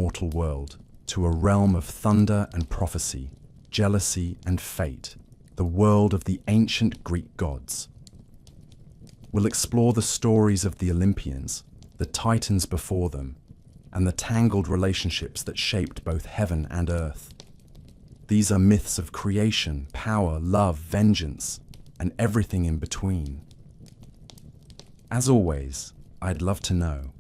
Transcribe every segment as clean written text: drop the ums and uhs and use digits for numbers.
mortal world, to a realm of thunder and prophecy, jealousy and fate, the world of the ancient Greek gods. We'll explore the stories of the Olympians, the titans before them, and the tangled relationships that shaped both heaven and earth. These are myths of creation, power, love, vengeance, and everything in between. As always, I'd love to know,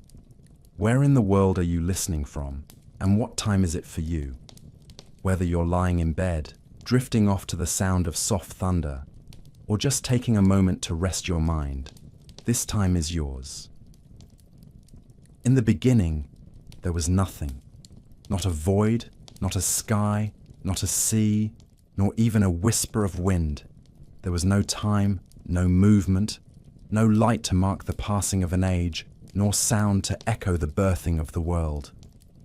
where in the world are you listening from, and what time is it for you? Whether you're lying in bed, drifting off to the sound of soft thunder, or just taking a moment to rest your mind, this time is yours. In the beginning, there was nothing. Not a void, not a sky, not a sea, nor even a whisper of wind. There was no time, no movement, no light to mark the passing of an age, nor sound to echo the birthing of the world.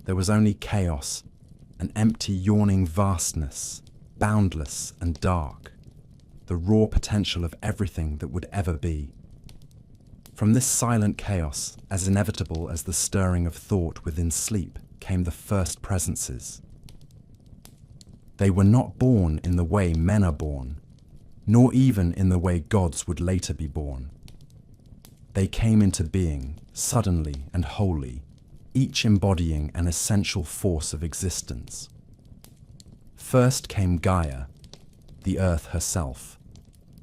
There was only chaos, an empty, yawning vastness, boundless and dark, the raw potential of everything that would ever be. From this silent chaos, as inevitable as the stirring of thought within sleep, came the first presences. They were not born in the way men are born, nor even in the way gods would later be born. They came into being, suddenly and wholly, each embodying an essential force of existence. First came Gaia, the earth herself,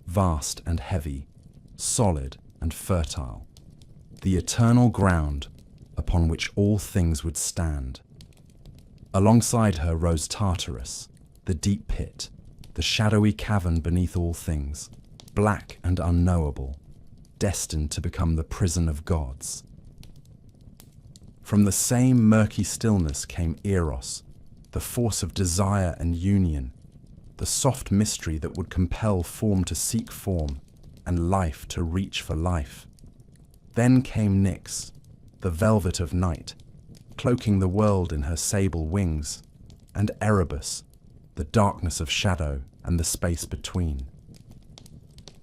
vast and heavy, solid and fertile, the eternal ground upon which all things would stand. Alongside her rose Tartarus, the deep pit, the shadowy cavern beneath all things, black and unknowable, destined to become the prison of gods. From the same murky stillness came Eros, the force of desire and union, the soft mystery that would compel form to seek form, and life to reach for life. Then came Nyx, the velvet of night, cloaking the world in her sable wings, and Erebus, the darkness of shadow and the space between.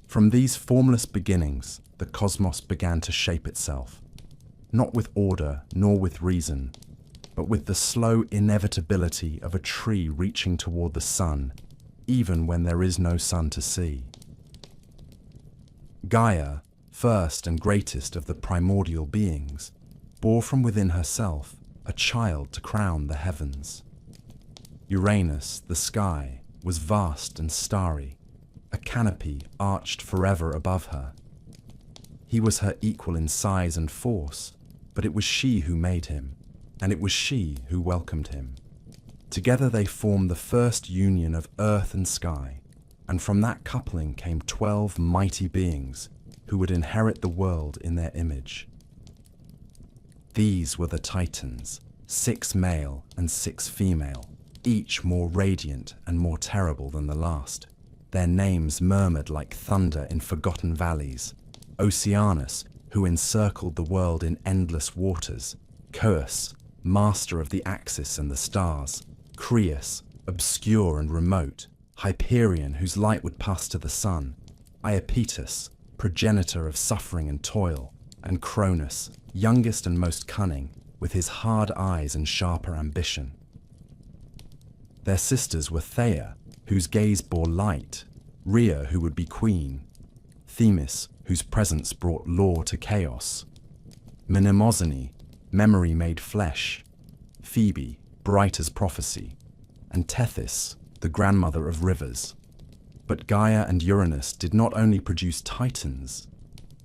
From these formless beginnings, the cosmos began to shape itself, not with order nor with reason, but with the slow inevitability of a tree reaching toward the sun, even when there is no sun to see. Gaia, first and greatest of the primordial beings, bore from within herself a child to crown the heavens. Uranus, the sky, was vast and starry, a canopy arched forever above her. He was her equal in size and force, but it was she who made him, and it was she who welcomed him. Together they formed the first union of earth and sky, and from that coupling came 12 mighty beings who would inherit the world in their image. These were the Titans, 6 male and 6 female, each more radiant and more terrible than the last. Their names murmured like thunder in forgotten valleys. Oceanus, who encircled the world in endless waters. Coeus, master of the Axis and the stars. Creus, obscure and remote. Hyperion, whose light would pass to the sun. Iapetus, progenitor of suffering and toil. And Cronus, youngest and most cunning, with his hard eyes and sharper ambition. Their sisters were Theia, whose gaze bore light. Rhea, who would be queen. Themis, whose presence brought law to chaos. Mnemosyne, memory made flesh. Phoebe, bright as prophecy. And Tethys, the grandmother of rivers. But Gaia and Uranus did not only produce titans,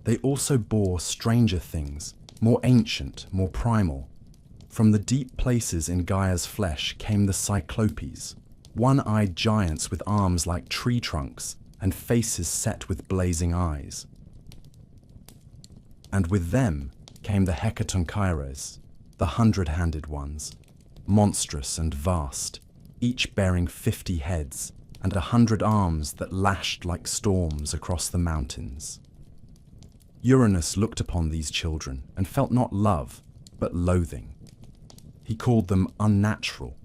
they also bore stranger things, more ancient, more primal. From the deep places in Gaia's flesh came the Cyclopes, one-eyed giants with arms like tree trunks and faces set with blazing eyes. And with them came the Hecatoncheires, the 100-handed ones, monstrous and vast, each bearing 50 heads and 100 arms that lashed like storms across the mountains. Uranus looked upon these children and felt not love, but loathing. He called them unnatural,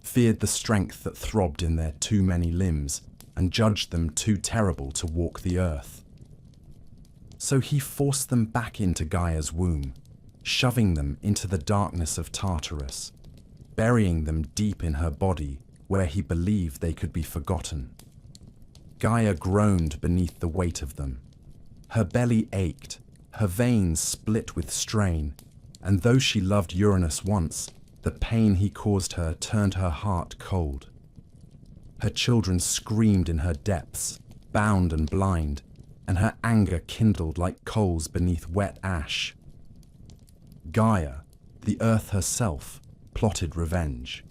feared the strength that throbbed in their too many limbs, and judged them too terrible to walk the earth. So he forced them back into Gaia's womb, shoving them into the darkness of Tartarus. burying them deep in her body where he believed they could be forgotten. Gaia groaned beneath the weight of them. Her belly ached, her veins split with strain, and though she loved Uranus once, the pain he caused her turned her heart cold. Her children screamed in her depths, bound and blind, and her anger kindled like coals beneath wet ash. Gaia, the earth herself, plotted revenge.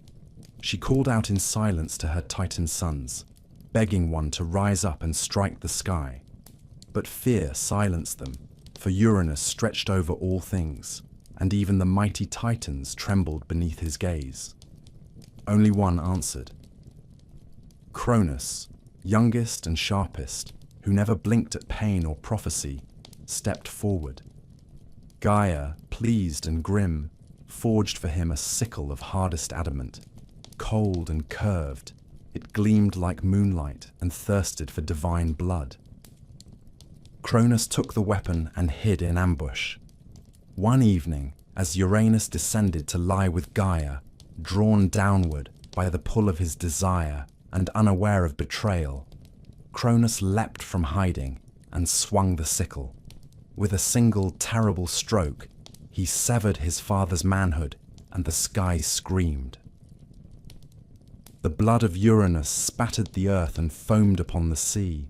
She called out in silence to her Titan sons, begging one to rise up and strike the sky. But fear silenced them, for Uranus stretched over all things, and even the mighty Titans trembled beneath his gaze. Only one answered. Cronus, youngest and sharpest, who never blinked at pain or prophecy, stepped forward. Gaia, pleased and grim, forged for him a sickle of hardest adamant. Cold and curved, it gleamed like moonlight and thirsted for divine blood. Cronus took the weapon and hid in ambush. One evening, as Uranus descended to lie with Gaia, drawn downward by the pull of his desire and unaware of betrayal, Cronus leapt from hiding and swung the sickle. With a single terrible stroke, he severed his father's manhood, and the sky screamed. The blood of Uranus spattered the earth and foamed upon the sea.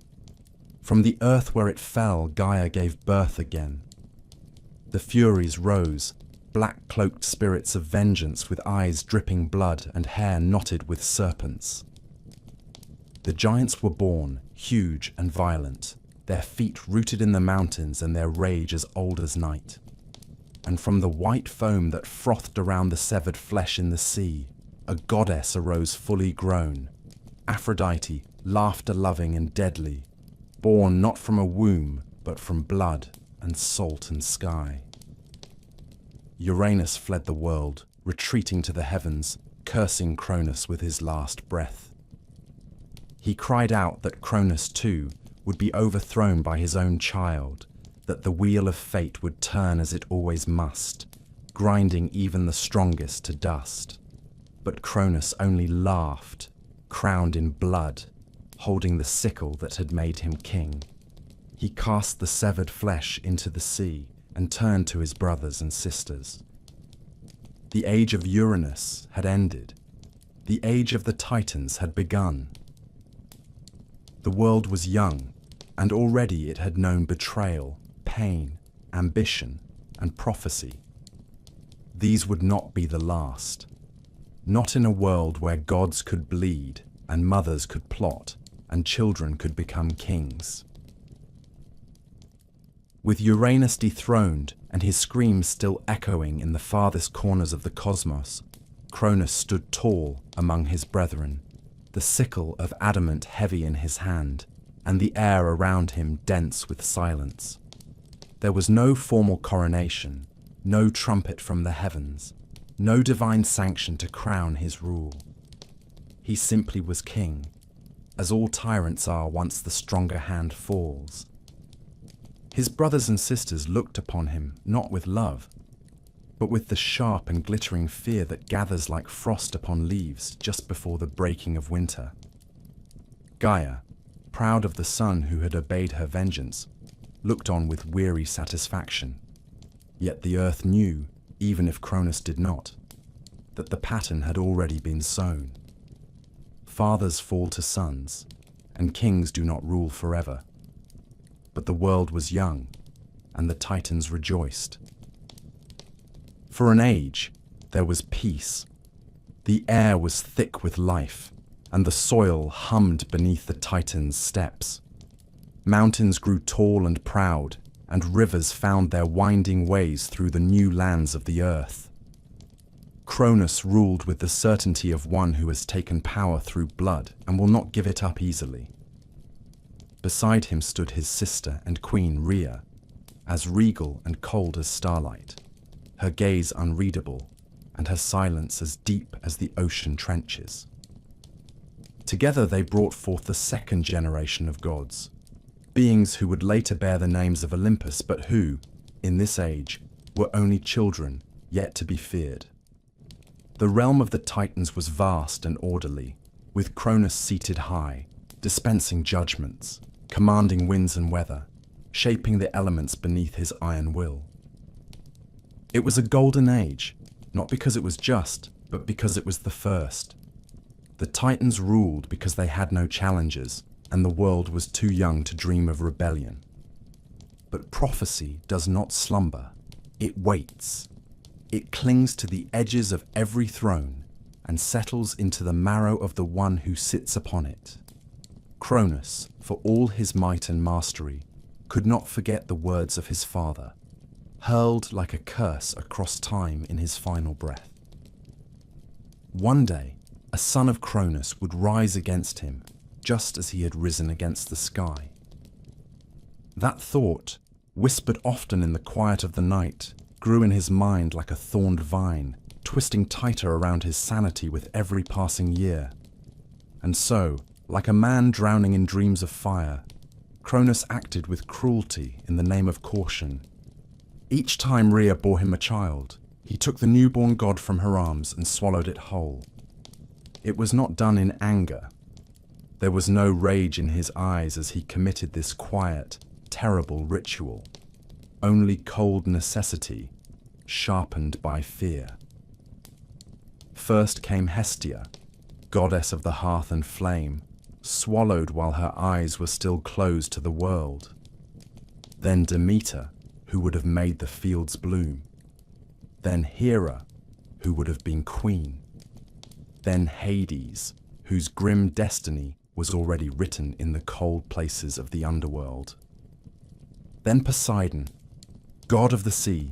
From the earth where it fell, Gaia gave birth again. The Furies rose, black-cloaked spirits of vengeance with eyes dripping blood and hair knotted with serpents. The giants were born, huge and violent, their feet rooted in the mountains and their rage as old as night. And from the white foam that frothed around the severed flesh in the sea, a goddess arose fully grown, Aphrodite, laughter-loving and deadly, born not from a womb, but from blood and salt and sky. Uranus fled the world, retreating to the heavens, cursing Cronus with his last breath. He cried out that Cronus, too, would be overthrown by his own child, that the wheel of fate would turn as it always must, grinding even the strongest to dust. But Cronus only laughed, crowned in blood, holding the sickle that had made him king. He cast the severed flesh into the sea and turned to his brothers and sisters. The age of Uranus had ended. The age of the Titans had begun. The world was young, and already it had known betrayal, pain, ambition, and prophecy. These would not be the last. Not in a world where gods could bleed, and mothers could plot, and children could become kings. With Uranus dethroned, and his screams still echoing in the farthest corners of the cosmos, Cronus stood tall among his brethren, the sickle of adamant heavy in his hand, and the air around him dense with silence. There was no formal coronation, no trumpet from the heavens, no divine sanction to crown his rule. He simply was king, as all tyrants are once the stronger hand falls. His brothers and sisters looked upon him not with love, but with the sharp and glittering fear that gathers like frost upon leaves just before the breaking of winter. Gaia, proud of the son who had obeyed her vengeance, looked on with weary satisfaction. Yet the earth knew, even if Cronus did not, that the pattern had already been sown. Fathers fall to sons, and kings do not rule forever. But the world was young, and the Titans rejoiced. For an age, there was peace. The air was thick with life, and the soil hummed beneath the Titans' steps. Mountains grew tall and proud, and rivers found their winding ways through the new lands of the earth. Cronus ruled with the certainty of one who has taken power through blood and will not give it up easily. Beside him stood his sister and queen Rhea, as regal and cold as starlight, her gaze unreadable, and her silence as deep as the ocean trenches. Together they brought forth the second generation of gods, beings who would later bear the names of Olympus, but who, in this age, were only children yet to be feared. The realm of the Titans was vast and orderly, with Cronus seated high, dispensing judgments, commanding winds and weather, shaping the elements beneath his iron will. It was a golden age, not because it was just, but because it was the first. The Titans ruled because they had no challengers, and the world was too young to dream of rebellion. But prophecy does not slumber. It waits. It clings to the edges of every throne and settles into the marrow of the one who sits upon it. Cronus, for all his might and mastery, could not forget the words of his father, hurled like a curse across time in his final breath. One day, a son of Cronus would rise against him, just as he had risen against the sky. That thought, whispered often in the quiet of the night, grew in his mind like a thorned vine, twisting tighter around his sanity with every passing year. And so, like a man drowning in dreams of fire, Cronus acted with cruelty in the name of caution. Each time Rhea bore him a child, he took the newborn god from her arms and swallowed it whole. It was not done in anger. There was no rage in his eyes as he committed this quiet, terrible ritual. Only cold necessity, sharpened by fear. First came Hestia, goddess of the hearth and flame, swallowed while her eyes were still closed to the world. Then Demeter, who would have made the fields bloom. Then Hera, who would have been queen. Then Hades, whose grim destiny was already written in the cold places of the underworld. Then Poseidon, god of the sea,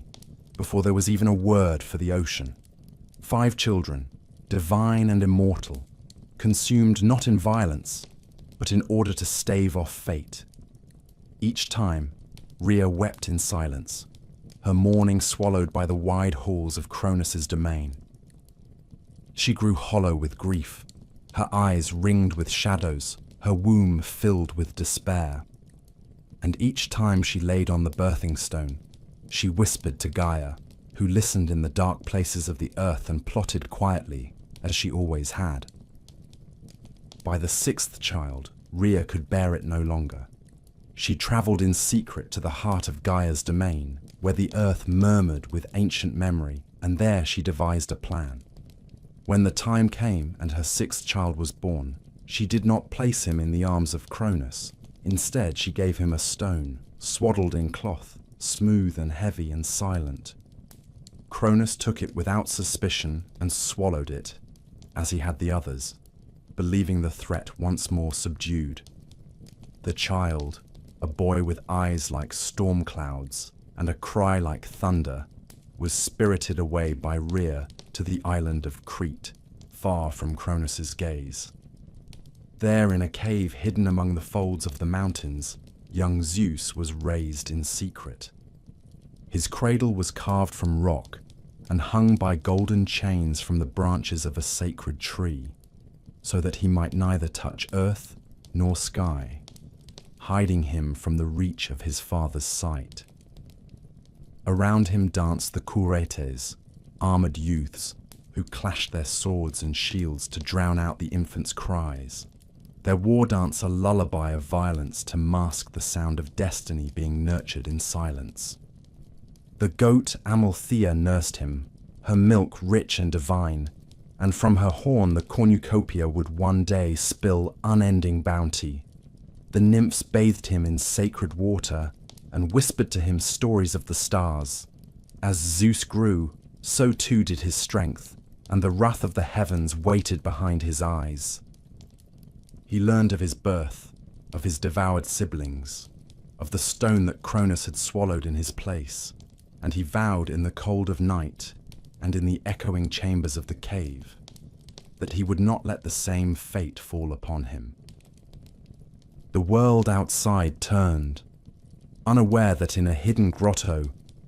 before there was even a word for the ocean. 5 children, divine and immortal, consumed not in violence, but in order to stave off fate. Each time, Rhea wept in silence, her mourning swallowed by the wide halls of Cronus's domain. She grew hollow with grief, her eyes ringed with shadows, her womb filled with despair. And each time she laid on the birthing stone, she whispered to Gaia, who listened in the dark places of the earth and plotted quietly, as she always had. By the 6th child, Rhea could bear it no longer. She travelled in secret to the heart of Gaia's domain, where the earth murmured with ancient memory, and there she devised a plan. When the time came and her 6th child was born, she did not place him in the arms of Cronus. Instead, she gave him a stone, swaddled in cloth, smooth and heavy and silent. Cronus took it without suspicion and swallowed it, as he had the others, believing the threat once more subdued. The child, a boy with eyes like storm clouds and a cry like thunder, was spirited away by Rhea to the island of Crete, far from Cronus's gaze. There, in a cave hidden among the folds of the mountains, young Zeus was raised in secret. His cradle was carved from rock and hung by golden chains from the branches of a sacred tree, so that he might neither touch earth nor sky, hiding him from the reach of his father's sight. Around him danced the Curetes, armored youths, who clashed their swords and shields to drown out the infant's cries, their war dance a lullaby of violence to mask the sound of destiny being nurtured in silence. The goat Amalthea nursed him, her milk rich and divine, and from her horn the cornucopia would one day spill unending bounty. The nymphs bathed him in sacred water and whispered to him stories of the stars. As Zeus grew, so too did his strength, and the wrath of the heavens waited behind his eyes. He learned of his birth, of his devoured siblings, of the stone that Cronus had swallowed in his place, and he vowed in the cold of night and in the echoing chambers of the cave that he would not let the same fate fall upon him. The world outside turned, unaware that in a hidden grotto,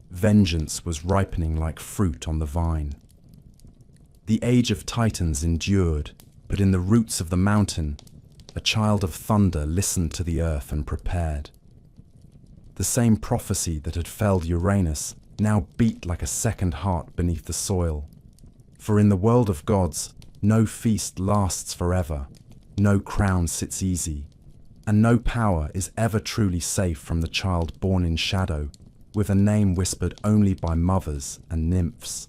vengeance was ripening like fruit on the vine. The age of Titans endured, but in the roots of the mountain, a child of thunder listened to the earth and prepared. The same prophecy that had felled Uranus now beat like a second heart beneath the soil. For in the world of gods, no feast lasts forever, no crown sits easy, and no power is ever truly safe from the child born in shadow, with a name whispered only by mothers and nymphs.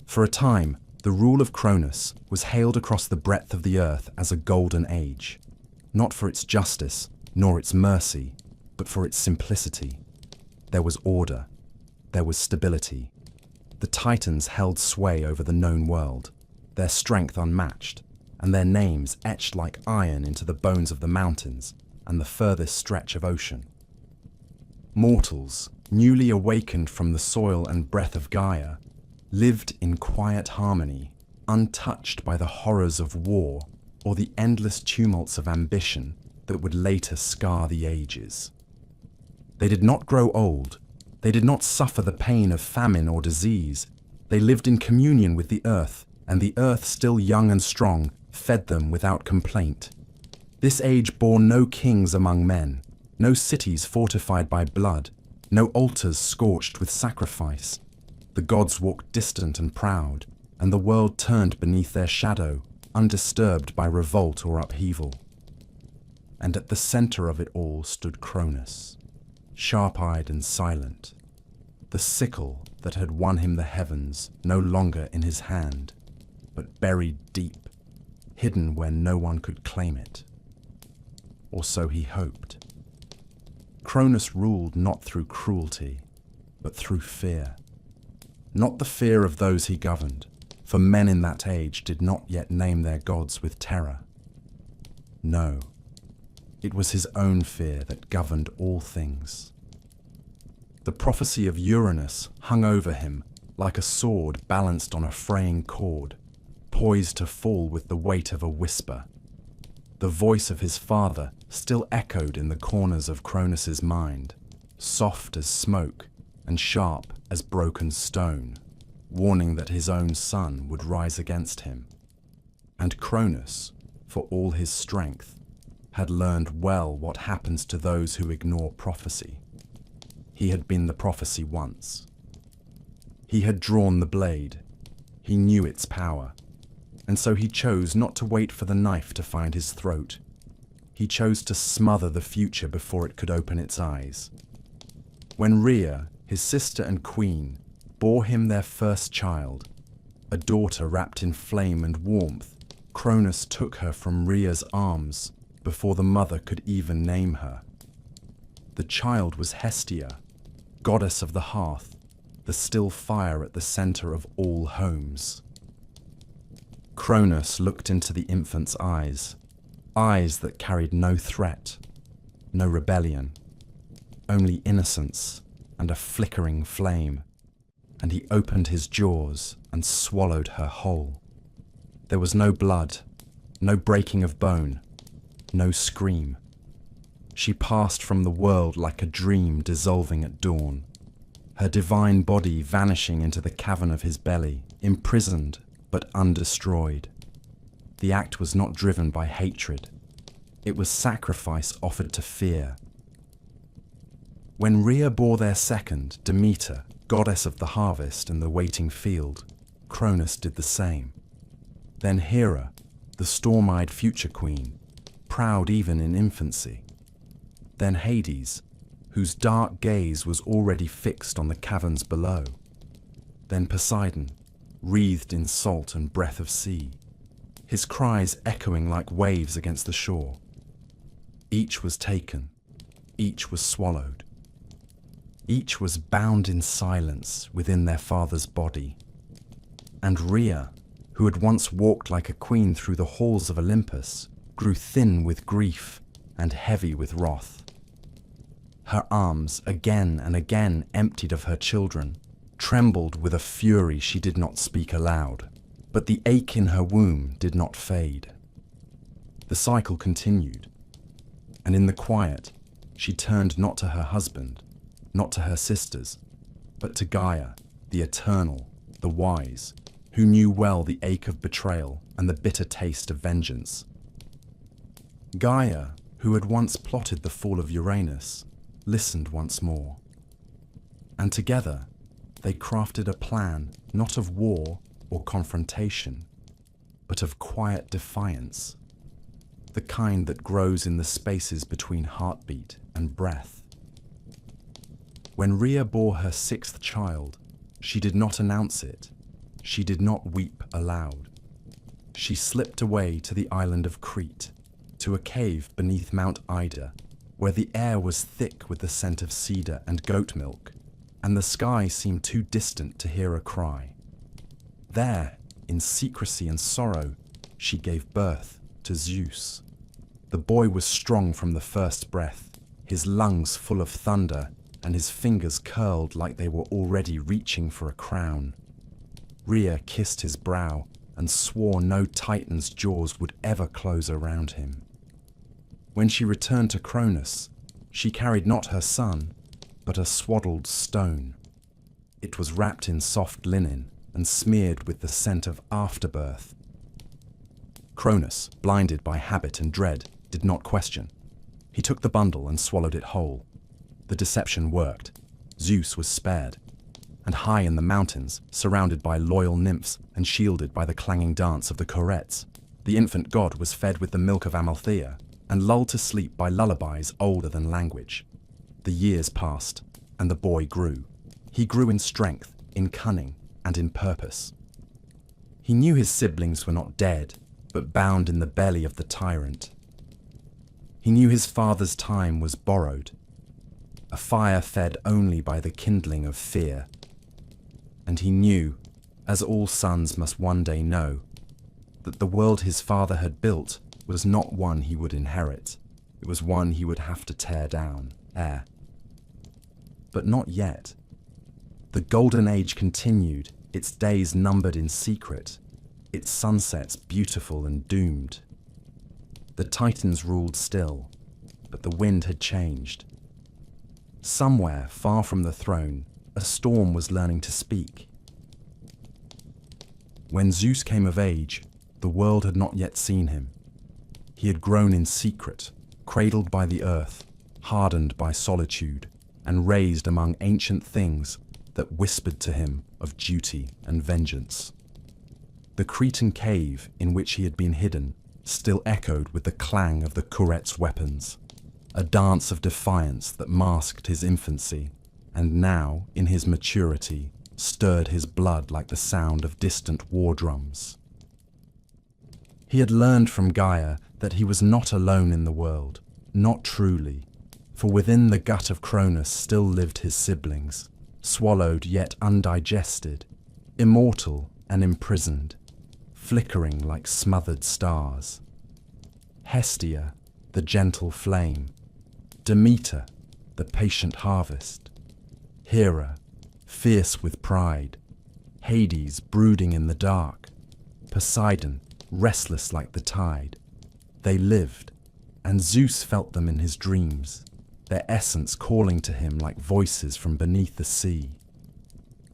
For a time, the rule of Cronus was hailed across the breadth of the earth as a golden age, not for its justice nor its mercy, but for its simplicity. There was order, there was stability. The Titans held sway over the known world, their strength unmatched, and their names etched like iron into the bones of the mountains and the furthest stretch of ocean. Mortals, newly awakened from the soil and breath of Gaia, lived in quiet harmony, untouched by the horrors of war or the endless tumults of ambition that would later scar the ages. They did not grow old. They did not suffer the pain of famine or disease. They lived in communion with the earth, and the earth, still young and strong, fed them without complaint. This age bore no kings among men, no cities fortified by blood, no altars scorched with sacrifice. The gods walked distant and proud, and the world turned beneath their shadow, undisturbed by revolt or upheaval. And at the center of it all stood Cronus, sharp-eyed and silent, the sickle that had won him the heavens no longer in his hand, but buried deep, hidden where no one could claim it. Or so he hoped. Cronus ruled not through cruelty, but through fear. Not the fear of those he governed, for men in that age did not yet name their gods with terror. No, it was his own fear that governed all things. The prophecy of Uranus hung over him like a sword balanced on a fraying cord, poised to fall with the weight of a whisper. The voice of his father still echoed in the corners of Cronus's mind, soft as smoke and sharp as broken stone, warning that his own son would rise against him. And Cronus, for all his strength, had learned well what happens to those who ignore prophecy. He had been the prophecy once. He had drawn the blade. He knew its power. And so he chose not to wait for the knife to find his throat. He chose to smother the future before it could open its eyes. When Rhea, his sister and queen, bore him their first child, a daughter wrapped in flame and warmth, Cronus took her from Rhea's arms before the mother could even name her. The child was Hestia, goddess of the hearth, the still fire at the center of all homes. Cronus looked into the infant's eyes, eyes that carried no threat, no rebellion, only innocence and a flickering flame, and he opened his jaws and swallowed her whole. There was no blood, no breaking of bone, no scream. She passed from the world like a dream dissolving at dawn, her divine body vanishing into the cavern of his belly, imprisoned but undestroyed. The act was not driven by hatred. It was sacrifice offered to fear. When Rhea bore their second, Demeter, goddess of the harvest and the waiting field, Cronus did the same. Then Hera, the storm-eyed future queen, proud even in infancy. Then Hades, whose dark gaze was already fixed on the caverns below. Then Poseidon, wreathed in salt and breath of sea, his cries echoing like waves against the shore. Each was taken, each was swallowed. Each was bound in silence within their father's body. And Rhea, who had once walked like a queen through the halls of Olympus, grew thin with grief and heavy with wrath. Her arms, again and again emptied of her children, trembled with a fury she did not speak aloud, but the ache in her womb did not fade. The cycle continued, and in the quiet, she turned not to her husband, not to her sisters, but to Gaia, the eternal, the wise, who knew well the ache of betrayal and the bitter taste of vengeance. Gaia, who had once plotted the fall of Uranus, listened once more. And together, They crafted a plan not of war or confrontation, but of quiet defiance, the kind that grows in the spaces between heartbeat and breath. When Rhea bore her sixth child, she did not announce it. She did not weep aloud. She slipped away to the island of Crete, to a cave beneath Mount Ida, where the air was thick with the scent of cedar and goat milk, and the sky seemed too distant to hear a cry. There, in secrecy and sorrow, she gave birth to Zeus. The boy was strong from the first breath, his lungs full of thunder, and his fingers curled like they were already reaching for a crown. Rhea kissed his brow and swore no Titan's jaws would ever close around him. When she returned to Cronus, she carried not her son, but a swaddled stone. It was wrapped in soft linen and smeared with the scent of afterbirth. Cronus, blinded by habit and dread, did not question. He took the bundle and swallowed it whole. The deception worked. Zeus was spared. And high in the mountains, surrounded by loyal nymphs and shielded by the clanging dance of the Curettes, the infant god was fed with the milk of Amalthea and lulled to sleep by lullabies older than language. The years passed, and the boy grew. He grew in strength, in cunning, and in purpose. He knew his siblings were not dead, but bound in the belly of the tyrant. He knew his father's time was borrowed, a fire fed only by the kindling of fear. And he knew, as all sons must one day know, that the world his father had built was not one he would inherit. It was one he would have to tear down, ere. But not yet. The golden age continued, its days numbered in secret, its sunsets beautiful and doomed. The Titans ruled still, but the wind had changed. Somewhere, far from the throne, a storm was learning to speak. When Zeus came of age, the world had not yet seen him. He had grown in secret, cradled by the earth, hardened by solitude, and raised among ancient things that whispered to him of duty and vengeance. The Cretan cave in which he had been hidden still echoed with the clang of the Curettes' weapons, a dance of defiance that masked his infancy, and now, in his maturity, stirred his blood like the sound of distant war drums. He had learned from Gaia that he was not alone in the world, not truly, for within the gut of Cronus still lived his siblings, swallowed yet undigested, immortal and imprisoned, flickering like smothered stars. Hestia, the gentle flame, Demeter, the patient harvest, Hera, fierce with pride, Hades brooding in the dark, Poseidon, restless like the tide. They lived, and Zeus felt them in his dreams, their essence calling to him like voices from beneath the sea.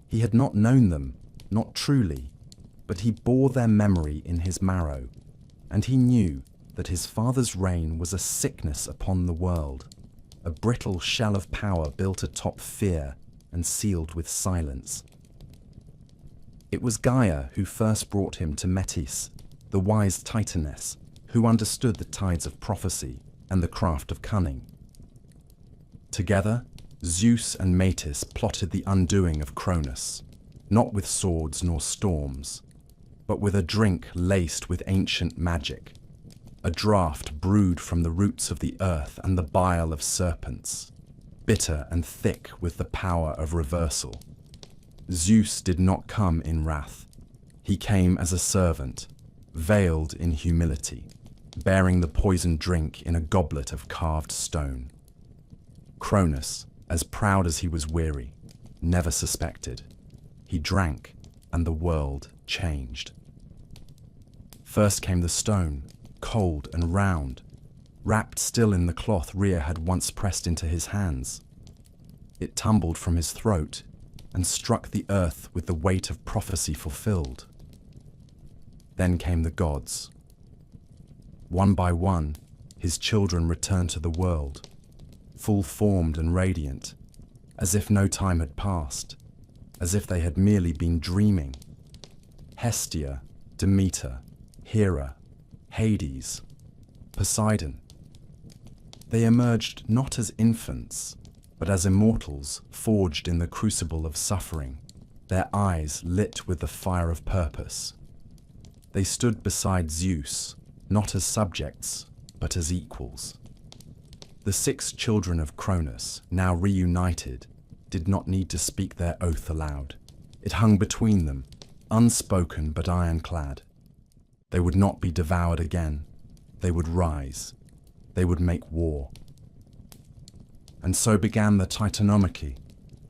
He had not known them, not truly, but he bore their memory in his marrow, and he knew that his father's reign was a sickness upon the world, a brittle shell of power built atop fear and sealed with silence. It was Gaia who first brought him to Metis, the wise Titaness, who understood the tides of prophecy and the craft of cunning. Together, Zeus and Metis plotted the undoing of Cronus, not with swords nor storms, but with a drink laced with ancient magic, a draught brewed from the roots of the earth and the bile of serpents, bitter and thick with the power of reversal. Zeus did not come in wrath. He came as a servant, veiled in humility, bearing the poisoned drink in a goblet of carved stone. Cronus, as proud as he was weary, never suspected. He drank, and the world changed. First came the stone, cold and round, wrapped still in the cloth Rhea had once pressed into his hands. It tumbled from his throat and struck the earth with the weight of prophecy fulfilled. Then came the gods. One by one, his children returned to the world, full-formed and radiant, as if no time had passed, as if they had merely been dreaming. Hestia, Demeter, Hera, Hades, Poseidon. They emerged not as infants, but as immortals forged in the crucible of suffering, their eyes lit with the fire of purpose. They stood beside Zeus, not as subjects, but as equals. The 6 children of Cronus, now reunited, did not need to speak their oath aloud. It hung between them, unspoken but ironclad. They would not be devoured again. They would rise. They would make war. And so began the Titanomachy,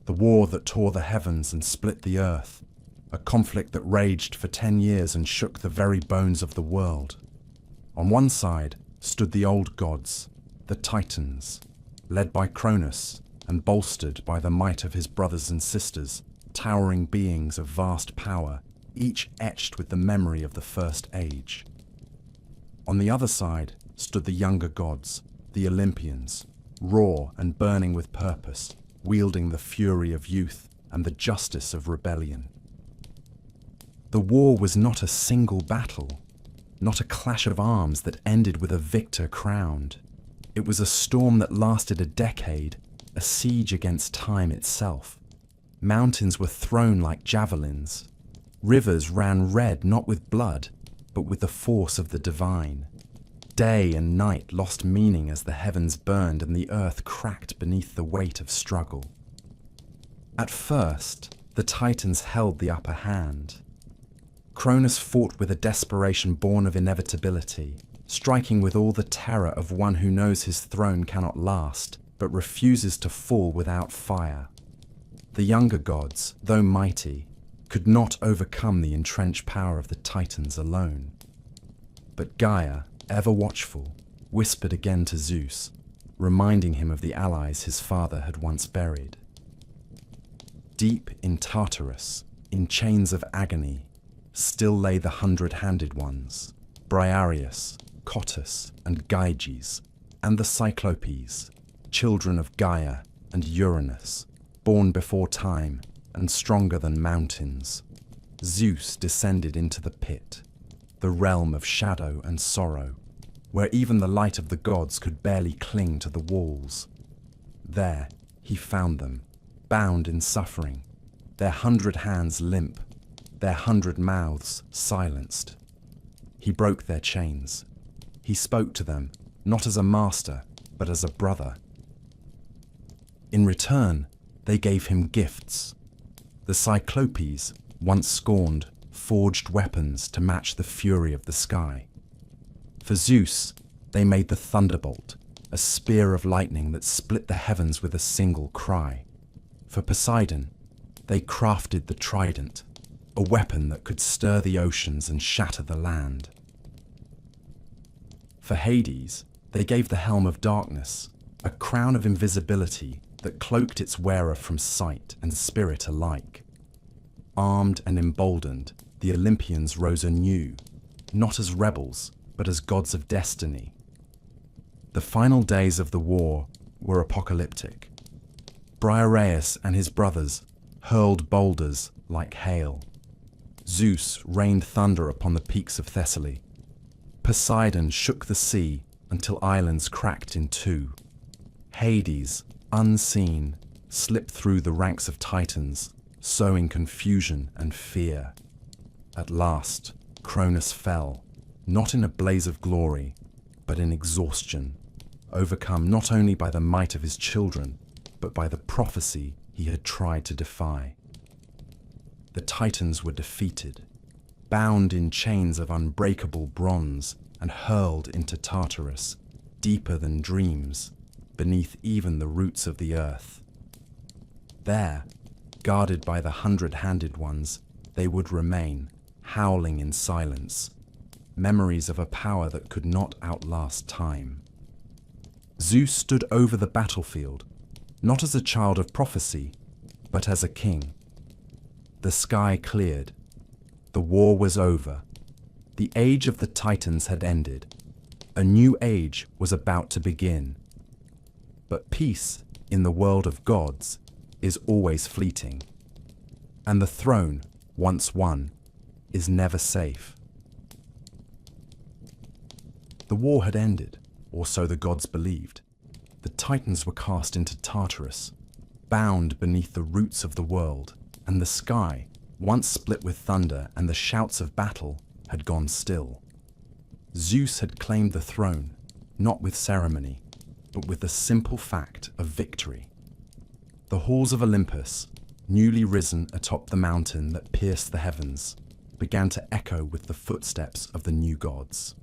the war that tore the heavens and split the earth, a conflict that raged for 10 years and shook the very bones of the world. On one side stood the old gods, the Titans, led by Cronus and bolstered by the might of his brothers and sisters, towering beings of vast power, each etched with the memory of the first age. On the other side stood the younger gods, the Olympians, raw and burning with purpose, wielding the fury of youth and the justice of rebellion. The war was not a single battle, not a clash of arms that ended with a victor crowned. It was a storm that lasted a decade, a siege against time itself. Mountains were thrown like javelins. Rivers ran red not with blood, but with the force of the divine. Day and night lost meaning as the heavens burned and the earth cracked beneath the weight of struggle. At first, the Titans held the upper hand. Cronus fought with a desperation born of inevitability, striking with all the terror of one who knows his throne cannot last, but refuses to fall without fire. The younger gods, though mighty, could not overcome the entrenched power of the Titans alone. But Gaia, ever watchful, whispered again to Zeus, reminding him of the allies his father had once buried. Deep in Tartarus, in chains of agony, still lay the 100-handed ones, Briareus, Cottus, and Gyges, and the Cyclopes, children of Gaia and Uranus, born before time and stronger than mountains. Zeus descended into the pit, the realm of shadow and sorrow, where even the light of the gods could barely cling to the walls. There he found them, bound in suffering, their 100 hands limp, their 100 mouths silenced. He broke their chains. He spoke to them, not as a master, but as a brother. In return, they gave him gifts. The Cyclopes, once scorned, forged weapons to match the fury of the sky. For Zeus, they made the thunderbolt, a spear of lightning that split the heavens with a single cry. For Poseidon, they crafted the trident, a weapon that could stir the oceans and shatter the land. For Hades, they gave the helm of darkness, a crown of invisibility that cloaked its wearer from sight and spirit alike. Armed and emboldened, the Olympians rose anew, not as rebels, but as gods of destiny. The final days of the war were apocalyptic. Briareus and his brothers hurled boulders like hail. Zeus rained thunder upon the peaks of Thessaly. Poseidon shook the sea until islands cracked in two. Hades, unseen, slipped through the ranks of Titans, sowing confusion and fear. At last, Cronus fell, not in a blaze of glory, but in exhaustion, overcome not only by the might of his children, but by the prophecy he had tried to defy. The Titans were defeated, bound in chains of unbreakable bronze and hurled into Tartarus, deeper than dreams, beneath even the roots of the earth. There, guarded by the 100-handed ones, they would remain, howling in silence, memories of a power that could not outlast time. Zeus stood over the battlefield, not as a child of prophecy, but as a king. The sky cleared. The war was over. The age of the Titans had ended. A new age was about to begin. But peace, in the world of gods, is always fleeting. And the throne, once won, is never safe. The war had ended, or so the gods believed. The Titans were cast into Tartarus, bound beneath the roots of the world, and the sky, once split with thunder and the shouts of battle, had gone still. Zeus had claimed the throne, not with ceremony, but with the simple fact of victory. The halls of Olympus, newly risen atop the mountain that pierced the heavens, began to echo with the footsteps of the new gods.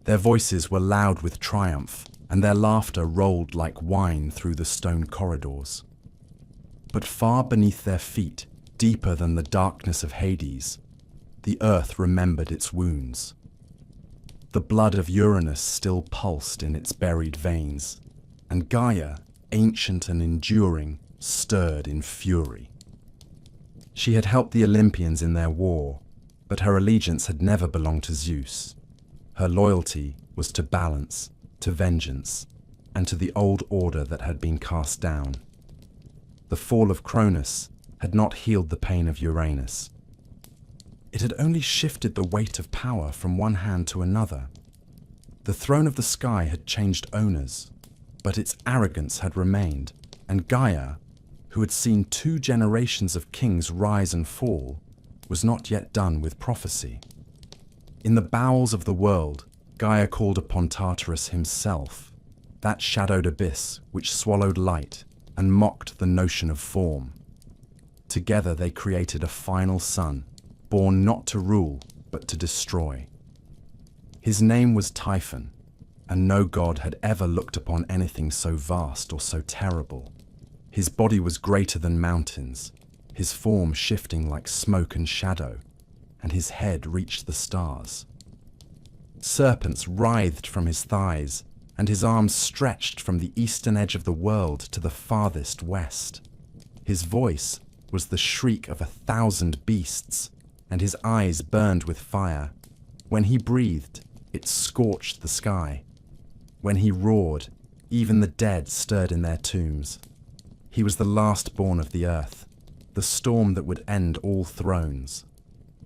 Their voices were loud with triumph, and their laughter rolled like wine through the stone corridors. But far beneath their feet, deeper than the darkness of Hades, the earth remembered its wounds. The blood of Uranus still pulsed in its buried veins, and Gaia, ancient and enduring, stirred in fury. She had helped the Olympians in their war, but her allegiance had never belonged to Zeus. Her loyalty was to balance, to vengeance, and to the old order that had been cast down. The fall of Cronus had not healed the pain of Uranus. It had only shifted the weight of power from one hand to another. The throne of the sky had changed owners, but its arrogance had remained, and Gaia, who had seen 2 generations of kings rise and fall, was not yet done with prophecy. In the bowels of the world, Gaia called upon Tartarus himself, that shadowed abyss which swallowed light and mocked the notion of form. Together they created a final son, born not to rule, but to destroy. His name was Typhon, and no god had ever looked upon anything so vast or so terrible. His body was greater than mountains, his form shifting like smoke and shadow, and his head reached the stars. Serpents writhed from his thighs, and his arms stretched from the eastern edge of the world to the farthest west. His voice was the shriek of 1,000 beasts, and his eyes burned with fire. When he breathed, it scorched the sky. When he roared, even the dead stirred in their tombs. He was the last born of the earth, the storm that would end all thrones.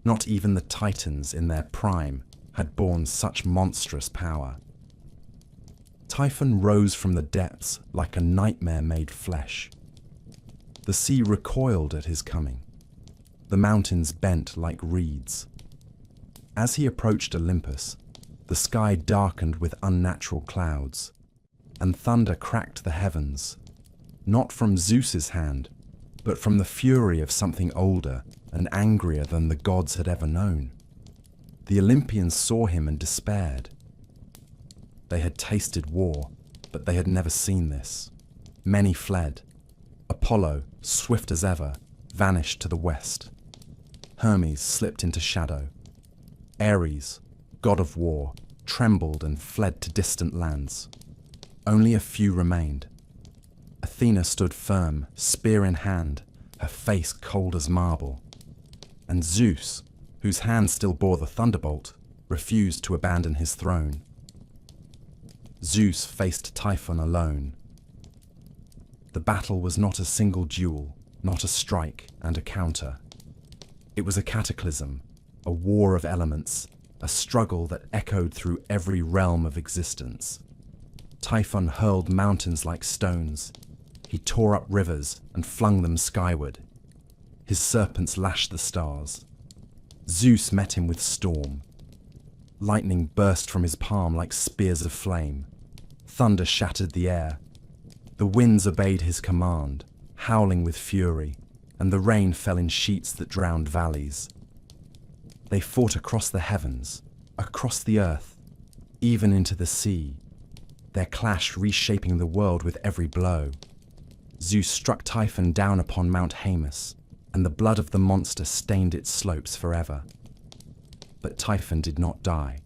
Not even the Titans in their prime had borne such monstrous power. Typhon rose from the depths like a nightmare made flesh. The sea recoiled at his coming. The mountains bent like reeds. As he approached Olympus, the sky darkened with unnatural clouds, and thunder cracked the heavens, not from Zeus's hand, but from the fury of something older and angrier than the gods had ever known. The Olympians saw him and despaired. They had tasted war, but they had never seen this. Many fled. Apollo, swift as ever, vanished to the west. Hermes slipped into shadow. Ares, god of war, trembled and fled to distant lands. Only a few remained. Athena stood firm, spear in hand, her face cold as marble. And Zeus, whose hand still bore the thunderbolt, refused to abandon his throne. Zeus faced Typhon alone. The battle was not a single duel, not a strike and a counter. It was a cataclysm, a war of elements, a struggle that echoed through every realm of existence. Typhon hurled mountains like stones. He tore up rivers and flung them skyward. His serpents lashed the stars. Zeus met him with storm. Lightning burst from his palm like spears of flame. Thunder shattered the air. The winds obeyed his command, howling with fury, and the rain fell in sheets that drowned valleys. They fought across the heavens, across the earth, even into the sea, their clash reshaping the world with every blow. Zeus struck Typhon down upon Mount Haemus, and the blood of the monster stained its slopes forever. But Typhon did not die.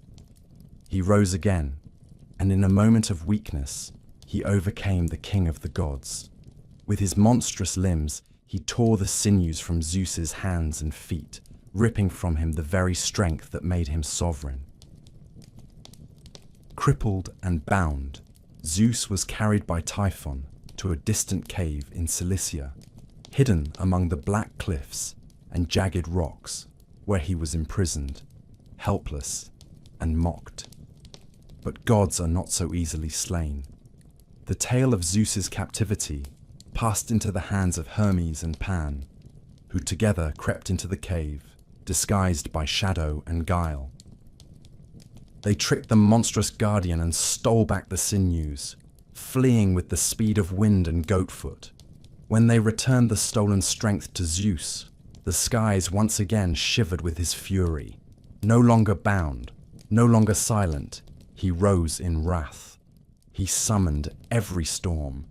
He rose again, and in a moment of weakness, he overcame the king of the gods. With his monstrous limbs, he tore the sinews from Zeus's hands and feet, ripping from him the very strength that made him sovereign. Crippled and bound, Zeus was carried by Typhon to a distant cave in Cilicia. hidden among the black cliffs and jagged rocks where he was imprisoned, helpless and mocked. But gods are not so easily slain. The tale of Zeus's captivity passed into the hands of Hermes and Pan, who together crept into the cave, disguised by shadow and guile. They tricked the monstrous guardian and stole back the sinews, fleeing with the speed of wind and goatfoot. When they returned the stolen strength to Zeus, the skies once again shivered with his fury. No longer bound, no longer silent, he rose in wrath. He summoned every storm.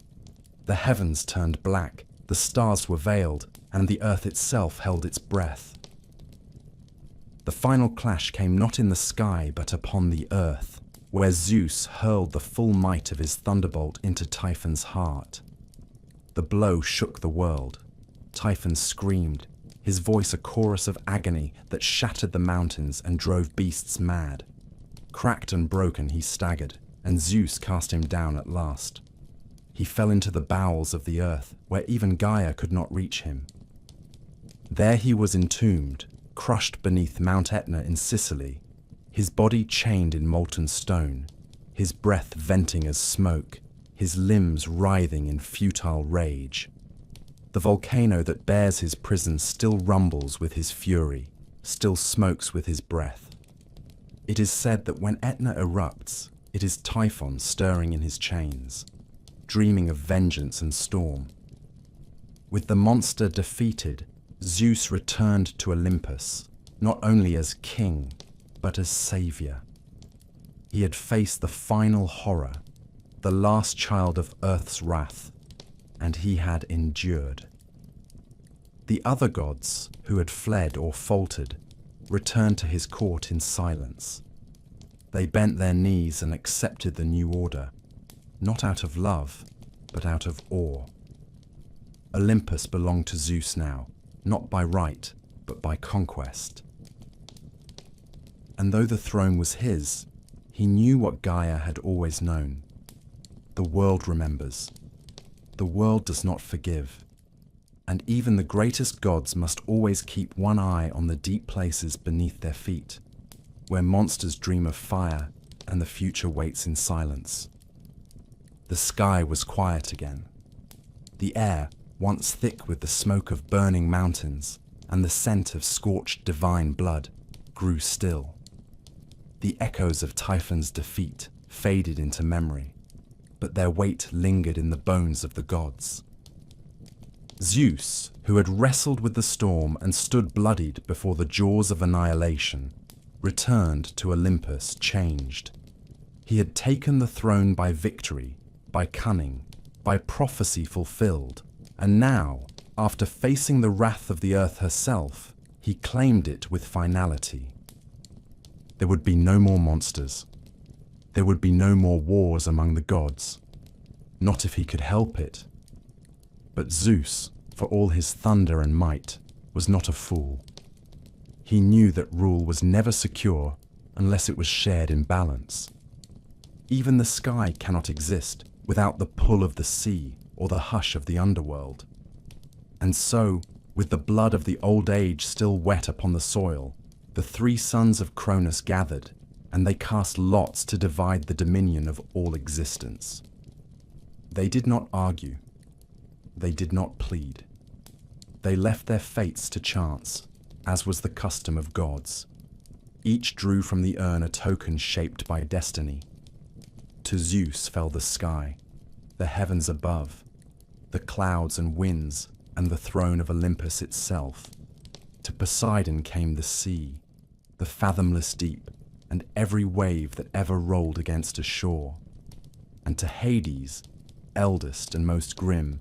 The heavens turned black, the stars were veiled, and the earth itself held its breath. The final clash came not in the sky but upon the earth, where Zeus hurled the full might of his thunderbolt into Typhon's heart. The blow shook the world. Typhon screamed, his voice a chorus of agony that shattered the mountains and drove beasts mad. Cracked and broken he staggered, and Zeus cast him down at last. He fell into the bowels of the earth, where even Gaia could not reach him. There he was entombed, crushed beneath Mount Etna in Sicily, his body chained in molten stone, his breath venting as smoke, his limbs writhing in futile rage. The volcano that bears his prison still rumbles with his fury, still smokes with his breath. It is said that when Etna erupts, it is Typhon stirring in his chains, dreaming of vengeance and storm. With the monster defeated, Zeus returned to Olympus, not only as king, but as savior. He had faced the final horror, the last child of Earth's wrath, and he had endured. The other gods, who had fled or faltered, returned to his court in silence. They bent their knees and accepted the new order, not out of love, but out of awe. Olympus belonged to Zeus now, not by right, but by conquest. And though the throne was his, he knew what Gaia had always known. The world remembers. The world does not forgive. And even the greatest gods must always keep one eye on the deep places beneath their feet, where monsters dream of fire and the future waits in silence. The sky was quiet again. The air, once thick with the smoke of burning mountains and the scent of scorched divine blood, grew still. The echoes of Typhon's defeat faded into memory, but their weight lingered in the bones of the gods. Zeus, who had wrestled with the storm and stood bloodied before the jaws of annihilation, returned to Olympus changed. He had taken the throne by victory, by cunning, by prophecy fulfilled, and now, after facing the wrath of the earth herself, he claimed it with finality. There would be no more monsters. There would be no more wars among the gods. Not if he could help it. But Zeus, for all his thunder and might, was not a fool. He knew that rule was never secure unless it was shared in balance. Even the sky cannot exist without the pull of the sea or the hush of the underworld. And so, with the blood of the old age still wet upon the soil, the three sons of Cronus gathered, and they cast lots to divide the dominion of all existence. They did not argue. They did not plead. They left their fates to chance, as was the custom of gods. Each drew from the urn a token shaped by destiny. To Zeus fell the sky, the heavens above, the clouds and winds, and the throne of Olympus itself. To Poseidon came the sea, the fathomless deep, and every wave that ever rolled against a shore. And to Hades, eldest and most grim,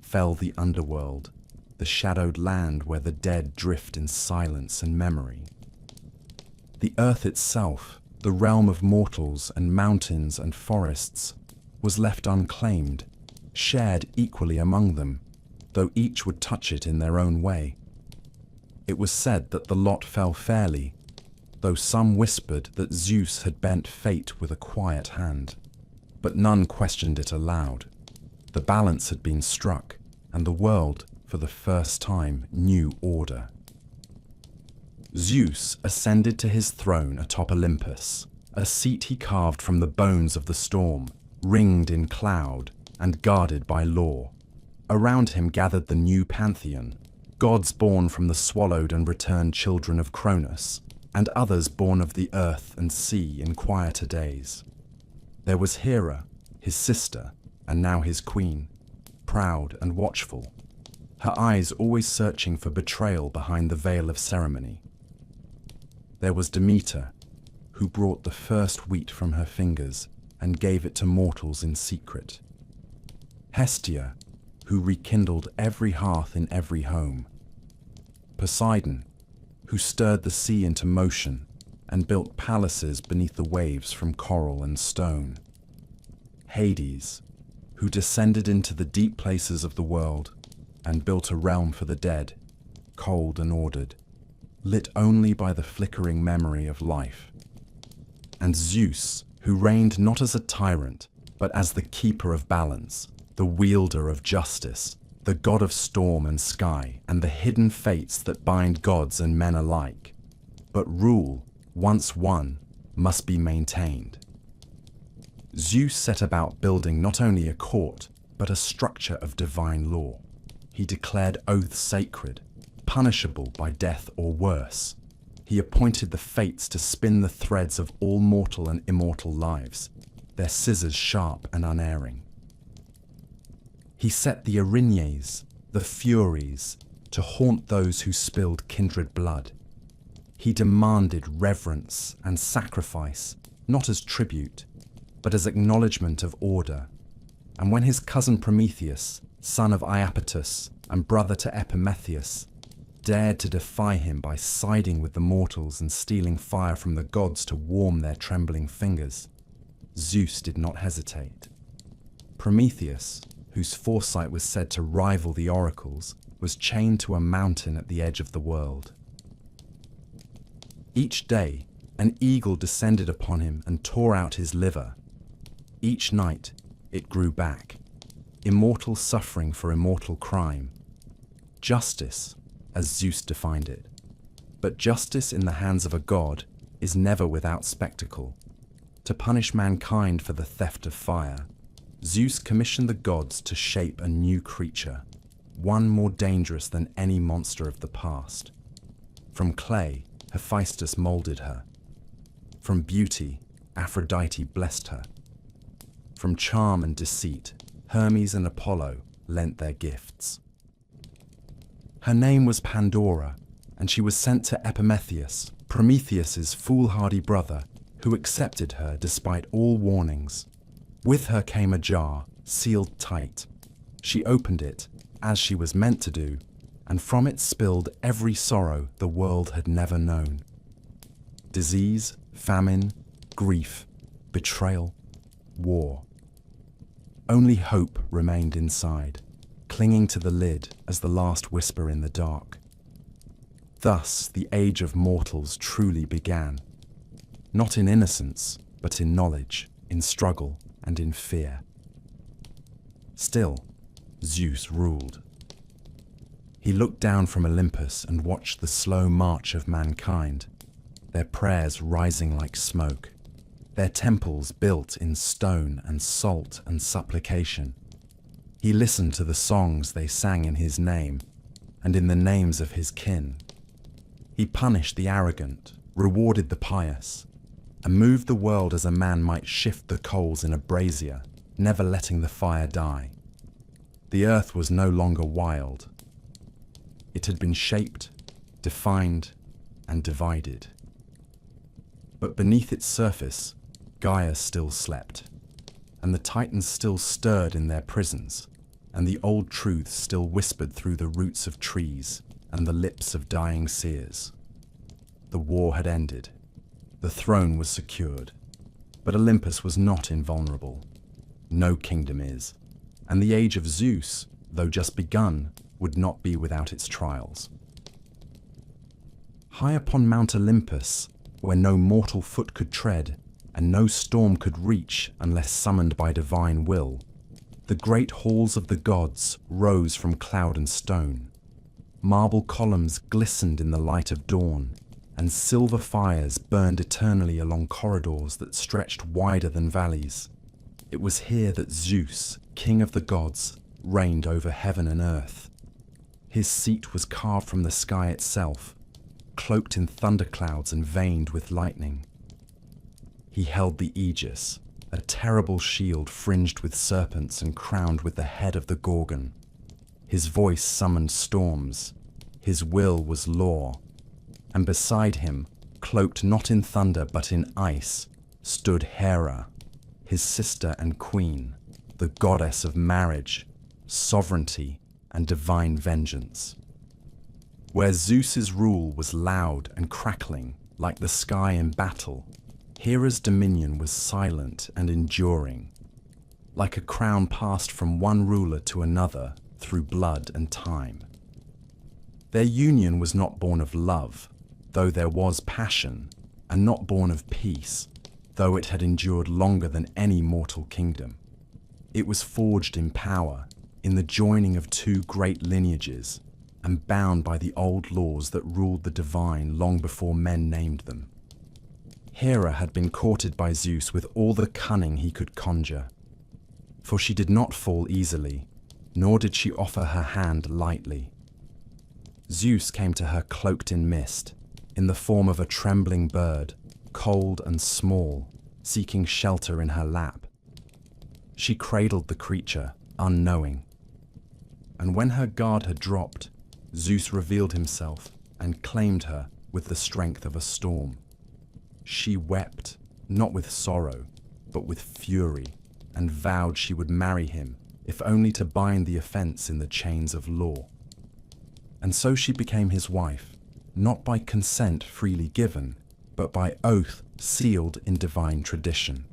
fell the underworld, the shadowed land where the dead drift in silence and memory. The earth itself, the realm of mortals and mountains and forests, was left unclaimed, shared equally among them, though each would touch it in their own way. It was said that the lot fell fairly, though some whispered that Zeus had bent fate with a quiet hand. But none questioned it aloud. The balance had been struck, and the world, for the first time, new order. Zeus ascended to his throne atop Olympus, a seat he carved from the bones of the storm, ringed in cloud and guarded by law. Around him gathered the new pantheon, gods born from the swallowed and returned children of Cronus, and others born of the earth and sea in quieter days. There was Hera, his sister, and now his queen, proud and watchful, her eyes always searching for betrayal behind the veil of ceremony. There was Demeter, who brought the first wheat from her fingers and gave it to mortals in secret. Hestia, who rekindled every hearth in every home. Poseidon, who stirred the sea into motion and built palaces beneath the waves from coral and stone. Hades, who descended into the deep places of the world and built a realm for the dead, cold and ordered, lit only by the flickering memory of life. And Zeus, who reigned not as a tyrant, but as the keeper of balance, the wielder of justice, the god of storm and sky, and the hidden fates that bind gods and men alike. But rule, once won, must be maintained. Zeus set about building not only a court, but a structure of divine law. He declared oaths sacred, punishable by death or worse. He appointed the fates to spin the threads of all mortal and immortal lives, their scissors sharp and unerring. He set the Erinyes, the Furies, to haunt those who spilled kindred blood. He demanded reverence and sacrifice, not as tribute, but as acknowledgement of order. And when his cousin Prometheus, son of Iapetus and brother to Epimetheus, dared to defy him by siding with the mortals and stealing fire from the gods to warm their trembling fingers, Zeus did not hesitate. Prometheus, whose foresight was said to rival the oracles, was chained to a mountain at the edge of the world. Each day, an eagle descended upon him and tore out his liver. Each night, it grew back, immortal suffering for immortal crime. Justice, as Zeus defined it. But justice in the hands of a god is never without spectacle. To punish mankind for the theft of fire, Zeus commissioned the gods to shape a new creature, one more dangerous than any monster of the past. From clay, Hephaestus molded her. From beauty, Aphrodite blessed her. From charm and deceit, Hermes and Apollo lent their gifts. Her name was Pandora, and she was sent to Epimetheus, Prometheus's foolhardy brother, who accepted her despite all warnings. With her came a jar, sealed tight. She opened it, as she was meant to do, and from it spilled every sorrow the world had never known. Disease, famine, grief, betrayal, war. Only hope remained inside, clinging to the lid as the last whisper in the dark. Thus the age of mortals truly began, not in innocence, but in knowledge, in struggle, and in fear. Still, Zeus ruled. He looked down from Olympus and watched the slow march of mankind, their prayers rising like smoke, their temples built in stone and salt and supplication. He listened to the songs they sang in his name and in the names of his kin. He punished the arrogant, rewarded the pious, and moved the world as a man might shift the coals in a brazier, never letting the fire die. The earth was no longer wild. It had been shaped, defined, and divided. But beneath its surface, Gaia still slept, and the Titans still stirred in their prisons, and the old truths still whispered through the roots of trees and the lips of dying seers. The war had ended. The throne was secured. But Olympus was not invulnerable. No kingdom is. And the age of Zeus, though just begun, would not be without its trials. High upon Mount Olympus, where no mortal foot could tread, and no storm could reach unless summoned by divine will, The great halls of the gods rose from cloud and stone. Marble columns glistened in the light of dawn, and silver fires burned eternally along corridors that stretched wider than valleys. It was here that Zeus, king of the gods, reigned over heaven and earth. His seat was carved from the sky itself, cloaked in thunderclouds and veined with lightning. He held the Aegis, a terrible shield fringed with serpents and crowned with the head of the Gorgon. His voice summoned storms. His will was law. And beside him, cloaked not in thunder but in ice, stood Hera, his sister and queen, the goddess of marriage, sovereignty, and divine vengeance. Where Zeus's rule was loud and crackling, like the sky in battle, Hera's dominion was silent and enduring, like a crown passed from one ruler to another through blood and time. Their union was not born of love, though there was passion, and not born of peace, though it had endured longer than any mortal kingdom. It was forged in power, in the joining of two great lineages, and bound by the old laws that ruled the divine long before men named them. Hera had been courted by Zeus with all the cunning he could conjure, for she did not fall easily, nor did she offer her hand lightly. Zeus came to her cloaked in mist, in the form of a trembling bird, cold and small, seeking shelter in her lap. She cradled the creature, unknowing. And when her guard had dropped, Zeus revealed himself and claimed her with the strength of a storm. She wept, not with sorrow, but with fury, and vowed she would marry him, if only to bind the offense in the chains of law. And so she became his wife, not by consent freely given, but by oath sealed in divine tradition.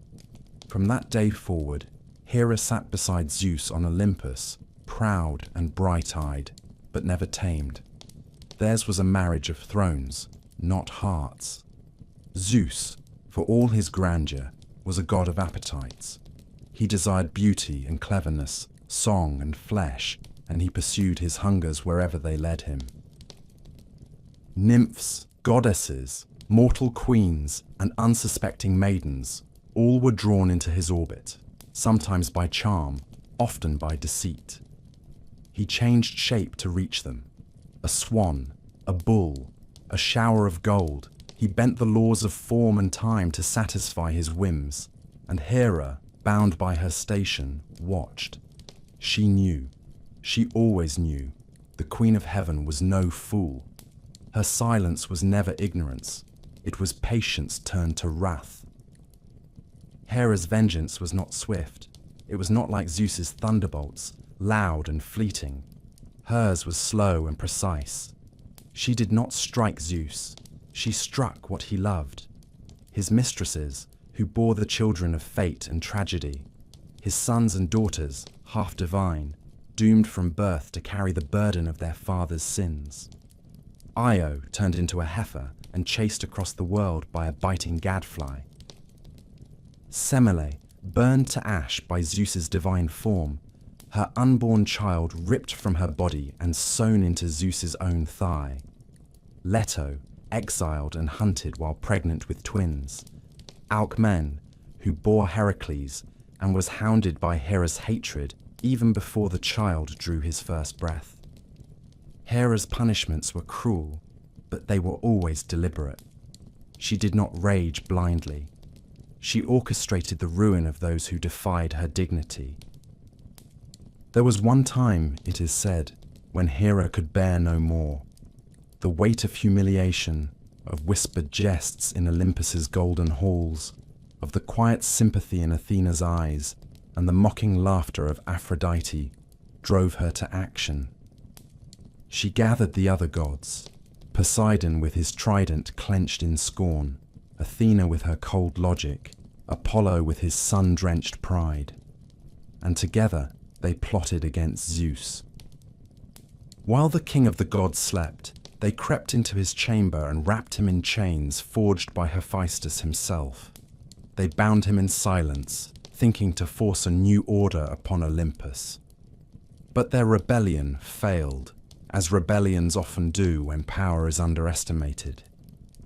From that day forward, Hera sat beside Zeus on Olympus, proud and bright-eyed, but never tamed. Theirs was a marriage of thrones, not hearts. Zeus, for all his grandeur, was a god of appetites. He desired beauty and cleverness, song and flesh, and he pursued his hungers wherever they led him. Nymphs, goddesses, mortal queens, and unsuspecting maidens, all were drawn into his orbit, sometimes by charm, often by deceit. He changed shape to reach them. A swan, a bull, a shower of gold, he bent the laws of form and time to satisfy his whims, and Hera, bound by her station, watched. She knew. She always knew. The Queen of Heaven was no fool. Her silence was never ignorance. It was patience turned to wrath. Hera's vengeance was not swift. It was not like Zeus's thunderbolts, loud and fleeting. Hers was slow and precise. She did not strike Zeus. She struck what he loved. His mistresses, who bore the children of fate and tragedy. His sons and daughters, half divine, doomed from birth to carry the burden of their father's sins. Io turned into a heifer and chased across the world by a biting gadfly. Semele, burned to ash by Zeus's divine form, her unborn child ripped from her body and sewn into Zeus's own thigh. Leto, exiled and hunted while pregnant with twins. Alcmen, who bore Heracles and was hounded by Hera's hatred even before the child drew his first breath. Hera's punishments were cruel, but they were always deliberate. She did not rage blindly. She orchestrated the ruin of those who defied her dignity. There was one time, it is said, when Hera could bear no more. The weight of humiliation, of whispered jests in Olympus's golden halls, of the quiet sympathy in Athena's eyes, and the mocking laughter of Aphrodite drove her to action. She gathered the other gods, Poseidon with his trident clenched in scorn, Athena with her cold logic, Apollo with his sun-drenched pride, and together they plotted against Zeus. While the king of the gods slept, they crept into his chamber and wrapped him in chains forged by Hephaestus himself. They bound him in silence, thinking to force a new order upon Olympus. But their rebellion failed, as rebellions often do when power is underestimated.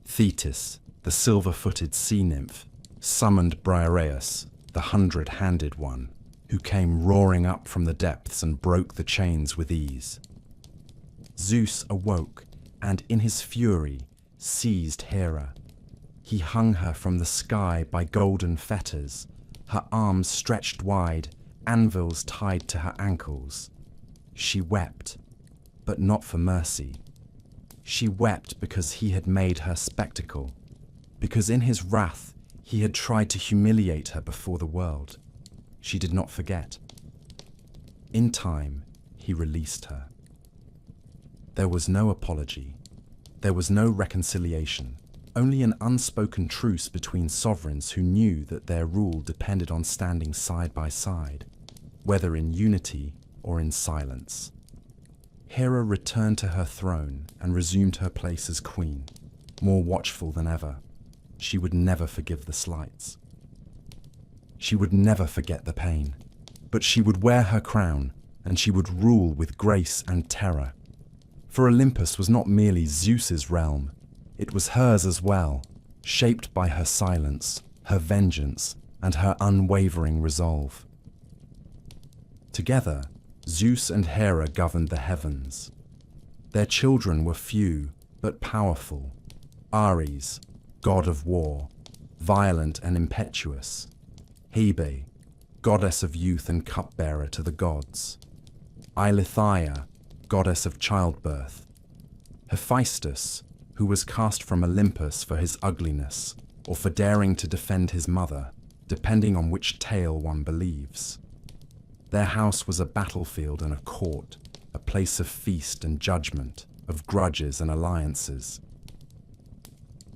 Thetis, the silver-footed sea nymph, summoned Briareus, the 100-handed one, who came roaring up from the depths and broke the chains with ease. Zeus awoke, and in his fury seized Hera. He hung her from the sky by golden fetters, her arms stretched wide, anvils tied to her ankles. She wept, but not for mercy. She wept because he had made her spectacle, because in his wrath he had tried to humiliate her before the world. She did not forget. In time, he released her. There was no apology. There was no reconciliation, only an unspoken truce between sovereigns who knew that their rule depended on standing side by side, whether in unity or in silence. Hera returned to her throne and resumed her place as queen, more watchful than ever. She would never forgive the slights. She would never forget the pain, but she would wear her crown, and she would rule with grace and terror. For Olympus was not merely Zeus's realm, it was hers as well, shaped by her silence, her vengeance, and her unwavering resolve. Together, Zeus and Hera governed the heavens. Their children were few, but powerful. Ares, god of war, violent and impetuous. Hebe, goddess of youth and cupbearer to the gods. Eileithyia, goddess of childbirth. Hephaestus, who was cast from Olympus for his ugliness, or for daring to defend his mother, depending on which tale one believes. Their house was a battlefield and a court, a place of feast and judgment, of grudges and alliances.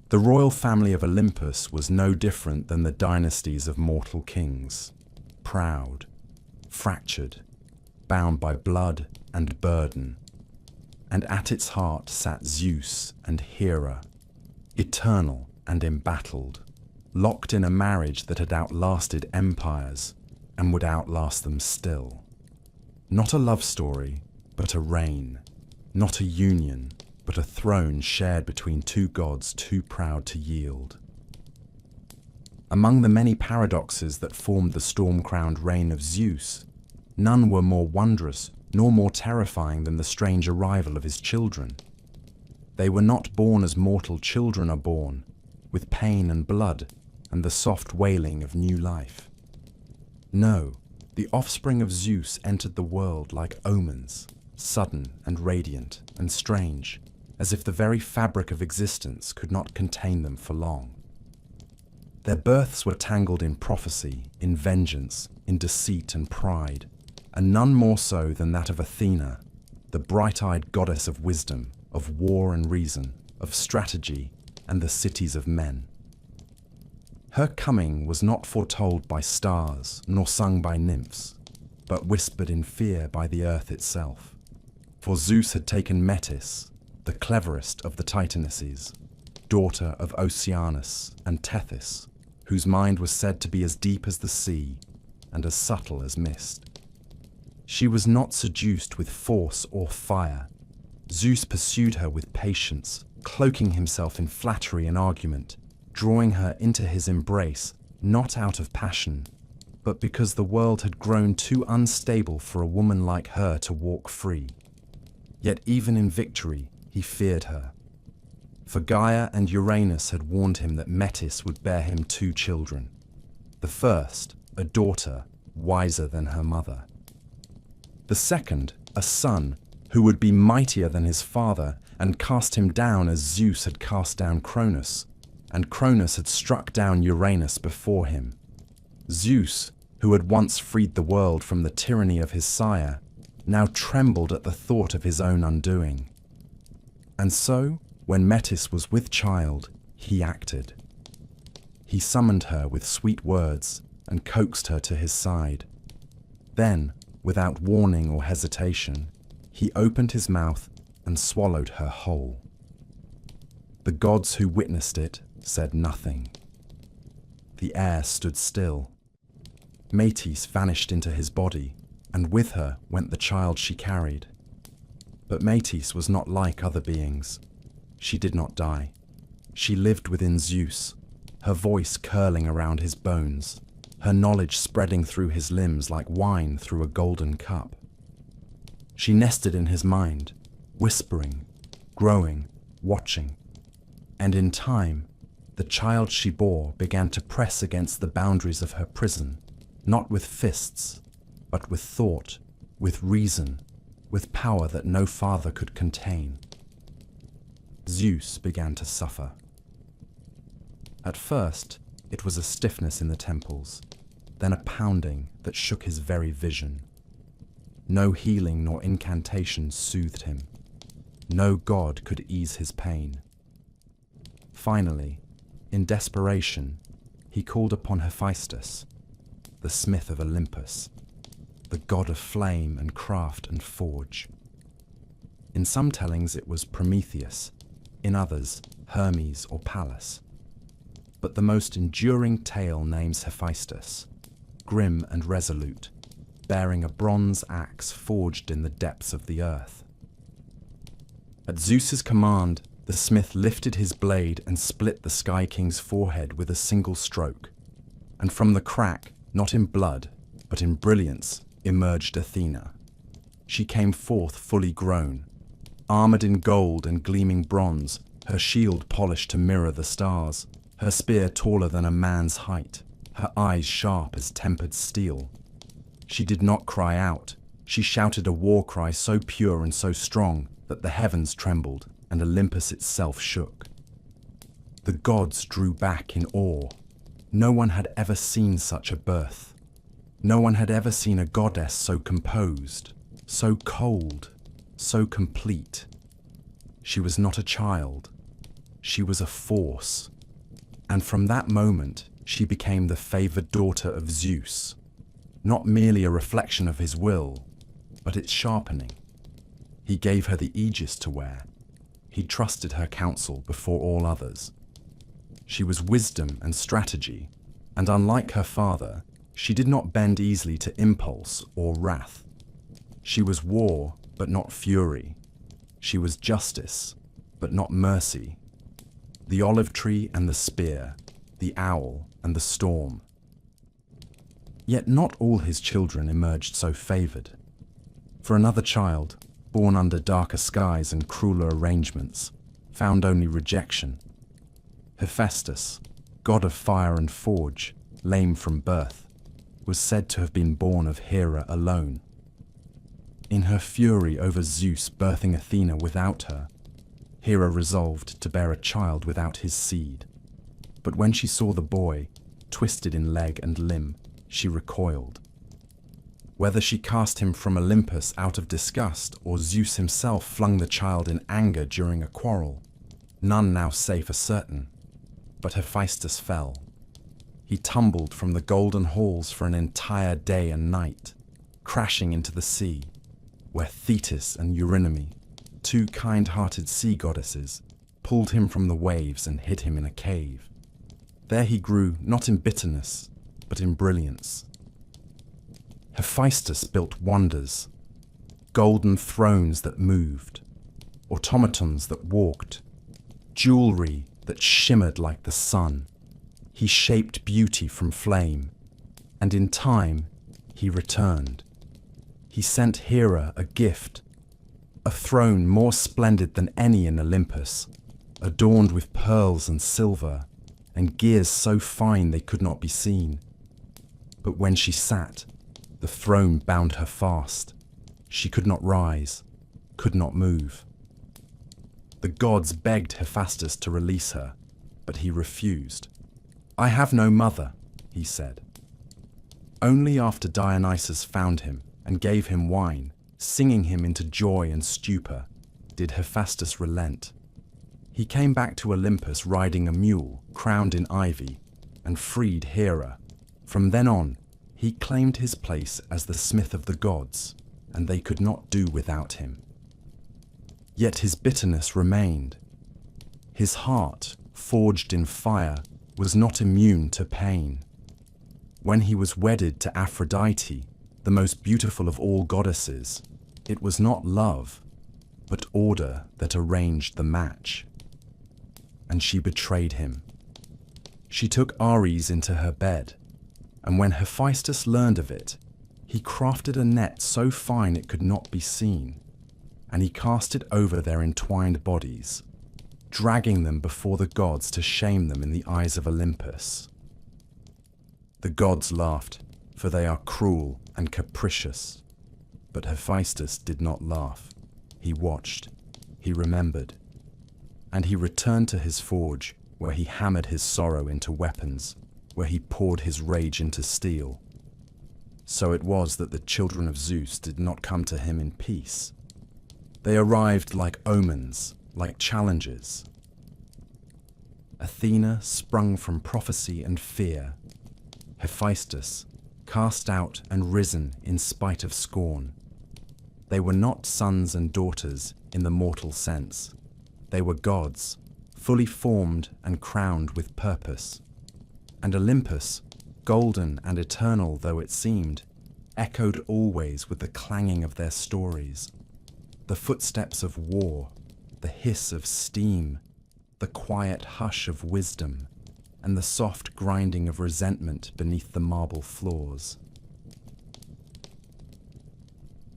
The royal family of Olympus was no different than the dynasties of mortal kings, proud, fractured, bound by blood and burden. And at its heart sat Zeus and Hera, eternal and embattled, locked in a marriage that had outlasted empires and would outlast them still. Not a love story, but a reign. Not a union, but a throne shared between two gods too proud to yield. Among the many paradoxes that formed the storm-crowned reign of Zeus, none were more wondrous nor more terrifying than the strange arrival of his children. They were not born as mortal children are born, with pain and blood and the soft wailing of new life. No, the offspring of Zeus entered the world like omens, sudden and radiant and strange, as if the very fabric of existence could not contain them for long. Their births were tangled in prophecy, in vengeance, in deceit and pride, and none more so than that of Athena, the bright-eyed goddess of wisdom, of war and reason, of strategy, and the cities of men. Her coming was not foretold by stars, nor sung by nymphs, but whispered in fear by the earth itself. For Zeus had taken Metis, the cleverest of the Titanesses, daughter of Oceanus and Tethys, whose mind was said to be as deep as the sea and as subtle as mist. She was not seduced with force or fire. Zeus pursued her with patience, cloaking himself in flattery and argument, drawing her into his embrace, not out of passion, but because the world had grown too unstable for a woman like her to walk free. Yet even in victory, he feared her. For Gaia and Uranus had warned him that Metis would bear him 2 children. The first, a daughter, wiser than her mother. The second, a son, who would be mightier than his father and cast him down as Zeus had cast down Cronus, and Cronus had struck down Uranus before him. Zeus, who had once freed the world from the tyranny of his sire, now trembled at the thought of his own undoing. And so, when Metis was with child, he acted. He summoned her with sweet words and coaxed her to his side. Then, without warning or hesitation, he opened his mouth and swallowed her whole. The gods who witnessed it said nothing. The air stood still. Metis vanished into his body, and with her went the child she carried. But Metis was not like other beings. She did not die. She lived within Zeus, her voice curling around his bones, her knowledge spreading through his limbs like wine through a golden cup. She nested in his mind, whispering, growing, watching. And in time, the child she bore began to press against the boundaries of her prison, not with fists, but with thought, with reason, with power that no father could contain. Zeus began to suffer. At first, it was a stiffness in the temples, then a pounding that shook his very vision. No healing nor incantation soothed him. No god could ease his pain. Finally, in desperation, he called upon Hephaestus, the smith of Olympus, the god of flame and craft and forge. In some tellings it was Prometheus, in others Hermes or Pallas. But the most enduring tale names Hephaestus, grim and resolute, bearing a bronze axe forged in the depths of the earth. At Zeus's command, the smith lifted his blade and split the Sky King's forehead with a single stroke, and from the crack, not in blood, but in brilliance, emerged Athena. She came forth fully grown, armored in gold and gleaming bronze, her shield polished to mirror the stars, her spear taller than a man's height, her eyes sharp as tempered steel. She did not cry out. She shouted a war cry so pure and so strong that the heavens trembled and Olympus itself shook. The gods drew back in awe. No one had ever seen such a birth. No one had ever seen a goddess so composed, so cold, so complete. She was not a child. She was a force. And from that moment, she became the favored daughter of Zeus, not merely a reflection of his will, but its sharpening. He gave her the aegis to wear. He trusted her counsel before all others. She was wisdom and strategy, and unlike her father, she did not bend easily to impulse or wrath. She was war, but not fury. She was justice, but not mercy. The olive tree and the spear, the owl and the storm. Yet not all his children emerged so favored. For another child, born under darker skies and crueler arrangements, found only rejection. Hephaestus, god of fire and forge, lame from birth, was said to have been born of Hera alone. In her fury over Zeus birthing Athena without her, Hera resolved to bear a child without his seed. But when she saw the boy, twisted in leg and limb, she recoiled. Whether she cast him from Olympus out of disgust or Zeus himself flung the child in anger during a quarrel, none now say for certain. But Hephaestus fell. He tumbled from the golden halls for an entire day and night, crashing into the sea, where Thetis and Eurynome, two kind-hearted sea goddesses, pulled him from the waves and hid him in a cave. There he grew not in bitterness, but in brilliance. Hephaestus built wonders, golden thrones that moved, automatons that walked, jewelry that shimmered like the sun. He shaped beauty from flame, and in time he returned. He sent Hera a gift, a throne more splendid than any in Olympus, adorned with pearls and silver, and gears so fine they could not be seen. But when she sat, the throne bound her fast. She could not rise, could not move. The gods begged Hephaestus to release her, but he refused. "I have no mother," he said. Only after Dionysus found him and gave him wine, singing him into joy and stupor, did Hephaestus relent. He came back to Olympus riding a mule, crowned in ivy, and freed Hera. From then on, he claimed his place as the smith of the gods, and they could not do without him. Yet his bitterness remained. His heart, forged in fire, was not immune to pain. When he was wedded to Aphrodite, the most beautiful of all goddesses, it was not love, but order that arranged the match. And she betrayed him. She took Ares into her bed, and when Hephaestus learned of it, he crafted a net so fine it could not be seen, and he cast it over their entwined bodies, dragging them before the gods to shame them in the eyes of Olympus. The gods laughed, for they are cruel and capricious. But Hephaestus did not laugh. He watched, he remembered, and he returned to his forge, where he hammered his sorrow into weapons, where he poured his rage into steel. So it was that the children of Zeus did not come to him in peace. They arrived like omens, like challenges. Athena sprung from prophecy and fear. Hephaestus, cast out and risen in spite of scorn. They were not sons and daughters in the mortal sense. They were gods, fully formed and crowned with purpose. And Olympus, golden and eternal though it seemed, echoed always with the clanging of their stories. The footsteps of war, the hiss of steam, the quiet hush of wisdom, and the soft grinding of resentment beneath the marble floors.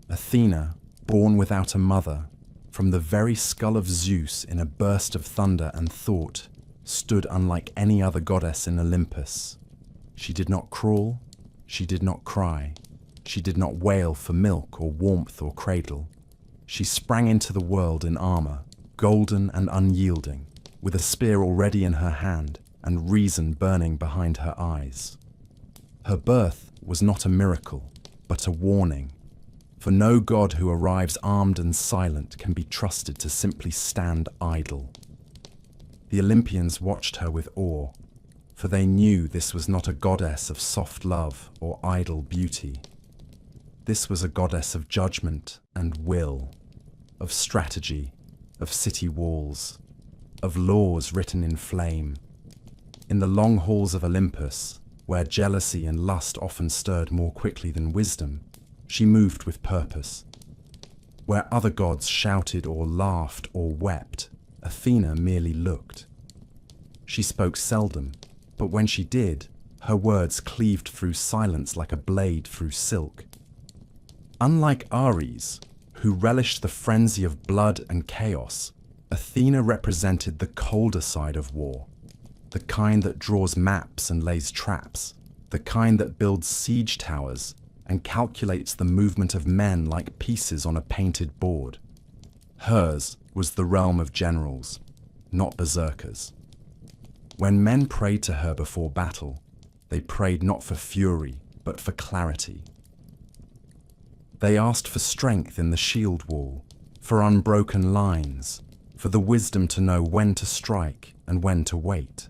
Athena, born without a mother, from the very skull of Zeus in a burst of thunder and thought, stood unlike any other goddess in Olympus. She did not crawl, she did not cry, she did not wail for milk or warmth or cradle. She sprang into the world in armor, golden and unyielding, with a spear already in her hand and reason burning behind her eyes. Her birth was not a miracle, but a warning, for no god who arrives armed and silent can be trusted to simply stand idle. The Olympians watched her with awe, for they knew this was not a goddess of soft love or idle beauty. This was a goddess of judgment and will, of strategy, of city walls, of laws written in flame. In the long halls of Olympus, where jealousy and lust often stirred more quickly than wisdom, she moved with purpose. Where other gods shouted or laughed or wept, Athena merely looked. She spoke seldom, but when she did, her words cleaved through silence like a blade through silk. Unlike Ares, who relished the frenzy of blood and chaos, Athena represented the colder side of war, the kind that draws maps and lays traps, the kind that builds siege towers and calculates the movement of men like pieces on a painted board. Hers was the realm of generals, not berserkers. When men prayed to her before battle, they prayed not for fury, but for clarity. They asked for strength in the shield wall, for unbroken lines, for the wisdom to know when to strike and when to wait.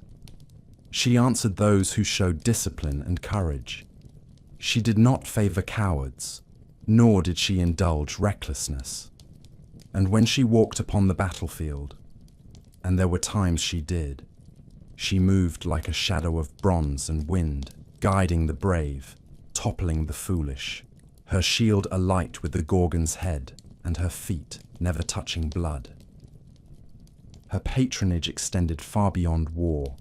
She answered those who showed discipline and courage. She did not favor cowards, nor did she indulge recklessness. And when she walked upon the battlefield, and there were times she did, she moved like a shadow of bronze and wind, guiding the brave, toppling the foolish, her shield alight with the Gorgon's head, and her feet never touching blood. Her patronage extended far beyond war.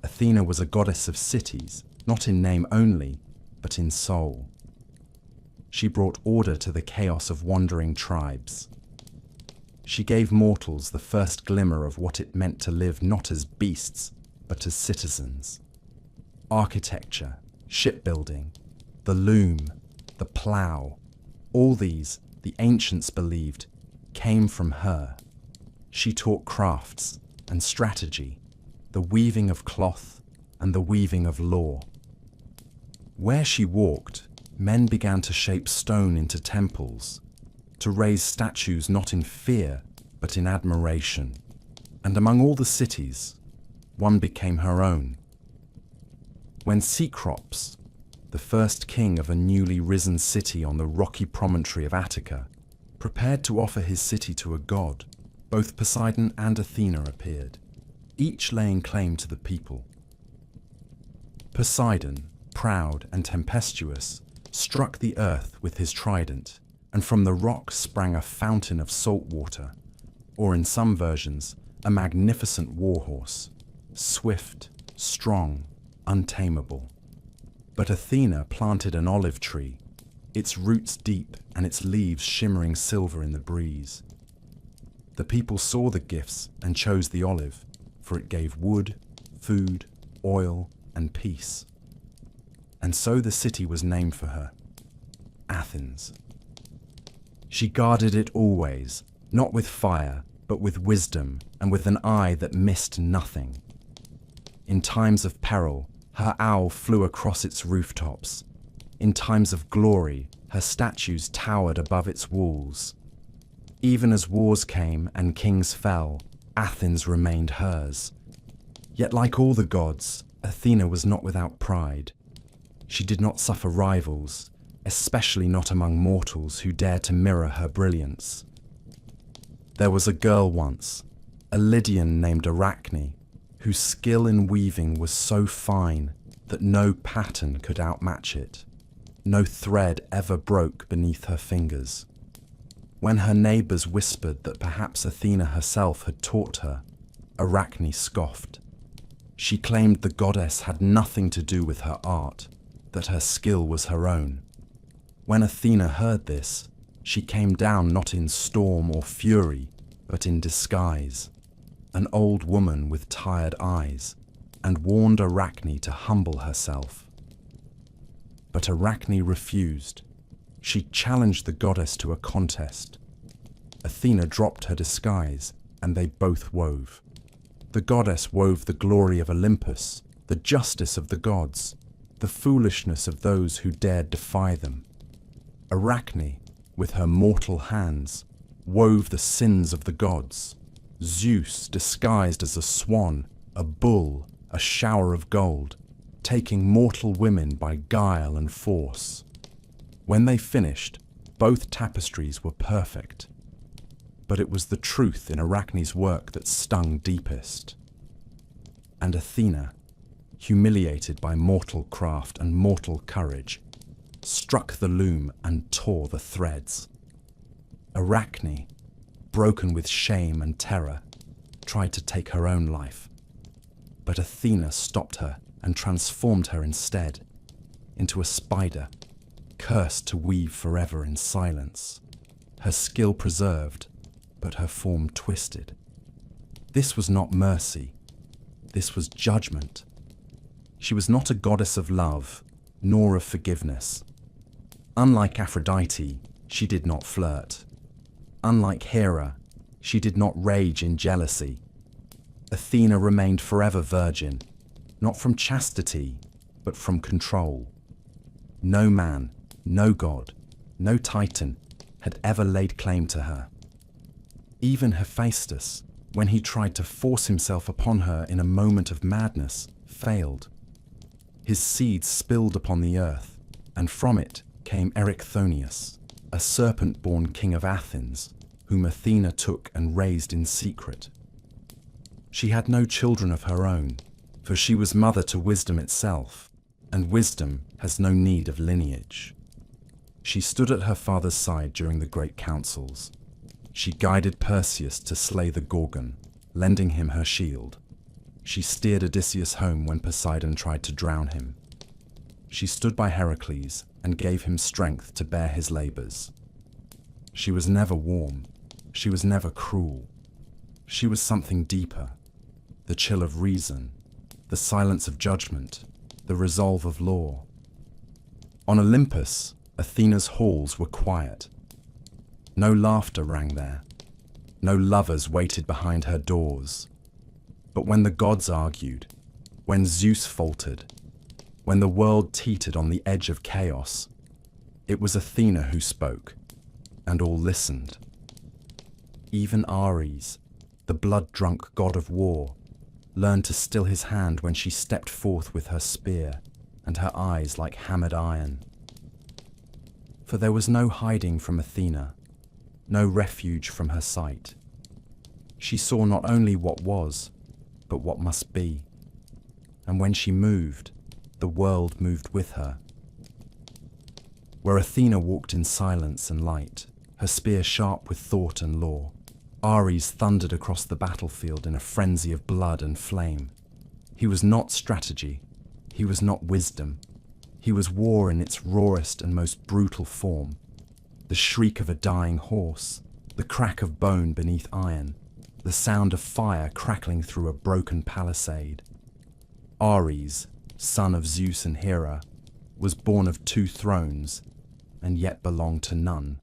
Athena was a goddess of cities, not in name only, but in soul. She brought order to the chaos of wandering tribes. She gave mortals the first glimmer of what it meant to live not as beasts, but as citizens. Architecture, shipbuilding, the loom, the plough, all these, the ancients believed, came from her. She taught crafts and strategy, the weaving of cloth and the weaving of law. Where she walked, men began to shape stone into temples, to raise statues not in fear, but in admiration. And among all the cities, one became her own. When Cecrops, the first king of a newly risen city on the rocky promontory of Attica, prepared to offer his city to a god, both Poseidon and Athena appeared, each laying claim to the people. Poseidon, proud and tempestuous, struck the earth with his trident, and from the rock sprang a fountain of salt water, or in some versions, a magnificent warhorse, swift, strong, untamable. But Athena planted an olive tree, its roots deep and its leaves shimmering silver in the breeze. The people saw the gifts and chose the olive, for it gave wood, food, oil, and peace. And so the city was named for her, Athens. She guarded it always, not with fire, but with wisdom and with an eye that missed nothing. In times of peril, her owl flew across its rooftops. In times of glory, her statues towered above its walls. Even as wars came and kings fell, Athens remained hers. Yet like all the gods, Athena was not without pride. She did not suffer rivals, especially not among mortals who dared to mirror her brilliance. There was a girl once, a Lydian named Arachne, whose skill in weaving was so fine that no pattern could outmatch it. No thread ever broke beneath her fingers. When her neighbors whispered that perhaps Athena herself had taught her, Arachne scoffed. She claimed the goddess had nothing to do with her art, that her skill was her own. When Athena heard this, she came down not in storm or fury, but in disguise, an old woman with tired eyes, and warned Arachne to humble herself. But Arachne refused. She challenged the goddess to a contest. Athena dropped her disguise, and they both wove. The goddess wove the glory of Olympus, the justice of the gods, the foolishness of those who dared defy them. Arachne, with her mortal hands, wove the sins of the gods. Zeus disguised as a swan, a bull, a shower of gold, taking mortal women by guile and force. When they finished, both tapestries were perfect. But it was the truth in Arachne's work that stung deepest. And Athena, humiliated by mortal craft and mortal courage, struck the loom and tore the threads. Arachne, broken with shame and terror, tried to take her own life. But Athena stopped her and transformed her instead into a spider, cursed to weave forever in silence, her skill preserved, but her form twisted. This was not mercy. This was judgment. She was not a goddess of love, nor of forgiveness. Unlike Aphrodite, she did not flirt. Unlike Hera, she did not rage in jealousy. Athena remained forever virgin, not from chastity, but from control. No man, no god, no titan had ever laid claim to her. Even Hephaestus, when he tried to force himself upon her in a moment of madness, failed. His seed spilled upon the earth, and from it came Erichthonius, a serpent-born king of Athens, whom Athena took and raised in secret. She had no children of her own, for she was mother to wisdom itself, and wisdom has no need of lineage. She stood at her father's side during the great councils. She guided Perseus to slay the Gorgon, lending him her shield. She steered Odysseus home when Poseidon tried to drown him. She stood by Heracles and gave him strength to bear his labors. She was never warm. She was never cruel. She was something deeper, the chill of reason, the silence of judgment, the resolve of law. On Olympus, Athena's halls were quiet. No laughter rang there. No lovers waited behind her doors. But when the gods argued, when Zeus faltered, when the world teetered on the edge of chaos, it was Athena who spoke, and all listened. Even Ares, the blood-drunk god of war, learned to still his hand when she stepped forth with her spear and her eyes like hammered iron. For there was no hiding from Athena, no refuge from her sight. She saw not only what was, but what must be. And when she moved, the world moved with her. Where Athena walked in silence and light, her spear sharp with thought and lore, Ares thundered across the battlefield in a frenzy of blood and flame. He was not strategy, he was not wisdom, he was war in its rawest and most brutal form. The shriek of a dying horse, the crack of bone beneath iron, the sound of fire crackling through a broken palisade. Ares, son of Zeus and Hera, was born of 2 thrones, and yet belonged to none.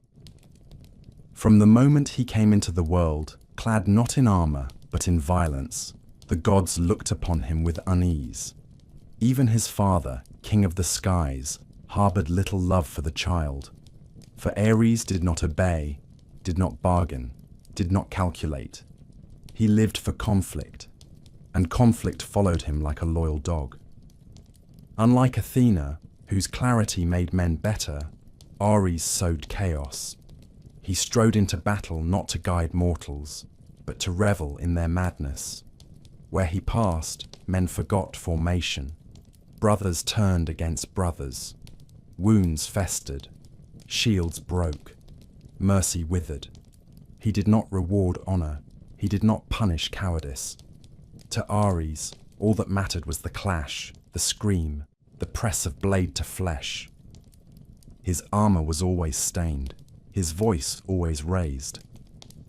From the moment he came into the world, clad not in armor, but in violence, the gods looked upon him with unease. Even his father, king of the skies, harbored little love for the child. For Ares did not obey, did not bargain, did not calculate. He lived for conflict, and conflict followed him like a loyal dog. Unlike Athena, whose clarity made men better, Ares sowed chaos. He strode into battle not to guide mortals, but to revel in their madness. Where he passed, men forgot formation. Brothers turned against brothers. Wounds festered. Shields broke. Mercy withered. He did not reward honor. He did not punish cowardice. To Ares, all that mattered was the clash, the scream, the press of blade to flesh. His armor was always stained, his voice always raised.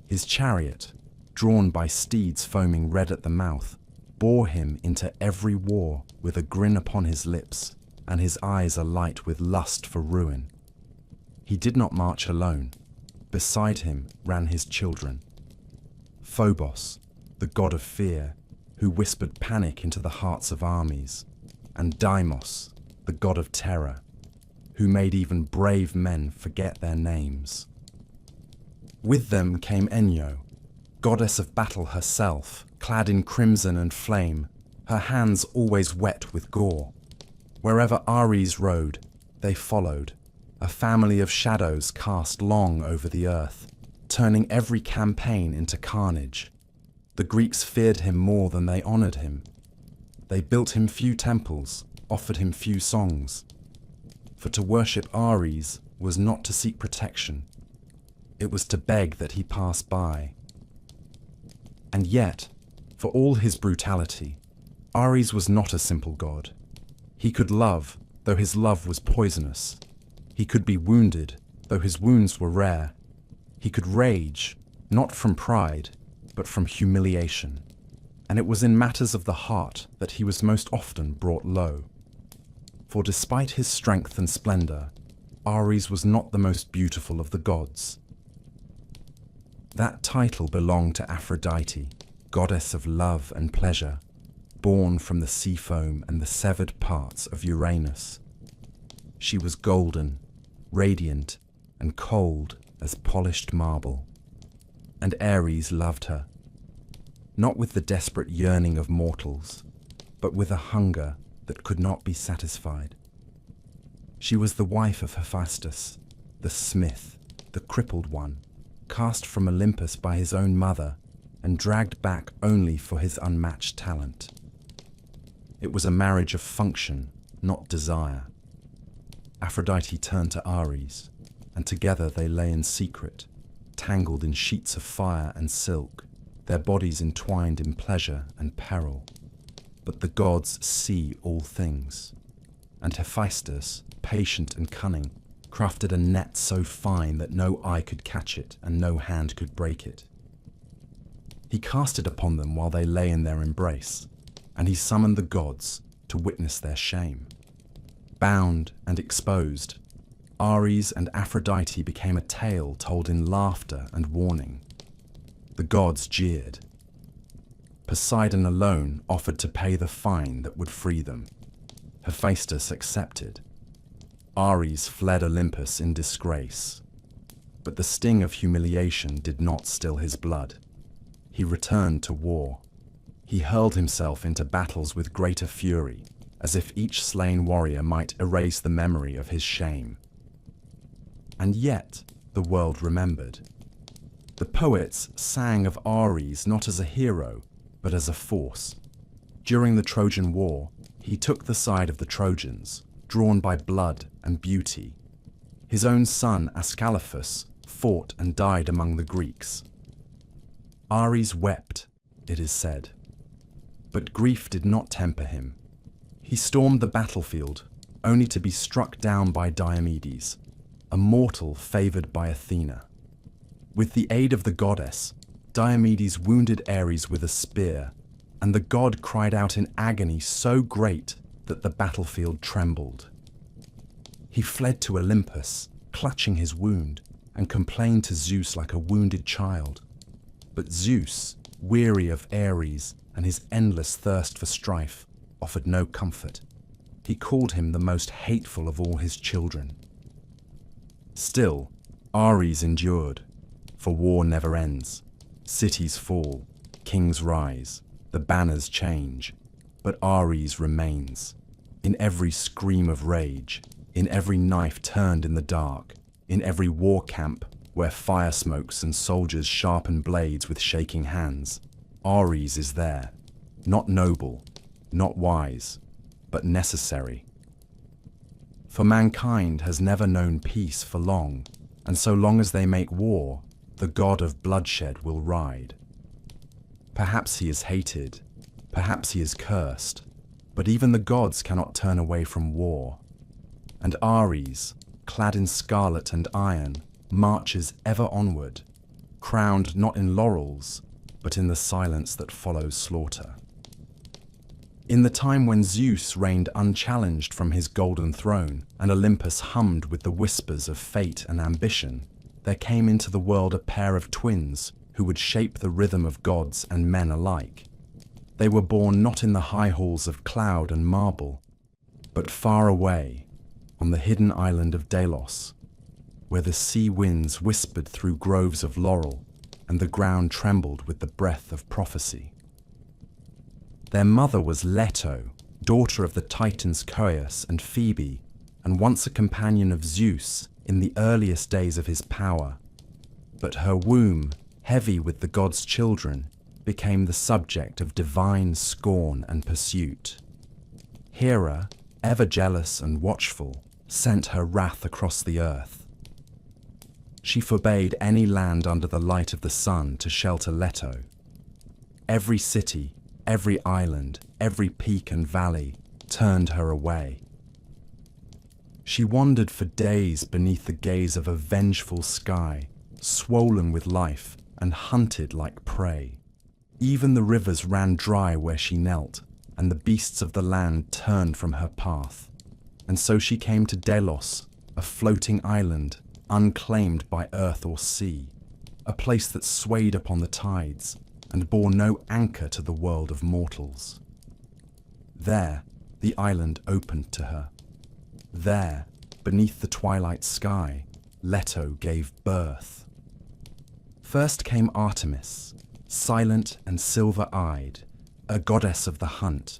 His chariot, drawn by steeds foaming red at the mouth, bore him into every war with a grin upon his lips and his eyes alight with lust for ruin. He did not march alone. Beside him ran his children. Phobos, the god of fear, who whispered panic into the hearts of armies, and Deimos, the god of terror, who made even brave men forget their names. With them came Enyo, goddess of battle herself, clad in crimson and flame, her hands always wet with gore. Wherever Ares rode, they followed, a family of shadows cast long over the earth, turning every campaign into carnage. The Greeks feared him more than they honored him. They built him few temples, offered him few songs. For to worship Ares was not to seek protection. It was to beg that he pass by. And yet, for all his brutality, Ares was not a simple god. He could love, though his love was poisonous. He could be wounded, though his wounds were rare. He could rage, not from pride, but from humiliation. And it was in matters of the heart that he was most often brought low. For despite his strength and splendor, Ares was not the most beautiful of the gods. That title belonged to Aphrodite, goddess of love and pleasure, born from the sea foam and the severed parts of Uranus. She was golden, radiant, and cold as polished marble. And Ares loved her, not with the desperate yearning of mortals, but with a hunger that could not be satisfied. She was the wife of Hephaestus, the smith, the crippled one, cast from Olympus by his own mother and dragged back only for his unmatched talent. It was a marriage of function, not desire. Aphrodite turned to Ares, and together they lay in secret, tangled in sheets of fire and silk, their bodies entwined in pleasure and peril. But the gods see all things, and Hephaestus, patient and cunning, crafted a net so fine that no eye could catch it and no hand could break it. He cast it upon them while they lay in their embrace, and he summoned the gods to witness their shame. Bound and exposed, Ares and Aphrodite became a tale told in laughter and warning. The gods jeered. Poseidon alone offered to pay the fine that would free them. Hephaestus accepted. Ares fled Olympus in disgrace. But the sting of humiliation did not still his blood. He returned to war. He hurled himself into battles with greater fury, as if each slain warrior might erase the memory of his shame. And yet the world remembered. The poets sang of Ares not as a hero, but as a force. During the Trojan War, He took the side of the Trojans, drawn by blood and beauty. His own son Ascalaphus fought and died among the Greeks. Ares wept, it is said. But grief did not temper him. He stormed the battlefield, only to be struck down by Diomedes, a mortal favored by Athena. With the aid of the goddess, Diomedes wounded Ares with a spear, and the god cried out in agony so great that the battlefield trembled. He fled to Olympus, clutching his wound, and complained to Zeus like a wounded child. But Zeus, weary of Ares and his endless thirst for strife, offered no comfort. He called him the most hateful of all his children. Still, Ares endured, for war never ends. Cities fall, kings rise, the banners change, but Ares remains. In every scream of rage, in every knife turned in the dark, in every war camp where fire smokes and soldiers sharpen blades with shaking hands, Ares is there, not noble, not wise, but necessary. For mankind has never known peace for long, and so long as they make war, the god of bloodshed will ride. Perhaps he is hated, perhaps he is cursed, but even the gods cannot turn away from war. And Ares, clad in scarlet and iron, marches ever onward, crowned not in laurels, but in the silence that follows slaughter. In the time when Zeus reigned unchallenged from his golden throne, and Olympus hummed with the whispers of fate and ambition, there came into the world a pair of twins who would shape the rhythm of gods and men alike. They were born not in the high halls of cloud and marble, but far away, on the hidden island of Delos, where the sea winds whispered through groves of laurel, and the ground trembled with the breath of prophecy. Their mother was Leto, daughter of the Titans Coeus and Phoebe, and once a companion of Zeus in the earliest days of his power. But her womb, heavy with the gods' children, became the subject of divine scorn and pursuit. Hera, ever jealous and watchful, sent her wrath across the earth. She forbade any land under the light of the sun to shelter Leto. Every city, every island, every peak and valley turned her away. She wandered for days beneath the gaze of a vengeful sky, swollen with life and hunted like prey. Even the rivers ran dry where she knelt, and the beasts of the land turned from her path. And so she came to Delos, a floating island, unclaimed by earth or sea, a place that swayed upon the tides and bore no anchor to the world of mortals. There, the island opened to her. There, beneath the twilight sky, Leto gave birth. First came Artemis, silent and silver-eyed, a goddess of the hunt,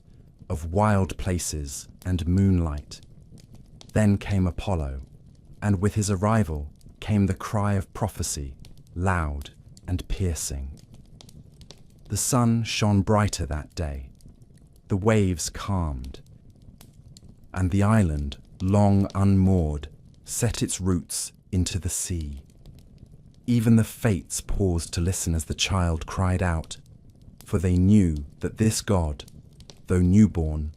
of wild places and moonlight. Then came Apollo, and with his arrival came the cry of prophecy, loud and piercing. The sun shone brighter that day, the waves calmed, and the island, long unmoored, set its roots into the sea. Even the fates paused to listen as the child cried out, for they knew that this god, though newborn,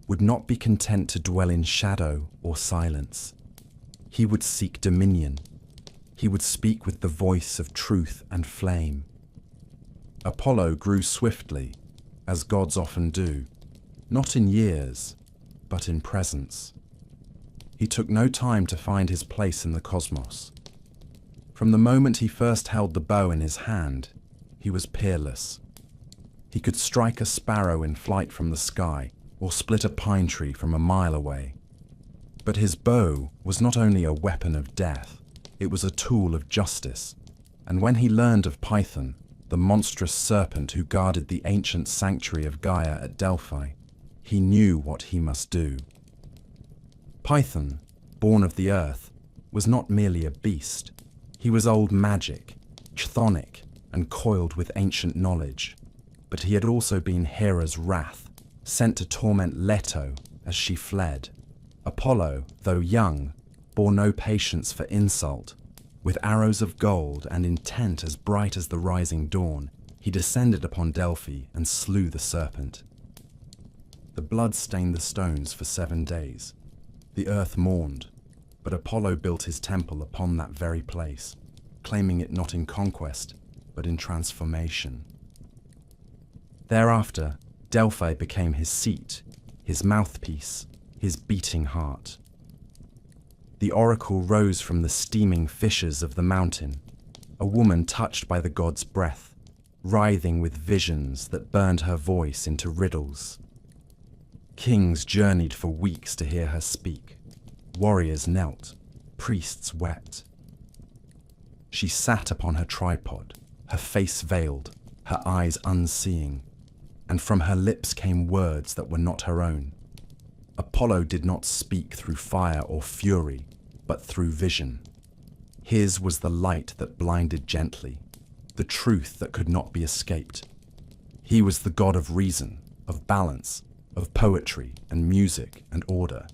would not be content to dwell in shadow or silence. He would seek dominion. He would speak with the voice of truth and flame. Apollo grew swiftly, as gods often do, not in years, but in presence. He took no time to find his place in the cosmos. From the moment he first held the bow in his hand, he was peerless. He could strike a sparrow in flight from the sky, or split a pine tree from a mile away. But his bow was not only a weapon of death, it was a tool of justice. And when he learned of Python, the monstrous serpent who guarded the ancient sanctuary of Gaia at Delphi, he knew what he must do. Python, born of the earth, was not merely a beast. He was old magic, chthonic, and coiled with ancient knowledge. But he had also been Hera's wrath, sent to torment Leto as she fled. Apollo, though young, bore no patience for insult. With arrows of gold and intent as bright as the rising dawn, he descended upon Delphi and slew the serpent. The blood stained the stones for 7 days. The earth mourned, but Apollo built his temple upon that very place, claiming it not in conquest, but in transformation. Thereafter, Delphi became his seat, his mouthpiece, his beating heart. The oracle rose from the steaming fissures of the mountain, a woman touched by the god's breath, writhing with visions that burned her voice into riddles. Kings journeyed for weeks to hear her speak. Warriors knelt, priests wept. She sat upon her tripod, her face veiled, her eyes unseeing, and from her lips came words that were not her own. Apollo did not speak through fire or fury, but through vision. His was the light that blinded gently, the truth that could not be escaped. He was the god of reason, of balance, of poetry and music and order.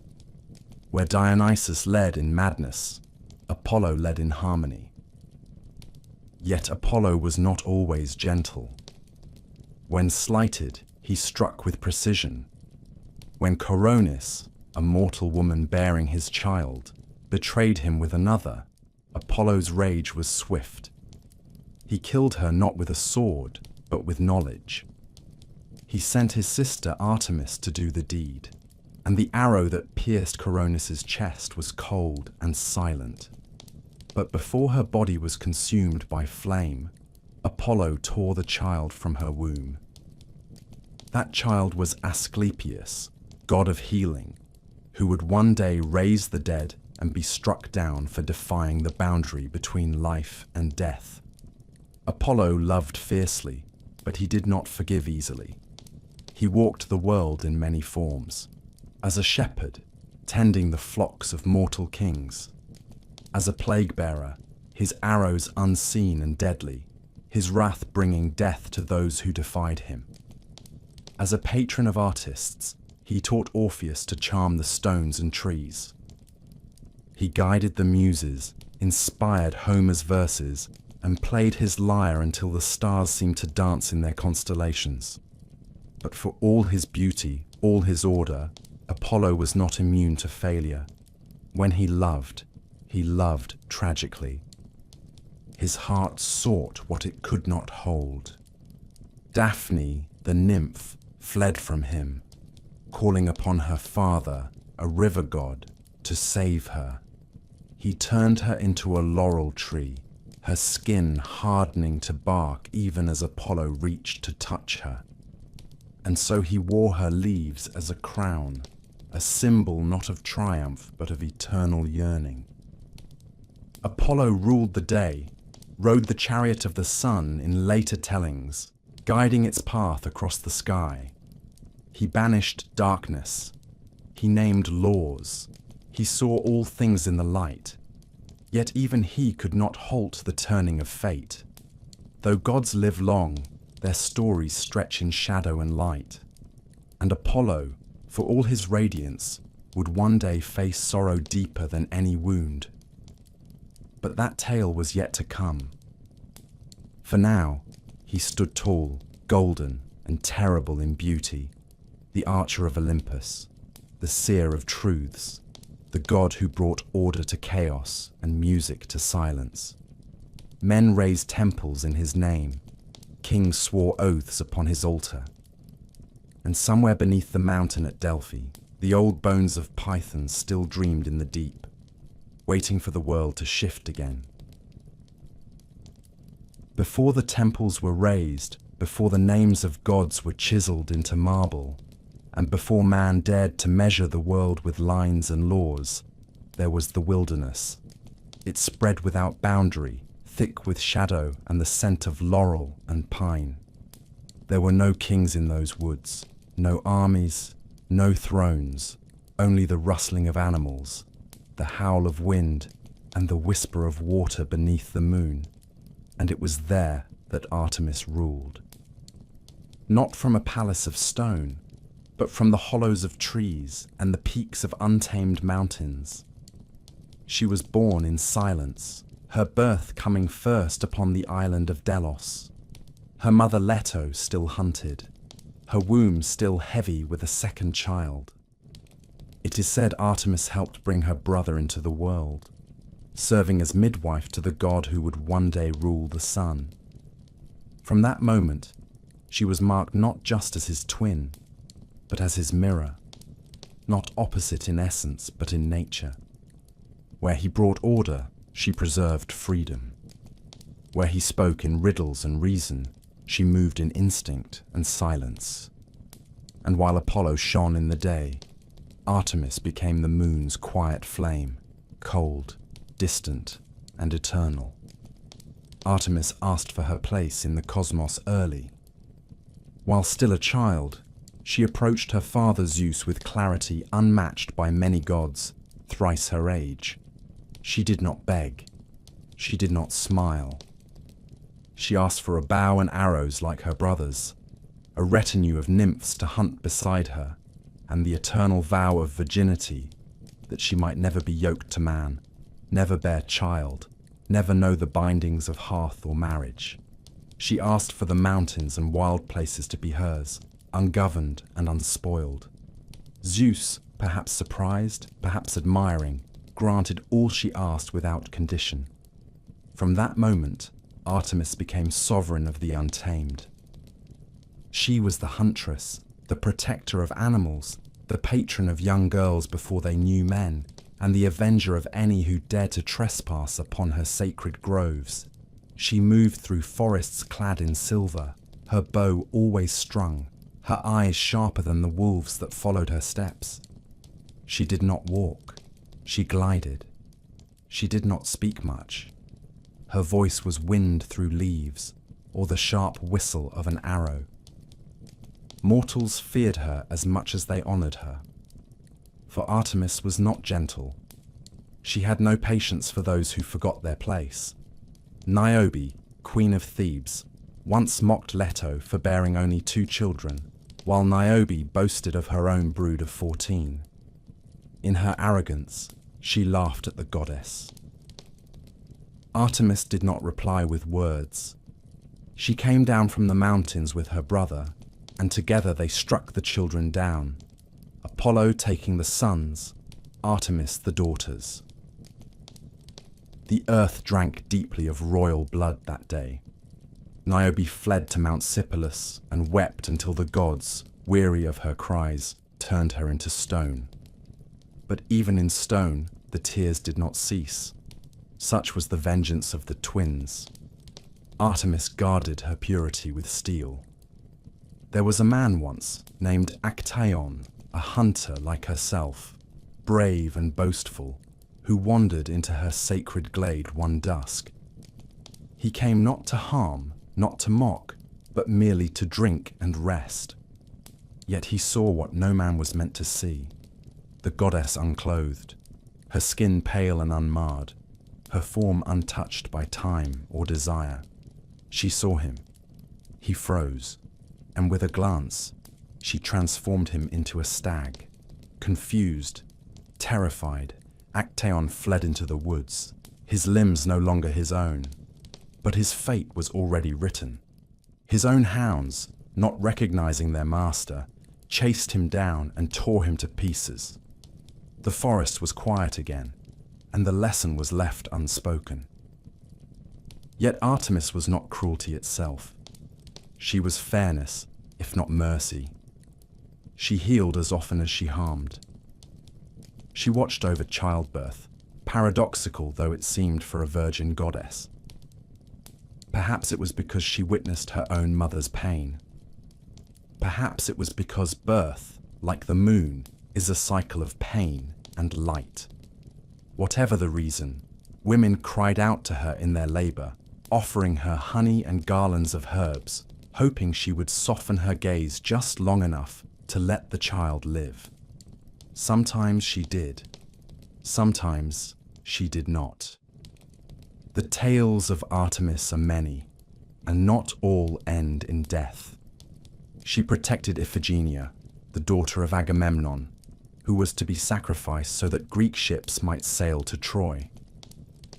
Where Dionysus led in madness, Apollo led in harmony. Yet Apollo was not always gentle. When slighted, he struck with precision. When Coronis, a mortal woman bearing his child, betrayed him with another, Apollo's rage was swift. He killed her not with a sword, but with knowledge. He sent his sister Artemis to do the deed, and the arrow that pierced Coronis's chest was cold and silent. But before her body was consumed by flame, Apollo tore the child from her womb. That child was Asclepius, god of healing, who would one day raise the dead and be struck down for defying the boundary between life and death. Apollo loved fiercely, but he did not forgive easily. He walked the world in many forms, as a shepherd, tending the flocks of mortal kings; as a plague-bearer, his arrows unseen and deadly, his wrath bringing death to those who defied him; as a patron of artists, he taught Orpheus to charm the stones and trees. He guided the muses, inspired Homer's verses, and played his lyre until the stars seemed to dance in their constellations. But for all his beauty, all his order, Apollo was not immune to failure. When he loved tragically. His heart sought what it could not hold. Daphne, the nymph, fled from him, calling upon her father, a river god, to save her. He turned her into a laurel tree, her skin hardening to bark even as Apollo reached to touch her. And so he wore her leaves as a crown, a symbol not of triumph but of eternal yearning. Apollo ruled the day, rode the chariot of the sun in later tellings, guiding its path across the sky. He banished darkness. He named laws. He saw all things in the light. Yet even he could not halt the turning of fate. Though gods live long, their stories stretch in shadow and light. And Apollo, for all his radiance, would one day face sorrow deeper than any wound. But that tale was yet to come. For now, he stood tall, golden, and terrible in beauty, the archer of Olympus, the seer of truths, the god who brought order to chaos and music to silence. Men raised temples in his name, kings swore oaths upon his altar. And somewhere beneath the mountain at Delphi, the old bones of pythons still dreamed in the deep, waiting for the world to shift again. Before the temples were raised, before the names of gods were chiseled into marble, and before man dared to measure the world with lines and laws, there was the wilderness. It spread without boundary, thick with shadow and the scent of laurel and pine. There were no kings in those woods, no armies, no thrones, only the rustling of animals, the howl of wind, and the whisper of water beneath the moon. And it was there that Artemis ruled. Not from a palace of stone, but from the hollows of trees and the peaks of untamed mountains. She was born in silence, her birth coming first upon the island of Delos. Her mother Leto still hunted, her womb still heavy with a second child. It is said Artemis helped bring her brother into the world, serving as midwife to the god who would one day rule the sun. From that moment, she was marked not just as his twin, but as his mirror, not opposite in essence, but in nature. Where he brought order, she preserved freedom. Where he spoke in riddles and reason, she moved in instinct and silence. And while Apollo shone in the day, Artemis became the moon's quiet flame, cold, distant, and eternal. Artemis asked for her place in the cosmos early. While still a child, she approached her father Zeus with clarity unmatched by many gods, thrice her age. She did not beg. She did not smile. She asked for a bow and arrows like her brothers, a retinue of nymphs to hunt beside her, and the eternal vow of virginity, that she might never be yoked to man, never bear child, never know the bindings of hearth or marriage. She asked for the mountains and wild places to be hers, ungoverned and unspoiled. Zeus, perhaps surprised, perhaps admiring, granted all she asked without condition. From that moment, Artemis became sovereign of the untamed. She was the huntress, the protector of animals, the patron of young girls before they knew men, and the avenger of any who dared to trespass upon her sacred groves. She moved through forests clad in silver, her bow always strung, her eyes sharper than the wolves that followed her steps. She did not walk, she glided. She did not speak much. Her voice was wind through leaves, or the sharp whistle of an arrow. Mortals feared her as much as they honored her. For Artemis was not gentle. She had no patience for those who forgot their place. Niobe, queen of Thebes, once mocked Leto for bearing only 2 children, while Niobe boasted of her own brood of 14. In her arrogance, she laughed at the goddess. Artemis did not reply with words. She came down from the mountains with her brother, and together they struck the children down, Apollo taking the sons, Artemis the daughters. The earth drank deeply of royal blood that day. Niobe fled to Mount Sipylus and wept until the gods, weary of her cries, turned her into stone. But even in stone, the tears did not cease. Such was the vengeance of the twins. Artemis guarded her purity with steel. There was a man once named Actaeon, a hunter like herself, brave and boastful, who wandered into her sacred glade one dusk. He came not to harm, not to mock, but merely to drink and rest. Yet he saw what no man was meant to see, the goddess unclothed, her skin pale and unmarred, her form untouched by time or desire. She saw him. He froze, and with a glance, she transformed him into a stag. Confused, terrified, Actaeon fled into the woods, his limbs no longer his own. But his fate was already written. His own hounds, not recognizing their master, chased him down and tore him to pieces. The forest was quiet again, and the lesson was left unspoken. Yet Artemis was not cruelty itself. She was fairness, if not mercy. She healed as often as she harmed. She watched over childbirth, paradoxical though it seemed for a virgin goddess. Perhaps it was because she witnessed her own mother's pain. Perhaps it was because birth, like the moon, is a cycle of pain and light. Whatever the reason, women cried out to her in their labor, offering her honey and garlands of herbs, hoping she would soften her gaze just long enough to let the child live. Sometimes she did. Sometimes she did not. The tales of Artemis are many, and not all end in death. She protected Iphigenia, the daughter of Agamemnon, who was to be sacrificed so that Greek ships might sail to Troy.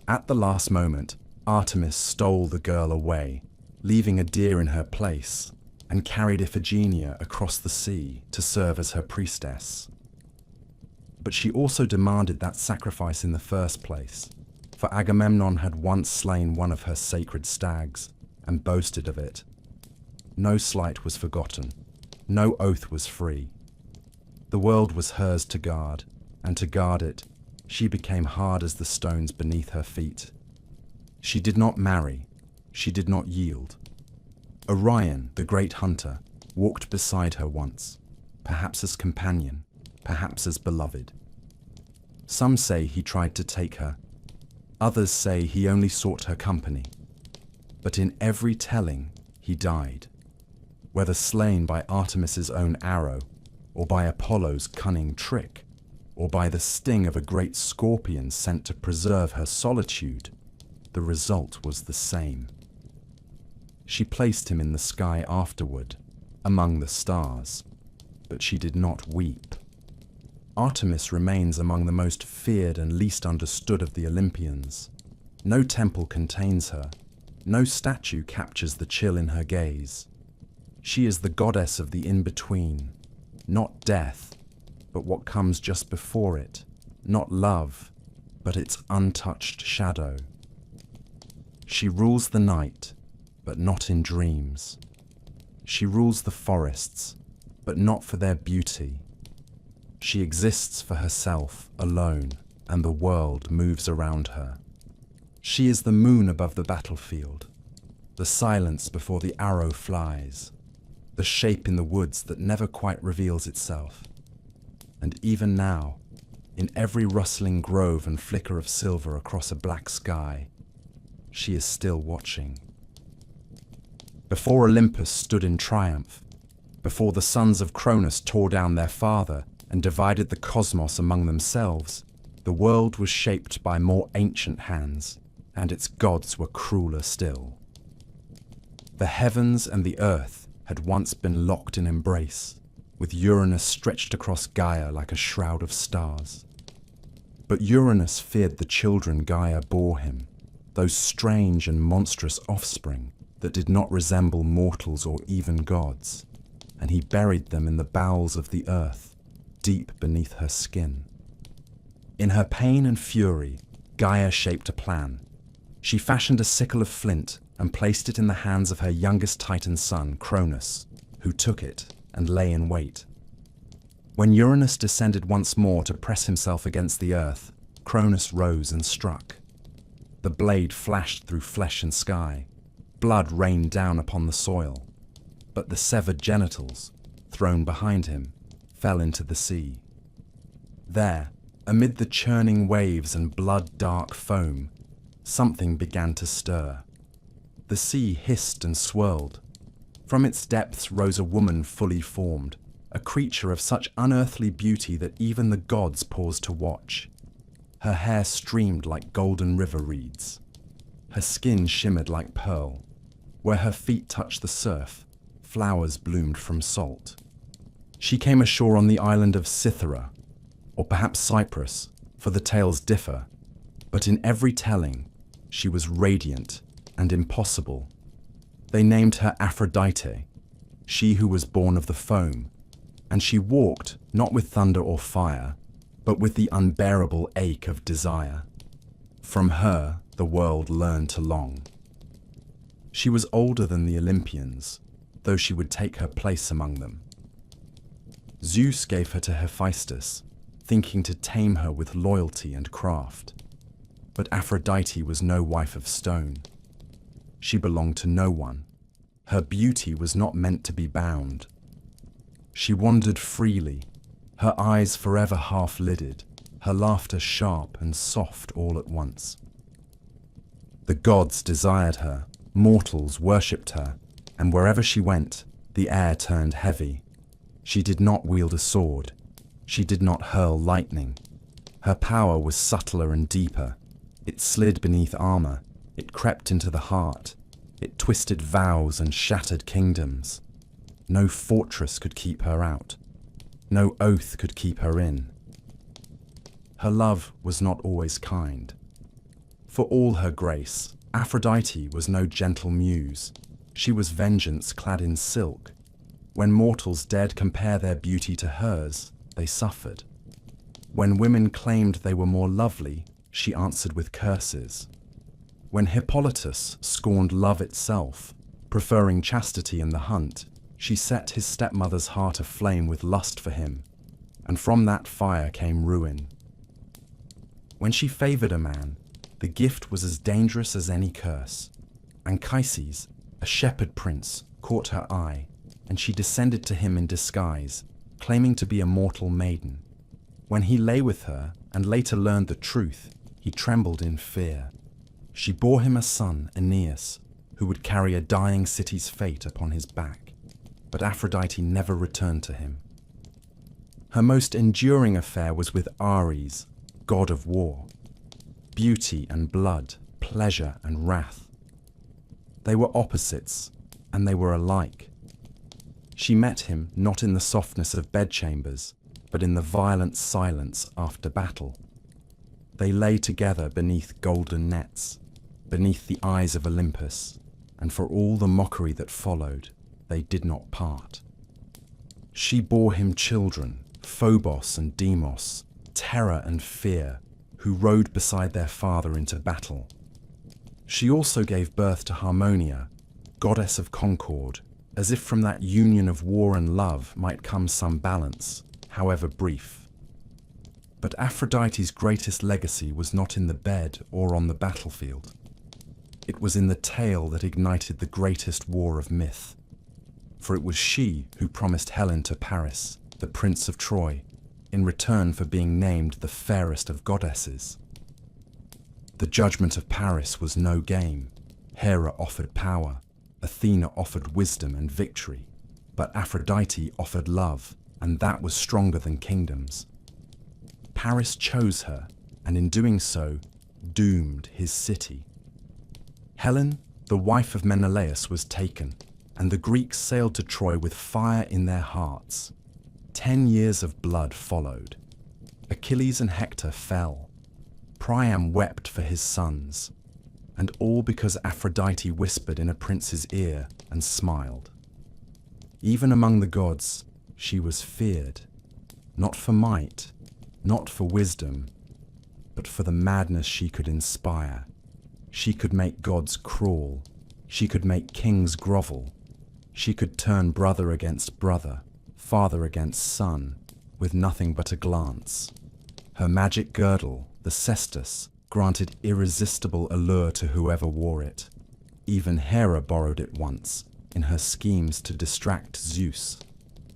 At the last moment, Artemis stole the girl away, leaving a deer in her place, and carried Iphigenia across the sea to serve as her priestess. But she also demanded that sacrifice in the first place, for Agamemnon had once slain one of her sacred stags and boasted of it. No slight was forgotten, no oath was free. The world was hers to guard, and to guard it, she became hard as the stones beneath her feet. She did not marry, she did not yield. Orion, the great hunter, walked beside her once, perhaps as companion, perhaps as beloved. Some say he tried to take her, others say he only sought her company. But in every telling, he died, whether slain by Artemis's own arrow, or by Apollo's cunning trick, or by the sting of a great scorpion sent to preserve her solitude, the result was the same. She placed him in the sky afterward, among the stars, but she did not weep. Artemis remains among the most feared and least understood of the Olympians. No temple contains her, no statue captures the chill in her gaze. She is the goddess of the in-between, not death, but what comes just before it, not love, but its untouched shadow. She rules the night, but not in dreams. She rules the forests, but not for their beauty. She exists for herself alone, and the world moves around her. She is the moon above the battlefield, the silence before the arrow flies, the shape in the woods that never quite reveals itself. And even now, in every rustling grove and flicker of silver across a black sky, she is still watching. Before Olympus stood in triumph, before the sons of Cronus tore down their father and divided the cosmos among themselves, the world was shaped by more ancient hands, and its gods were crueler still. The heavens and the earth had once been locked in embrace, with Uranus stretched across Gaia like a shroud of stars. But Uranus feared the children Gaia bore him, those strange and monstrous offspring that did not resemble mortals or even gods, and he buried them in the bowels of the earth, deep beneath her skin. In her pain and fury, Gaia shaped a plan. She fashioned a sickle of flint and placed it in the hands of her youngest Titan son, Cronus, who took it and lay in wait. When Uranus descended once more to press himself against the earth, Cronus rose and struck. The blade flashed through flesh and sky. Blood rained down upon the soil, but the severed genitals, thrown behind him, fell into the sea. There, amid the churning waves and blood-dark foam, something began to stir. The sea hissed and swirled. From its depths rose a woman fully formed, a creature of such unearthly beauty that even the gods paused to watch. Her hair streamed like golden river reeds. Her skin shimmered like pearl. Where her feet touched the surf, flowers bloomed from salt. She came ashore on the island of Cythera, or perhaps Cyprus, for the tales differ, but in every telling, she was radiant and impossible. They named her Aphrodite, she who was born of the foam, and she walked not with thunder or fire, but with the unbearable ache of desire. From her, the world learned to long. She was older than the Olympians, though she would take her place among them. Zeus gave her to Hephaestus, thinking to tame her with loyalty and craft. But Aphrodite was no wife of stone. She belonged to no one. Her beauty was not meant to be bound. She wandered freely, her eyes forever half-lidded, her laughter sharp and soft all at once. The gods desired her, mortals worshipped her, and wherever she went, the air turned heavy. She did not wield a sword. She did not hurl lightning. Her power was subtler and deeper. It slid beneath armor. It crept into the heart. It twisted vows and shattered kingdoms. No fortress could keep her out. No oath could keep her in. Her love was not always kind. For all her grace, Aphrodite was no gentle muse. She was vengeance clad in silk. When mortals dared compare their beauty to hers, they suffered. When women claimed they were more lovely, she answered with curses. When Hippolytus scorned love itself, preferring chastity in the hunt, she set his stepmother's heart aflame with lust for him, and from that fire came ruin. When she favored a man, the gift was as dangerous as any curse. Anchises, a shepherd prince, caught her eye, and she descended to him in disguise, claiming to be a mortal maiden. When he lay with her and later learned the truth, he trembled in fear. She bore him a son, Aeneas, who would carry a dying city's fate upon his back. But Aphrodite never returned to him. Her most enduring affair was with Ares, god of war. Beauty and blood, pleasure and wrath. They were opposites, and they were alike. She met him not in the softness of bedchambers, but in the violent silence after battle. They lay together beneath golden nets, beneath the eyes of Olympus, and for all the mockery that followed, they did not part. She bore him children, Phobos and Deimos, terror and fear, who rode beside their father into battle. She also gave birth to Harmonia, goddess of concord, as if from that union of war and love might come some balance, however brief. But Aphrodite's greatest legacy was not in the bed or on the battlefield. It was in the tale that ignited the greatest war of myth. For it was she who promised Helen to Paris, the prince of Troy, in return for being named the fairest of goddesses. The judgment of Paris was no game. Hera offered power, Athena offered wisdom and victory, but Aphrodite offered love, and that was stronger than kingdoms. Paris chose her, and in doing so, doomed his city. Helen, the wife of Menelaus, was taken, and the Greeks sailed to Troy with fire in their hearts. 10 years of blood followed. Achilles and Hector fell. Priam wept for his sons, and all because Aphrodite whispered in a prince's ear and smiled. Even among the gods, she was feared, not for might, not for wisdom, but for the madness she could inspire. She could make gods crawl. She could make kings grovel. She could turn brother against brother, father against son, with nothing but a glance. Her magic girdle, the cestus, granted irresistible allure to whoever wore it. Even Hera borrowed it once, in her schemes to distract Zeus.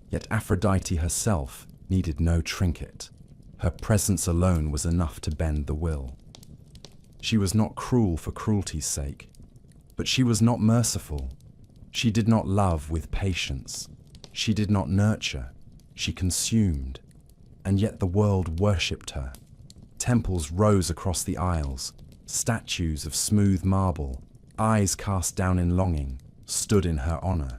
Yet Aphrodite herself needed no trinket. Her presence alone was enough to bend the will. She was not cruel for cruelty's sake, but she was not merciful. She did not love with patience. She did not nurture. She consumed. And yet the world worshipped her. Temples rose across the aisles. Statues of smooth marble, eyes cast down in longing, stood in her honor.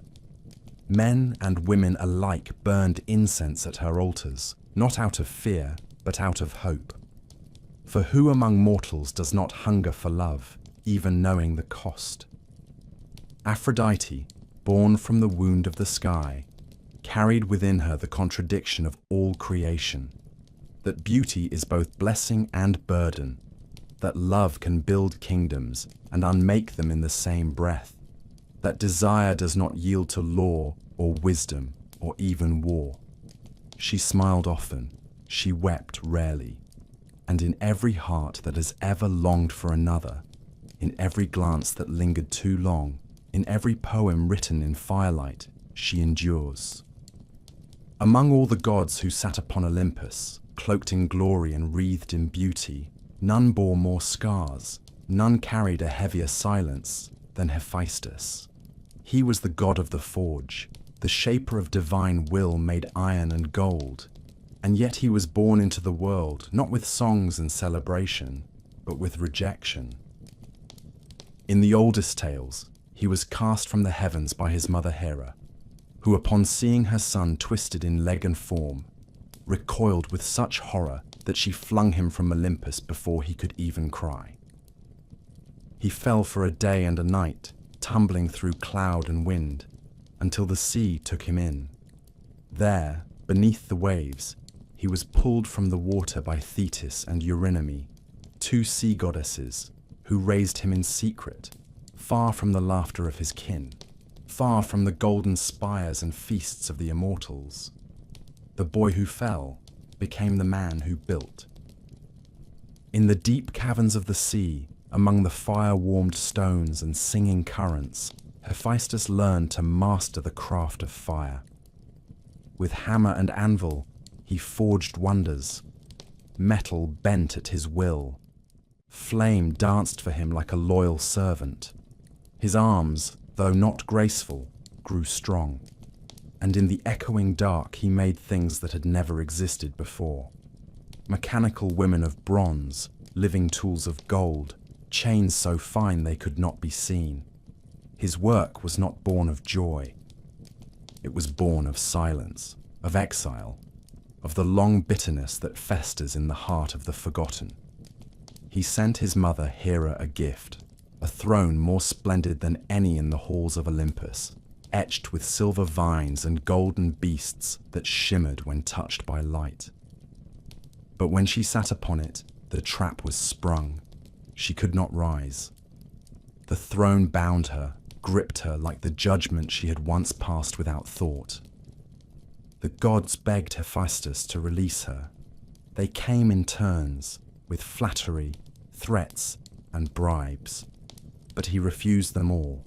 Men and women alike burned incense at her altars, not out of fear, but out of hope. For who among mortals does not hunger for love, even knowing the cost? Aphrodite, born from the wound of the sky, carried within her the contradiction of all creation, that beauty is both blessing and burden, that love can build kingdoms and unmake them in the same breath, that desire does not yield to law or wisdom or even war. She smiled often, she wept rarely, and in every heart that has ever longed for another, in every glance that lingered too long, in every poem written in firelight, she endures. Among all the gods who sat upon Olympus, cloaked in glory and wreathed in beauty, none bore more scars, none carried a heavier silence than Hephaestus. He was the god of the forge, the shaper of divine will made iron and gold, and yet he was born into the world not with songs and celebration, but with rejection. In the oldest tales, he was cast from the heavens by his mother Hera, who upon seeing her son twisted in leg and form, recoiled with such horror that she flung him from Olympus before he could even cry. He fell for a day and a night, tumbling through cloud and wind, until the sea took him in. There, beneath the waves, he was pulled from the water by Thetis and Eurynome, two sea goddesses, who raised him in secret, far from the laughter of his kin, far from the golden spires and feasts of the immortals. The boy who fell became the man who built. In the deep caverns of the sea, among the fire-warmed stones and singing currents, Hephaestus learned to master the craft of fire. With hammer and anvil, he forged wonders. Metal bent at his will. Flame danced for him like a loyal servant. His arms, though not graceful, grew strong. And in the echoing dark he made things that had never existed before. Mechanical women of bronze, living tools of gold, chains so fine they could not be seen. His work was not born of joy. It was born of silence, of exile, of the long bitterness that festers in the heart of the forgotten. He sent his mother Hera a gift, a throne more splendid than any in the halls of Olympus, etched with silver vines and golden beasts that shimmered when touched by light. But when she sat upon it, the trap was sprung. She could not rise. The throne bound her, gripped her like the judgment she had once passed without thought. The gods begged Hephaestus to release her. They came in turns, with flattery, threats, and bribes. But he refused them all.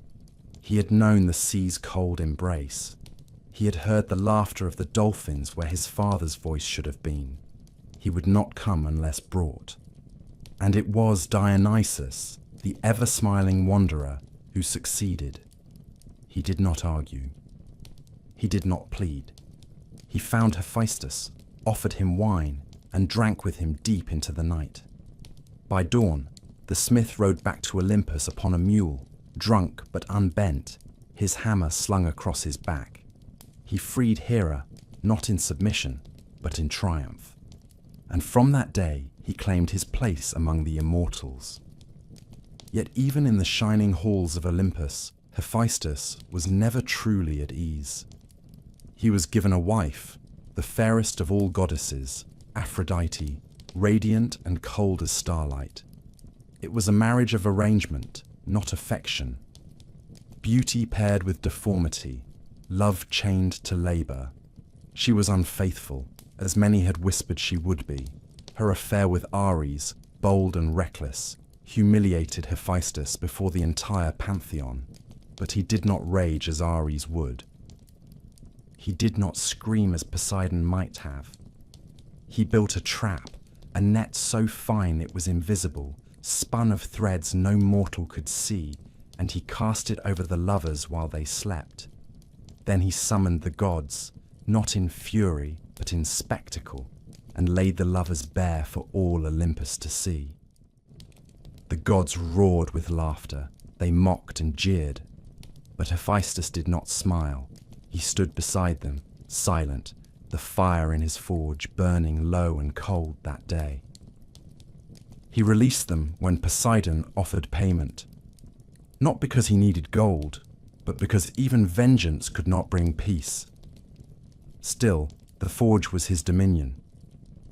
He had known the sea's cold embrace. He had heard the laughter of the dolphins where his father's voice should have been. He would not come unless brought. And it was Dionysus, the ever-smiling wanderer, who succeeded. He did not argue. He did not plead. He found Hephaestus, offered him wine, and drank with him deep into the night. By dawn, the smith rode back to Olympus upon a mule, drunk but unbent, his hammer slung across his back. He freed Hera, not in submission, but in triumph. And from that day, he claimed his place among the immortals. Yet even in the shining halls of Olympus, Hephaestus was never truly at ease. He was given a wife, the fairest of all goddesses, Aphrodite, radiant and cold as starlight. It was a marriage of arrangement, not affection. Beauty paired with deformity, love chained to labor. She was unfaithful, as many had whispered she would be. Her affair with Ares, bold and reckless, humiliated Hephaestus before the entire pantheon, but he did not rage as Ares would. He did not scream as Poseidon might have. He built a trap, a net so fine it was invisible, spun of threads no mortal could see, and he cast it over the lovers while they slept. Then he summoned the gods, not in fury, but in spectacle, and laid the lovers bare for all Olympus to see. The gods roared with laughter, they mocked and jeered, but Hephaestus did not smile. He stood beside them, silent, the fire in his forge burning low and cold that day. He released them when Poseidon offered payment, not because he needed gold, but because even vengeance could not bring peace. Still, the forge was his dominion.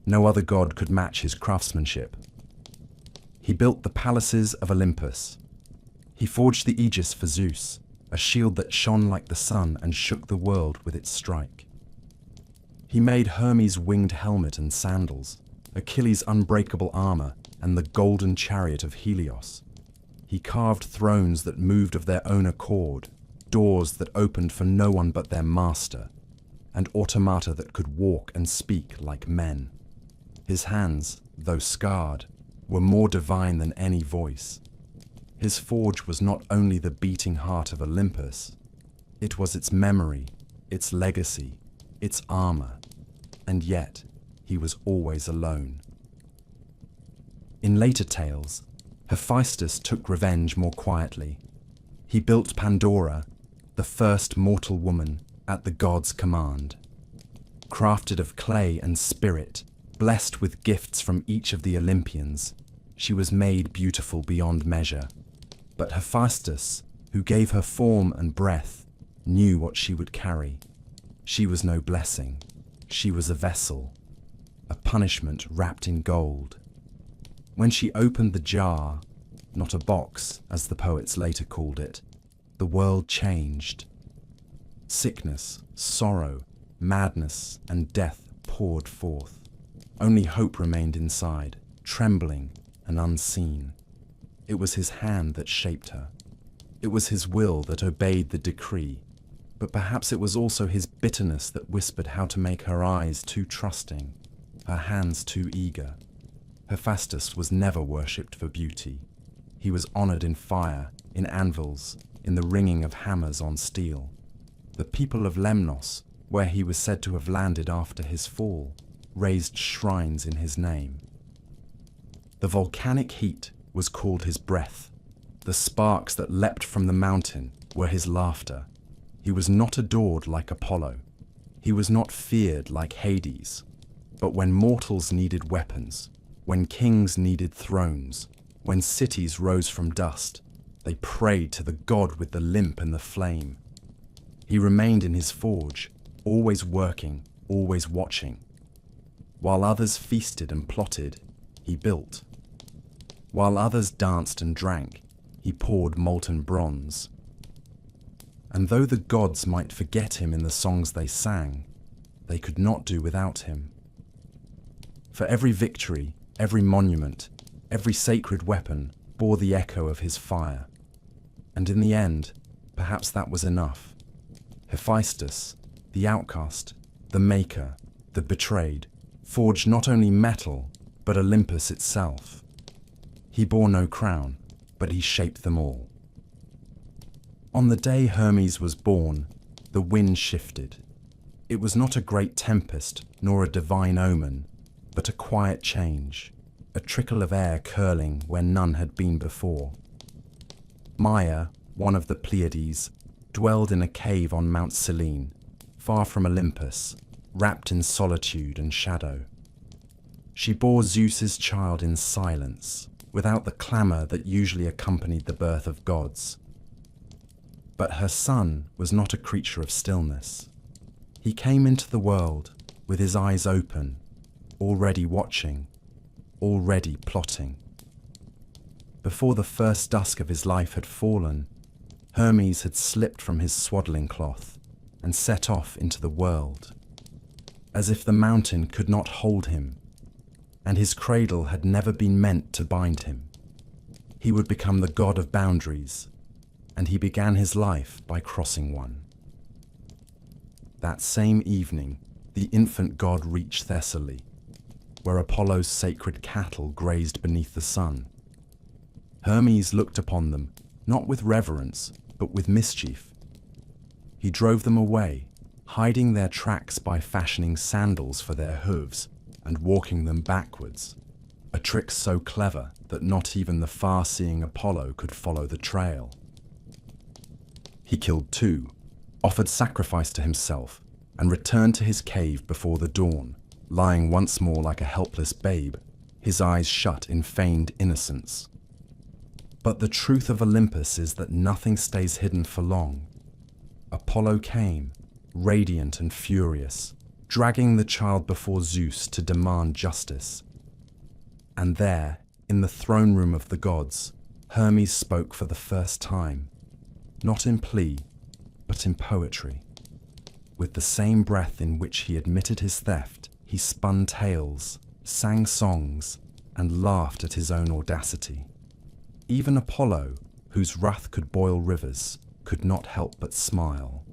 No other god could match his craftsmanship. He built the palaces of Olympus. He forged the aegis for Zeus, a shield that shone like the sun and shook the world with its strike. He made Hermes' winged helmet and sandals, Achilles' unbreakable armor, and the golden chariot of Helios. He carved thrones that moved of their own accord, doors that opened for no one but their master, and automata that could walk and speak like men. His hands, though scarred, were more divine than any voice. His forge was not only the beating heart of Olympus, it was its memory, its legacy, its armor, and yet he was always alone. In later tales, Hephaestus took revenge more quietly. He built Pandora, the first mortal woman, at the gods' command. crafted of clay and spirit, blessed with gifts from each of the Olympians, she was made beautiful beyond measure. But Hephaestus, who gave her form and breath, knew what she would carry. She was no blessing. She was a vessel, a punishment wrapped in gold. When she opened the jar, not a box, as the poets later called it, the world changed. Sickness, sorrow, madness, and death poured forth. Only hope remained inside, trembling and unseen. It was his hand that shaped her. It was his will that obeyed the decree. But perhaps it was also his bitterness that whispered how to make her eyes too trusting, her hands too eager. Hephaestus was never worshipped for beauty. He was honored in fire, in anvils, in the ringing of hammers on steel. The people of Lemnos, where he was said to have landed after his fall, raised shrines in his name. The volcanic heat was called his breath. The sparks that leapt from the mountain were his laughter. He was not adored like Apollo. He was not feared like Hades. But when mortals needed weapons, when kings needed thrones, when cities rose from dust, they prayed to the god with the limp and the flame. He remained in his forge, always working, always watching. While others feasted and plotted, he built. While others danced and drank, he poured molten bronze. And though the gods might forget him in the songs they sang, they could not do without him. For every victory, every monument, every sacred weapon bore the echo of his fire. And in the end, perhaps that was enough. Hephaestus, the outcast, the maker, the betrayed, forged not only metal, but Olympus itself. He bore no crown, but he shaped them all. On the day Hermes was born, the wind shifted. It was not a great tempest, nor a divine omen, but a quiet change, a trickle of air curling where none had been before. Maia, one of the Pleiades, dwelled in a cave on Mount Selene, far from Olympus, wrapped in solitude and shadow. She bore Zeus's child in silence, without the clamour that usually accompanied the birth of gods. But her son was not a creature of stillness. He came into the world with his eyes open, already watching, already plotting. Before the first dusk of his life had fallen, Hermes had slipped from his swaddling cloth and set off into the world, as if the mountain could not hold him, and his cradle had never been meant to bind him. He would become the god of boundaries, and he began his life by crossing one. That same evening, the infant god reached Thessaly, where Apollo's sacred cattle grazed beneath the sun. Hermes looked upon them, not with reverence, but with mischief. He drove them away, hiding their tracks by fashioning sandals for their hooves and walking them backwards, a trick so clever that not even the far-seeing Apollo could follow the trail. He killed two, offered sacrifice to himself, and returned to his cave before the dawn, lying once more like a helpless babe, his eyes shut in feigned innocence. But the truth of Olympus is that nothing stays hidden for long. Apollo came, radiant and furious, dragging the child before Zeus to demand justice. And there, in the throne room of the gods, Hermes spoke for the first time, not in plea, but in poetry. With the same breath in which he admitted his theft, he spun tales, sang songs, and laughed at his own audacity. Even Apollo, whose wrath could boil rivers, could not help but smile.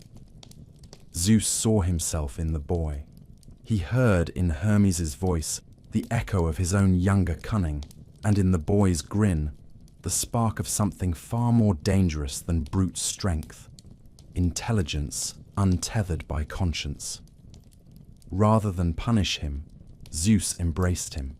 Zeus saw himself in the boy. He heard in Hermes' voice the echo of his own younger cunning, and in the boy's grin, the spark of something far more dangerous than brute strength, intelligence untethered by conscience. Rather than punish him, Zeus embraced him.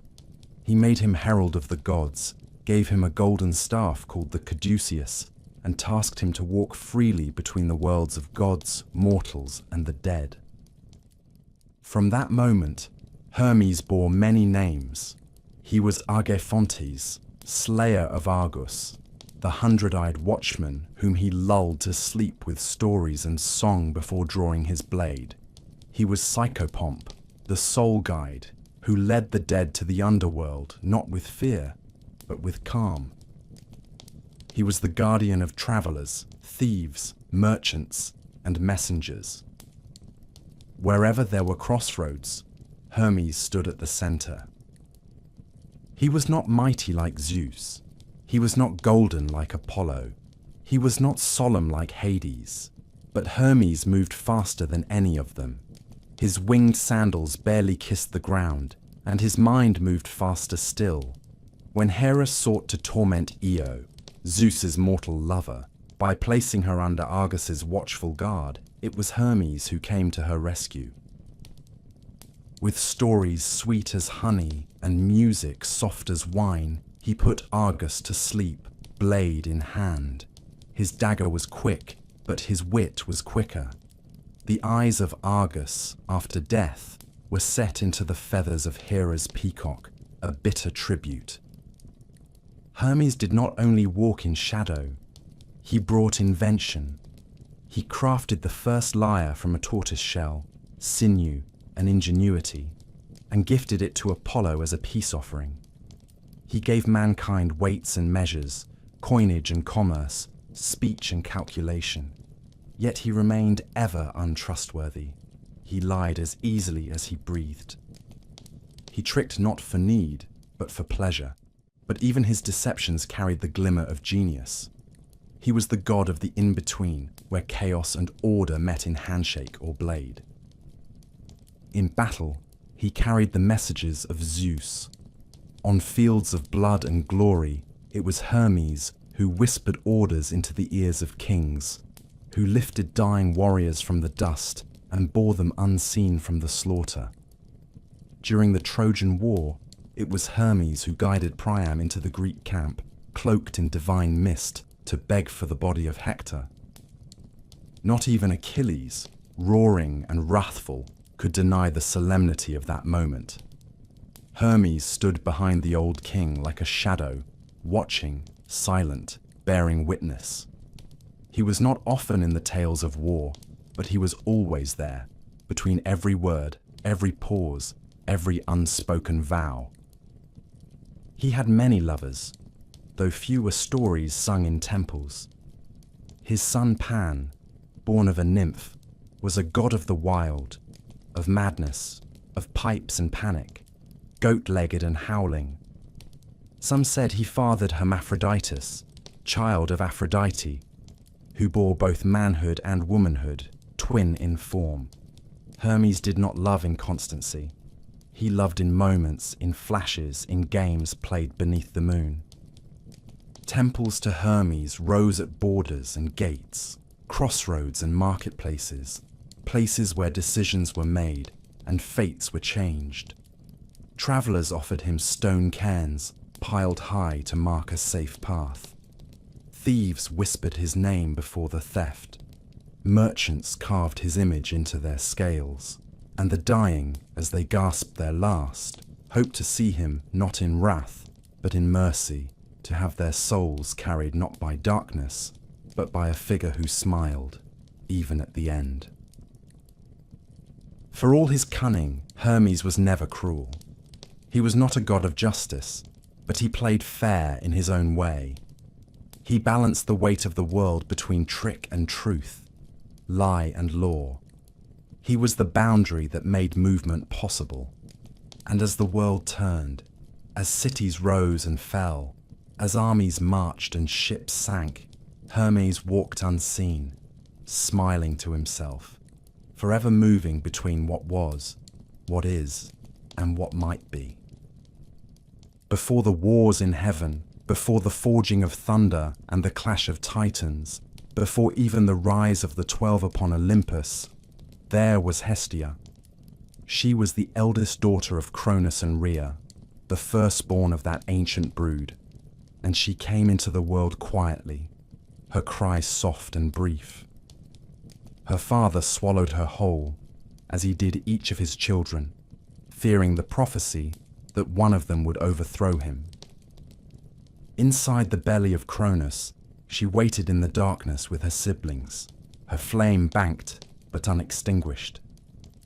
He made him herald of the gods, gave him a golden staff called the caduceus, and tasked him to walk freely between the worlds of gods, mortals, and the dead. From that moment, Hermes bore many names. He was Argephontes, slayer of Argus, the 100-eyed watchman whom he lulled to sleep with stories and song before drawing his blade. He was Psychopomp, the soul guide, who led the dead to the underworld not with fear, but with calm. He was the guardian of travelers, thieves, merchants, and messengers. Wherever there were crossroads, Hermes stood at the center. He was not mighty like Zeus. He was not golden like Apollo. He was not solemn like Hades. But Hermes moved faster than any of them. His winged sandals barely kissed the ground, and his mind moved faster still. When Hera sought to torment Io, Zeus's mortal lover, by placing her under Argus's watchful guard, it was Hermes who came to her rescue. With stories sweet as honey and music soft as wine, he put Argus to sleep, blade in hand. His dagger was quick, but his wit was quicker. The eyes of Argus, after death, were set into the feathers of Hera's peacock, a bitter tribute. Hermes did not only walk in shadow, he brought invention. He crafted the first lyre from a tortoise shell, sinew, and ingenuity, and gifted it to Apollo as a peace offering. He gave mankind weights and measures, coinage and commerce, speech and calculation. Yet he remained ever untrustworthy. He lied as easily as he breathed. He tricked not for need, but for pleasure. But even his deceptions carried the glimmer of genius. He was the god of the in-between, where chaos and order met in handshake or blade. In battle, he carried the messages of Zeus. On fields of blood and glory, it was Hermes who whispered orders into the ears of kings, who lifted dying warriors from the dust and bore them unseen from the slaughter. During the Trojan War, it was Hermes who guided Priam into the Greek camp, cloaked in divine mist, to beg for the body of Hector. Not even Achilles, roaring and wrathful, could deny the solemnity of that moment. Hermes stood behind the old king like a shadow, watching, silent, bearing witness. He was not often in the tales of war, but he was always there, between every word, every pause, every unspoken vow. He had many lovers, though few were stories sung in temples. His son Pan, born of a nymph, was a god of the wild, of madness, of pipes and panic, goat-legged and howling. Some said he fathered Hermaphroditus, child of Aphrodite, who bore both manhood and womanhood, twin in form. Hermes did not love in constancy. He loved in moments, in flashes, in games played beneath the moon. Temples to Hermes rose at borders and gates, crossroads and marketplaces, places where decisions were made and fates were changed. Travelers offered him stone cairns, piled high to mark a safe path. Thieves whispered his name before the theft. Merchants carved his image into their scales, and the dying, as they gasped their last, hoped to see him not in wrath, but in mercy, to have their souls carried not by darkness, but by a figure who smiled, even at the end. For all his cunning, Hermes was never cruel. He was not a god of justice, but he played fair in his own way. He balanced the weight of the world between trick and truth, lie and law. He was the boundary that made movement possible. And as the world turned, as cities rose and fell, as armies marched and ships sank, Hermes walked unseen, smiling to himself, forever moving between what was, what is, and what might be. Before the wars in heaven, before the forging of thunder and the clash of titans, before even the rise of the 12 upon Olympus, there was Hestia. She was the eldest daughter of Cronus and Rhea, the firstborn of that ancient brood, and she came into the world quietly, her cries soft and brief. Her father swallowed her whole, as he did each of his children, fearing the prophecy that one of them would overthrow him. Inside the belly of Cronus, she waited in the darkness with her siblings, her flame banked but unextinguished.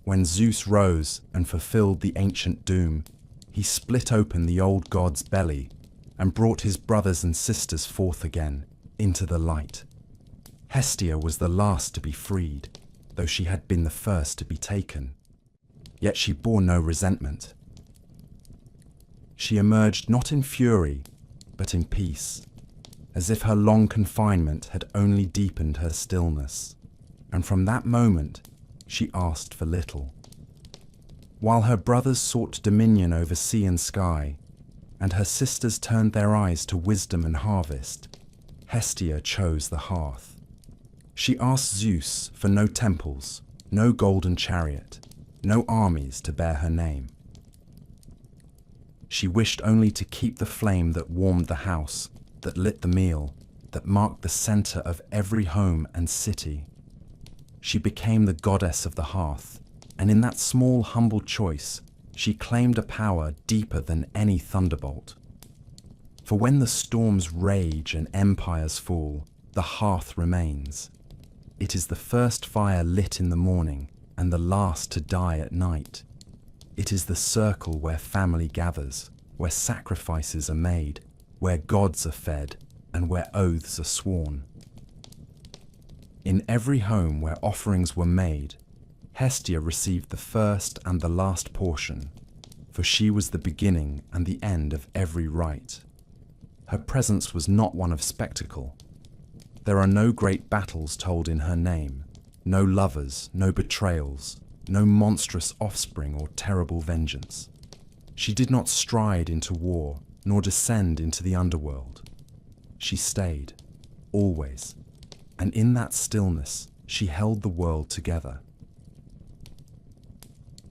When Zeus rose and fulfilled the ancient doom, he split open the old god's belly and brought his brothers and sisters forth again into the light. Hestia was the last to be freed, though she had been the first to be taken. Yet she bore no resentment. She emerged not in fury, but in peace, as if her long confinement had only deepened her stillness. And from that moment, she asked for little. While her brothers sought dominion over sea and sky, and her sisters turned their eyes to wisdom and harvest, Hestia chose the hearth. She asked Zeus for no temples, no golden chariot, no armies to bear her name. She wished only to keep the flame that warmed the house, that lit the meal, that marked the center of every home and city. She became the goddess of the hearth, and in that small, humble choice, she claimed a power deeper than any thunderbolt. For when the storms rage and empires fall, the hearth remains. It is the first fire lit in the morning and the last to die at night. It is the circle where family gathers, where sacrifices are made, where gods are fed, and where oaths are sworn. In every home where offerings were made, Hestia received the first and the last portion, for she was the beginning and the end of every rite. Her presence was not one of spectacle. There are no great battles told in her name, no lovers, no betrayals, no monstrous offspring or terrible vengeance. She did not stride into war, nor descend into the underworld. She stayed, always, and in that stillness she held the world together.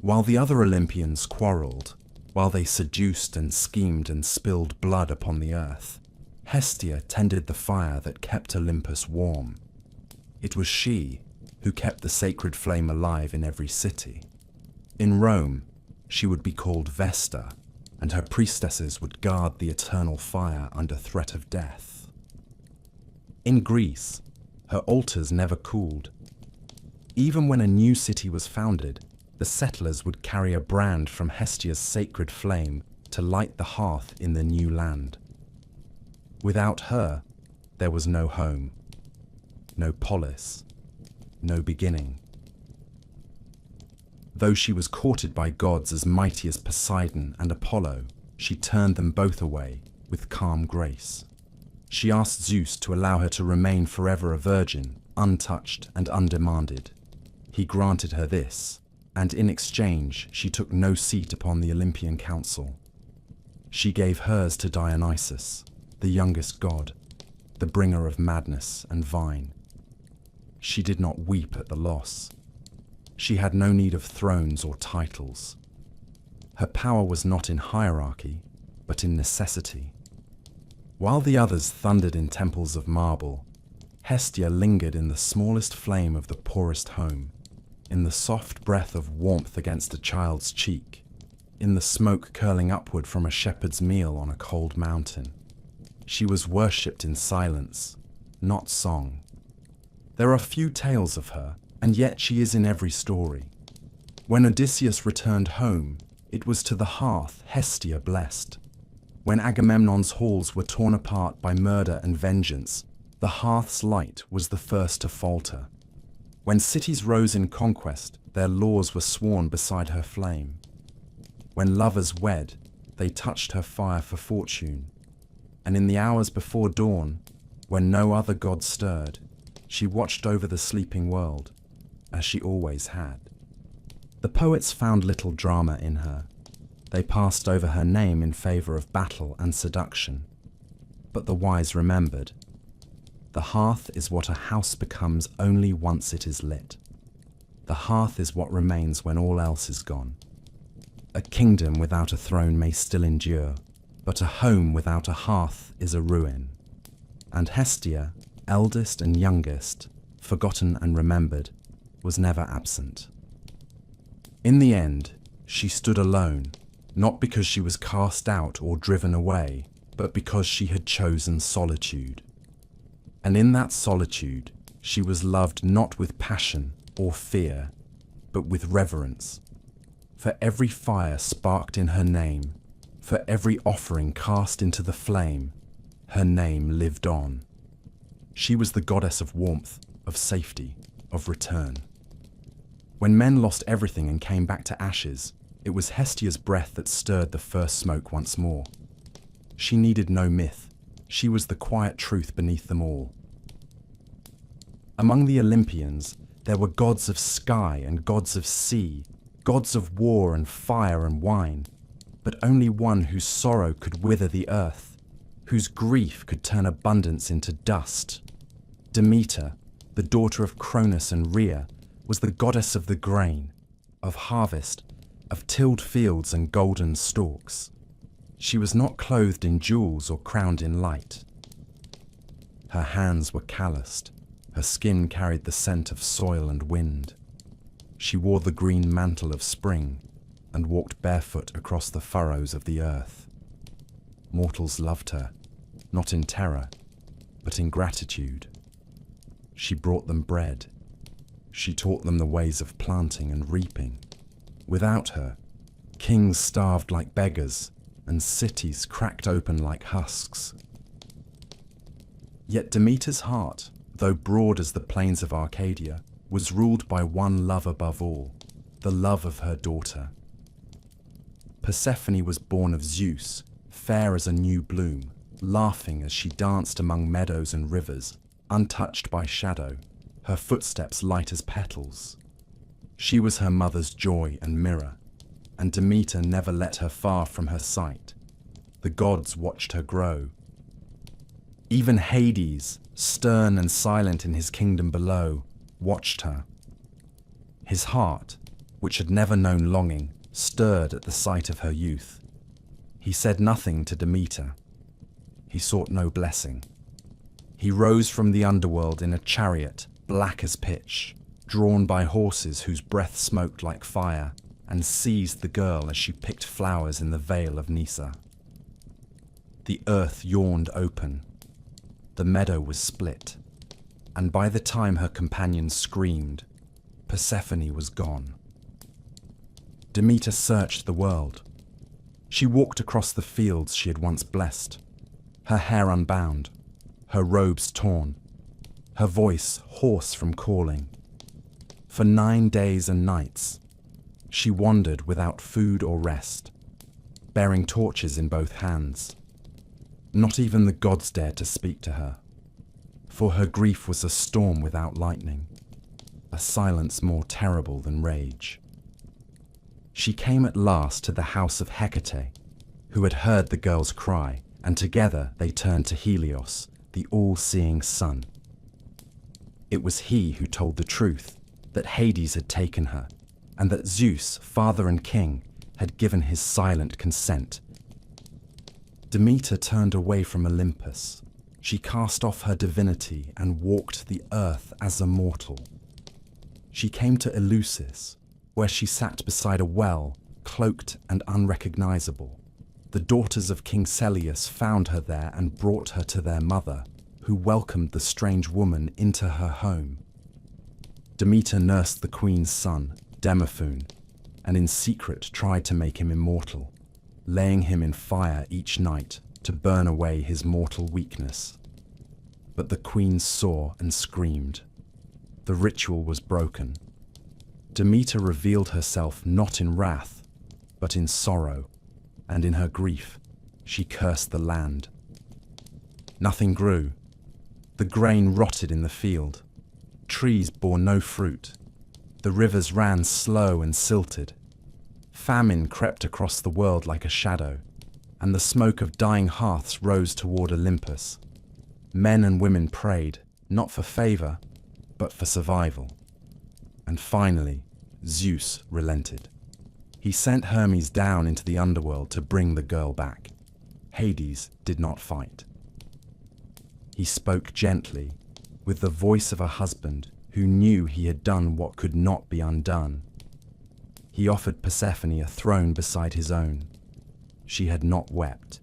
While the other Olympians quarreled, while they seduced and schemed and spilled blood upon the earth, Hestia tended the fire that kept Olympus warm. It was she who kept the sacred flame alive in every city. In Rome, she would be called Vesta, and her priestesses would guard the eternal fire under threat of death. In Greece, her altars never cooled. Even when a new city was founded, the settlers would carry a brand from Hestia's sacred flame to light the hearth in the new land. Without her, there was no home, no polis, no beginning. Though she was courted by gods as mighty as Poseidon and Apollo, she turned them both away with calm grace. She asked Zeus to allow her to remain forever a virgin, untouched and undemanded. He granted her this, and in exchange she took no seat upon the Olympian council. She gave hers to Dionysus, the youngest god, the bringer of madness and vine. She did not weep at the loss. She had no need of thrones or titles. Her power was not in hierarchy, but in necessity. While the others thundered in temples of marble, Hestia lingered in the smallest flame of the poorest home, in the soft breath of warmth against a child's cheek, in the smoke curling upward from a shepherd's meal on a cold mountain. She was worshipped in silence, not song. There are few tales of her, and yet she is in every story. When Odysseus returned home, it was to the hearth Hestia blessed. When Agamemnon's halls were torn apart by murder and vengeance, the hearth's light was the first to falter. When cities rose in conquest, their laws were sworn beside her flame. When lovers wed, they touched her fire for fortune. And in the hours before dawn, when no other god stirred, she watched over the sleeping world, as she always had. The poets found little drama in her. They passed over her name in favor of battle and seduction. But the wise remembered. The hearth is what a house becomes only once it is lit. The hearth is what remains when all else is gone. A kingdom without a throne may still endure, but a home without a hearth is a ruin. And Hestia, eldest and youngest, forgotten and remembered, was never absent. In the end, she stood alone, not because she was cast out or driven away, but because she had chosen solitude. And in that solitude, she was loved not with passion or fear, but with reverence. For every fire sparked in her name, for every offering cast into the flame, her name lived on. She was the goddess of warmth, of safety, of return. When men lost everything and came back to ashes, it was Hestia's breath that stirred the first smoke once more. She needed no myth. She was the quiet truth beneath them all. Among the Olympians, there were gods of sky and gods of sea, gods of war and fire and wine, but only one whose sorrow could wither the earth, whose grief could turn abundance into dust. Demeter, the daughter of Cronus and Rhea, was the goddess of the grain, of harvest, of tilled fields and golden stalks. She was not clothed in jewels or crowned in light. Her hands were calloused, her skin carried the scent of soil and wind. She wore the green mantle of spring and walked barefoot across the furrows of the earth. Mortals loved her, not in terror, but in gratitude. She brought them bread. She taught them the ways of planting and reaping. Without her, kings starved like beggars, and cities cracked open like husks. Yet Demeter's heart, though broad as the plains of Arcadia, was ruled by one love above all, the love of her daughter. Persephone was born of Zeus, fair as a new bloom, laughing as she danced among meadows and rivers, untouched by shadow, her footsteps light as petals. She was her mother's joy and mirror, and Demeter never let her far from her sight. The gods watched her grow. Even Hades, stern and silent in his kingdom below, watched her. His heart, which had never known longing, stirred at the sight of her youth. He said nothing to Demeter. He sought no blessing. He rose from the underworld in a chariot, black as pitch, drawn by horses whose breath smoked like fire, and seized the girl as she picked flowers in the vale of Nysa. The earth yawned open. The meadow was split, and by the time her companions screamed, Persephone was gone. Demeter searched the world. She walked across the fields she had once blessed, her hair unbound, her robes torn, her voice hoarse from calling. For 9 days and nights, she wandered without food or rest, bearing torches in both hands. Not even the gods dared to speak to her, for her grief was a storm without lightning, a silence more terrible than rage. She came at last to the house of Hecate, who had heard the girl's cry, and together they turned to Helios, the all-seeing sun. It was he who told the truth, that Hades had taken her, and that Zeus, father and king, had given his silent consent. Demeter turned away from Olympus. She cast off her divinity and walked the earth as a mortal. She came to Eleusis, where she sat beside a well, cloaked and unrecognizable. The daughters of King Celeus found her there and brought her to their mother, who welcomed the strange woman into her home. Demeter nursed the queen's son, Demophoon, and in secret tried to make him immortal, laying him in fire each night to burn away his mortal weakness. But the queen saw and screamed. The ritual was broken. Demeter revealed herself not in wrath, but in sorrow, and in her grief, she cursed the land. Nothing grew. The grain rotted in the field. Trees bore no fruit. The rivers ran slow and silted. Famine crept across the world like a shadow, and the smoke of dying hearths rose toward Olympus. Men and women prayed, not for favor, but for survival. And finally, Zeus relented. He sent Hermes down into the underworld to bring the girl back. Hades did not fight. He spoke gently, with the voice of a husband who knew he had done what could not be undone. He offered Persephone a throne beside his own. She had not wept.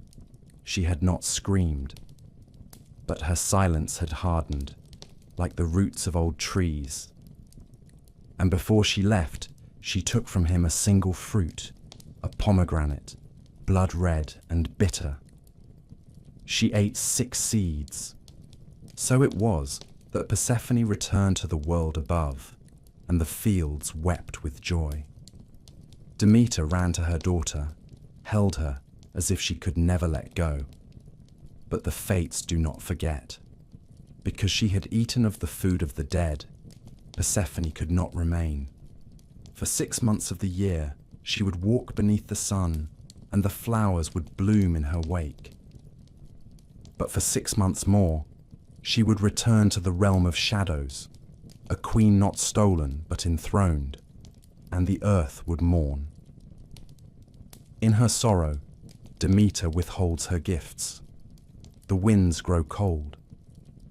She had not screamed. But her silence had hardened, like the roots of old trees. And before she left, she took from him a single fruit, a pomegranate, blood red and bitter. She ate 6 seeds. So it was that Persephone returned to the world above, and the fields wept with joy. Demeter ran to her daughter, held her as if she could never let go. But the fates do not forget. Because she had eaten of the food of the dead, Persephone could not remain. For 6 months of the year, she would walk beneath the sun, and the flowers would bloom in her wake. But for 6 months more, she would return to the realm of shadows, a queen not stolen but enthroned, and the earth would mourn. In her sorrow, Demeter withholds her gifts. The winds grow cold,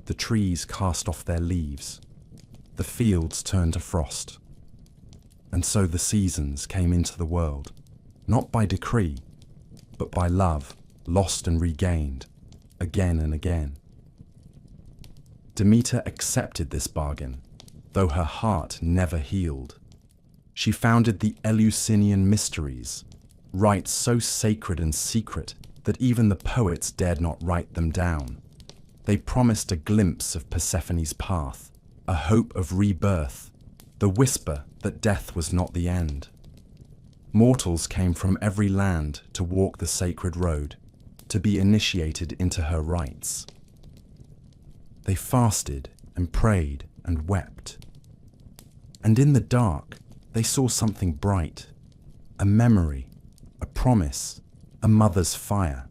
the trees cast off their leaves, the fields turn to frost. And so the seasons came into the world, not by decree, but by love, lost and regained, again and again. Demeter accepted this bargain, though her heart never healed. She founded the Eleusinian mysteries, rites so sacred and secret that even the poets dared not write them down. They promised a glimpse of Persephone's path, a hope of rebirth, the whisper that death was not the end. Mortals came from every land to walk the sacred road, to be initiated into her rites. They fasted and prayed and wept. And in the dark, they saw something bright, a memory, a promise, a mother's fire.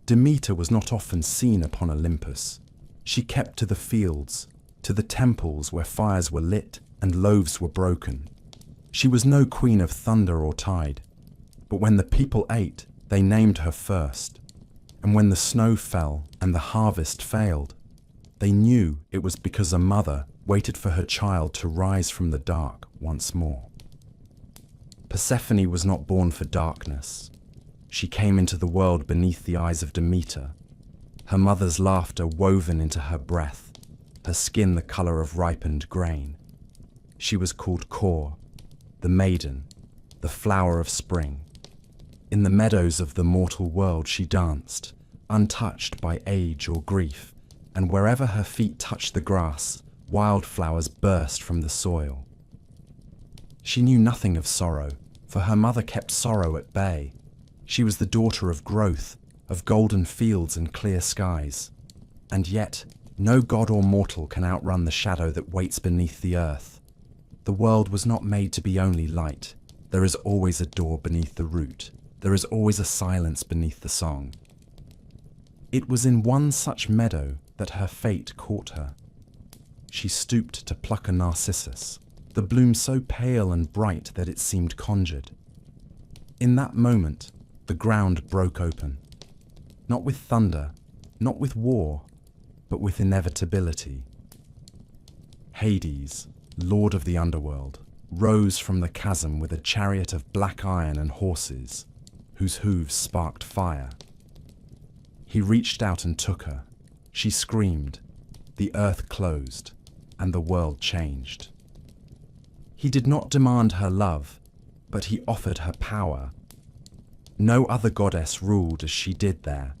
Demeter was not often seen upon Olympus. She kept to the fields, to the temples where fires were lit and loaves were broken. She was no queen of thunder or tide, but when the people ate, they named her first. And when the snow fell and the harvest failed, they knew it was because a mother waited for her child to rise from the dark once more. Persephone was not born for darkness. She came into the world beneath the eyes of Demeter, her mother's laughter woven into her breath, her skin the color of ripened grain. She was called Kor, the maiden, the flower of spring. In the meadows of the mortal world she danced, untouched by age or grief, and wherever her feet touched the grass, wildflowers burst from the soil. She knew nothing of sorrow, for her mother kept sorrow at bay. She was the daughter of growth, of golden fields and clear skies. And yet, no god or mortal can outrun the shadow that waits beneath the earth. The world was not made to be only light. There is always a door beneath the root. There is always a silence beneath the song. It was in one such meadow that her fate caught her. She stooped to pluck a narcissus, the bloom so pale and bright that it seemed conjured. In that moment, the ground broke open, not with thunder, not with war, but with inevitability. Hades, lord of the underworld, rose from the chasm with a chariot of black iron and horses, whose hooves sparked fire. He reached out and took her. She screamed, the earth closed, and the world changed. He did not demand her love, but he offered her power. No other goddess ruled as she did there.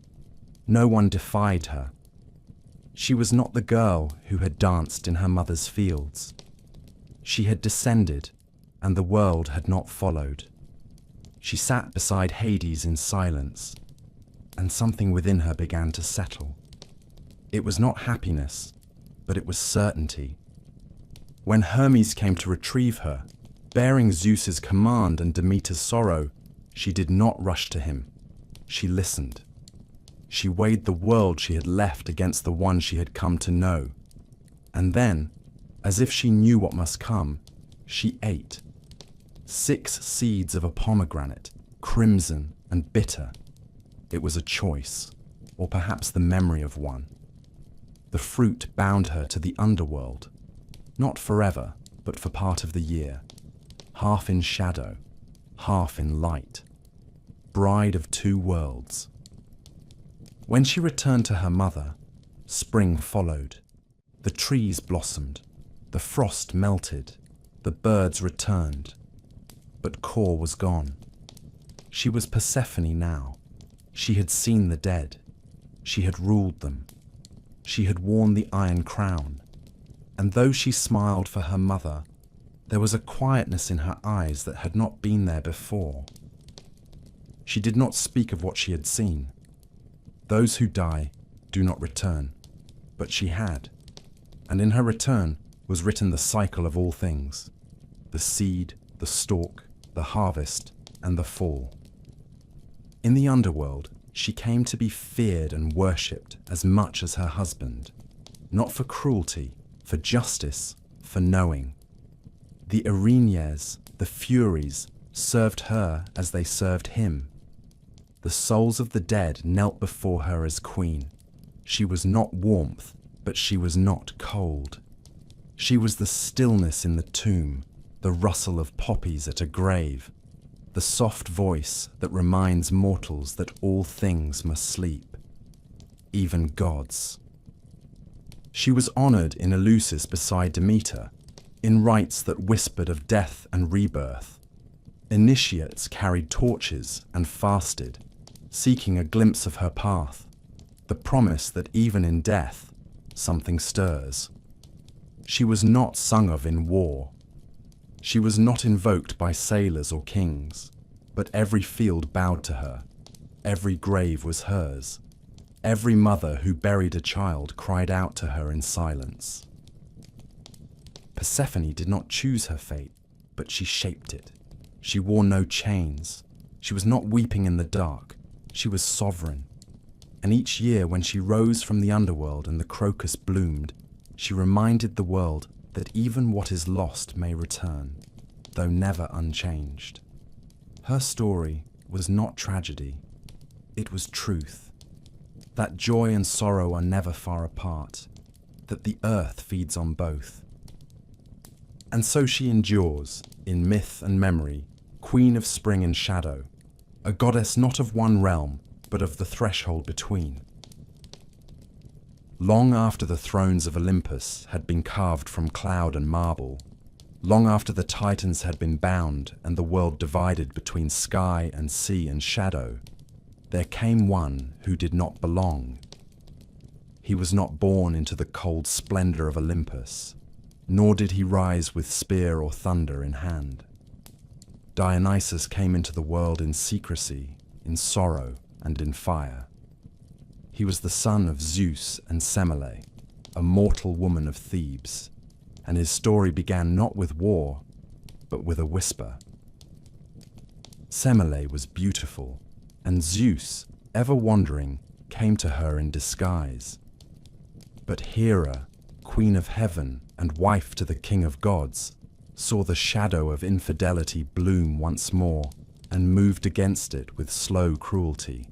No one defied her. She was not the girl who had danced in her mother's fields. She had descended, and the world had not followed. She sat beside Hades in silence, and something within her began to settle. It was not happiness, but it was certainty. When Hermes came to retrieve her, bearing Zeus's command and Demeter's sorrow, she did not rush to him. She listened. She weighed the world she had left against the one she had come to know. And then, as if she knew what must come, she ate. 6 seeds of a pomegranate, crimson and bitter. It was a choice, or perhaps the memory of one. The fruit bound her to the underworld, not forever, but for part of the year. half in shadow, half in light, bride of two worlds. When she returned to her mother, spring followed. The trees blossomed, the frost melted, the birds returned. But Kor was gone. She was Persephone now. She had seen the dead. She had ruled them. She had worn the iron crown. And though she smiled for her mother, there was a quietness in her eyes that had not been there before. She did not speak of what she had seen. Those who die do not return, but she had. And in her return was written the cycle of all things, the seed, the stalk, the harvest, and the fall. In the underworld, she came to be feared and worshipped as much as her husband, not for cruelty, for justice, for knowing. The Erinyes, the Furies, served her as they served him. The souls of the dead knelt before her as queen. She was not warmth, but she was not cold. She was the stillness in the tomb, the rustle of poppies at a grave, the soft voice that reminds mortals that all things must sleep, even gods. She was honored in Eleusis beside Demeter, in rites that whispered of death and rebirth. Initiates carried torches and fasted, seeking a glimpse of her path, the promise that even in death, something stirs. She was not sung of in war. She was not invoked by sailors or kings, but every field bowed to her. Every grave was hers. Every mother who buried a child cried out to her in silence. Persephone did not choose her fate, but she shaped it. She wore no chains. She was not weeping in the dark. She was sovereign. And each year when she rose from the underworld and the crocus bloomed, she reminded the world that even what is lost may return, though never unchanged. Her story was not tragedy. It was truth. That joy and sorrow are never far apart, that the earth feeds on both. And so she endures, in myth and memory, queen of spring and shadow, a goddess not of one realm, but of the threshold between. Long after the thrones of Olympus had been carved from cloud and marble, long after the Titans had been bound and the world divided between sky and sea and shadow, there came one who did not belong. He was not born into the cold splendor of Olympus, nor did he rise with spear or thunder in hand. Dionysus came into the world in secrecy, in sorrow, and in fire. He was the son of Zeus and Semele, a mortal woman of Thebes, and his story began not with war, but with a whisper. Semele was beautiful, and Zeus, ever wandering, came to her in disguise. But Hera, queen of heaven and wife to the king of gods, saw the shadow of infidelity bloom once more and moved against it with slow cruelty.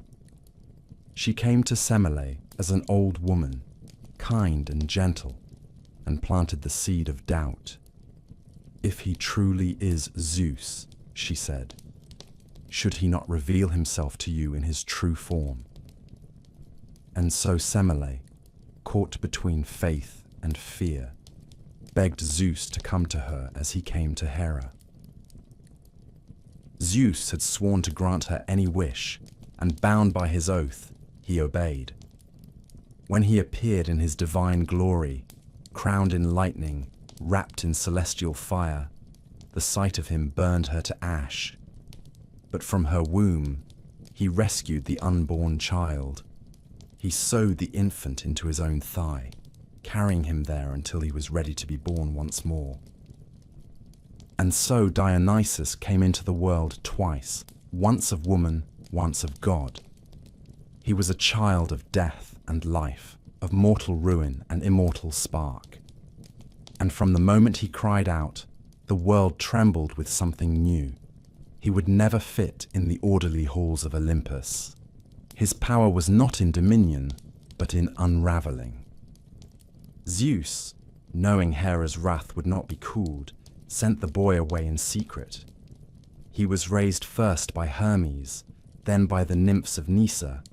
She came to Semele as an old woman, kind and gentle, and planted the seed of doubt. If he truly is Zeus, she said, should he not reveal himself to you in his true form? And so Semele, caught between faith and fear, begged Zeus to come to her as he came to Hera. Zeus had sworn to grant her any wish, and bound by his oath, he obeyed. When he appeared in his divine glory, crowned in lightning, wrapped in celestial fire, the sight of him burned her to ash. But from her womb, he rescued the unborn child. He sewed the infant into his own thigh, carrying him there until he was ready to be born once more. And so Dionysus came into the world twice, once of woman, once of God. He was a child of death and life, of mortal ruin and immortal spark. And from the moment he cried out, the world trembled with something new. He would never fit in the orderly halls of Olympus. His power was not in dominion, but in unraveling. Zeus, knowing Hera's wrath would not be cooled, sent the boy away in secret. He was raised first by Hermes, then by the nymphs of Nysa,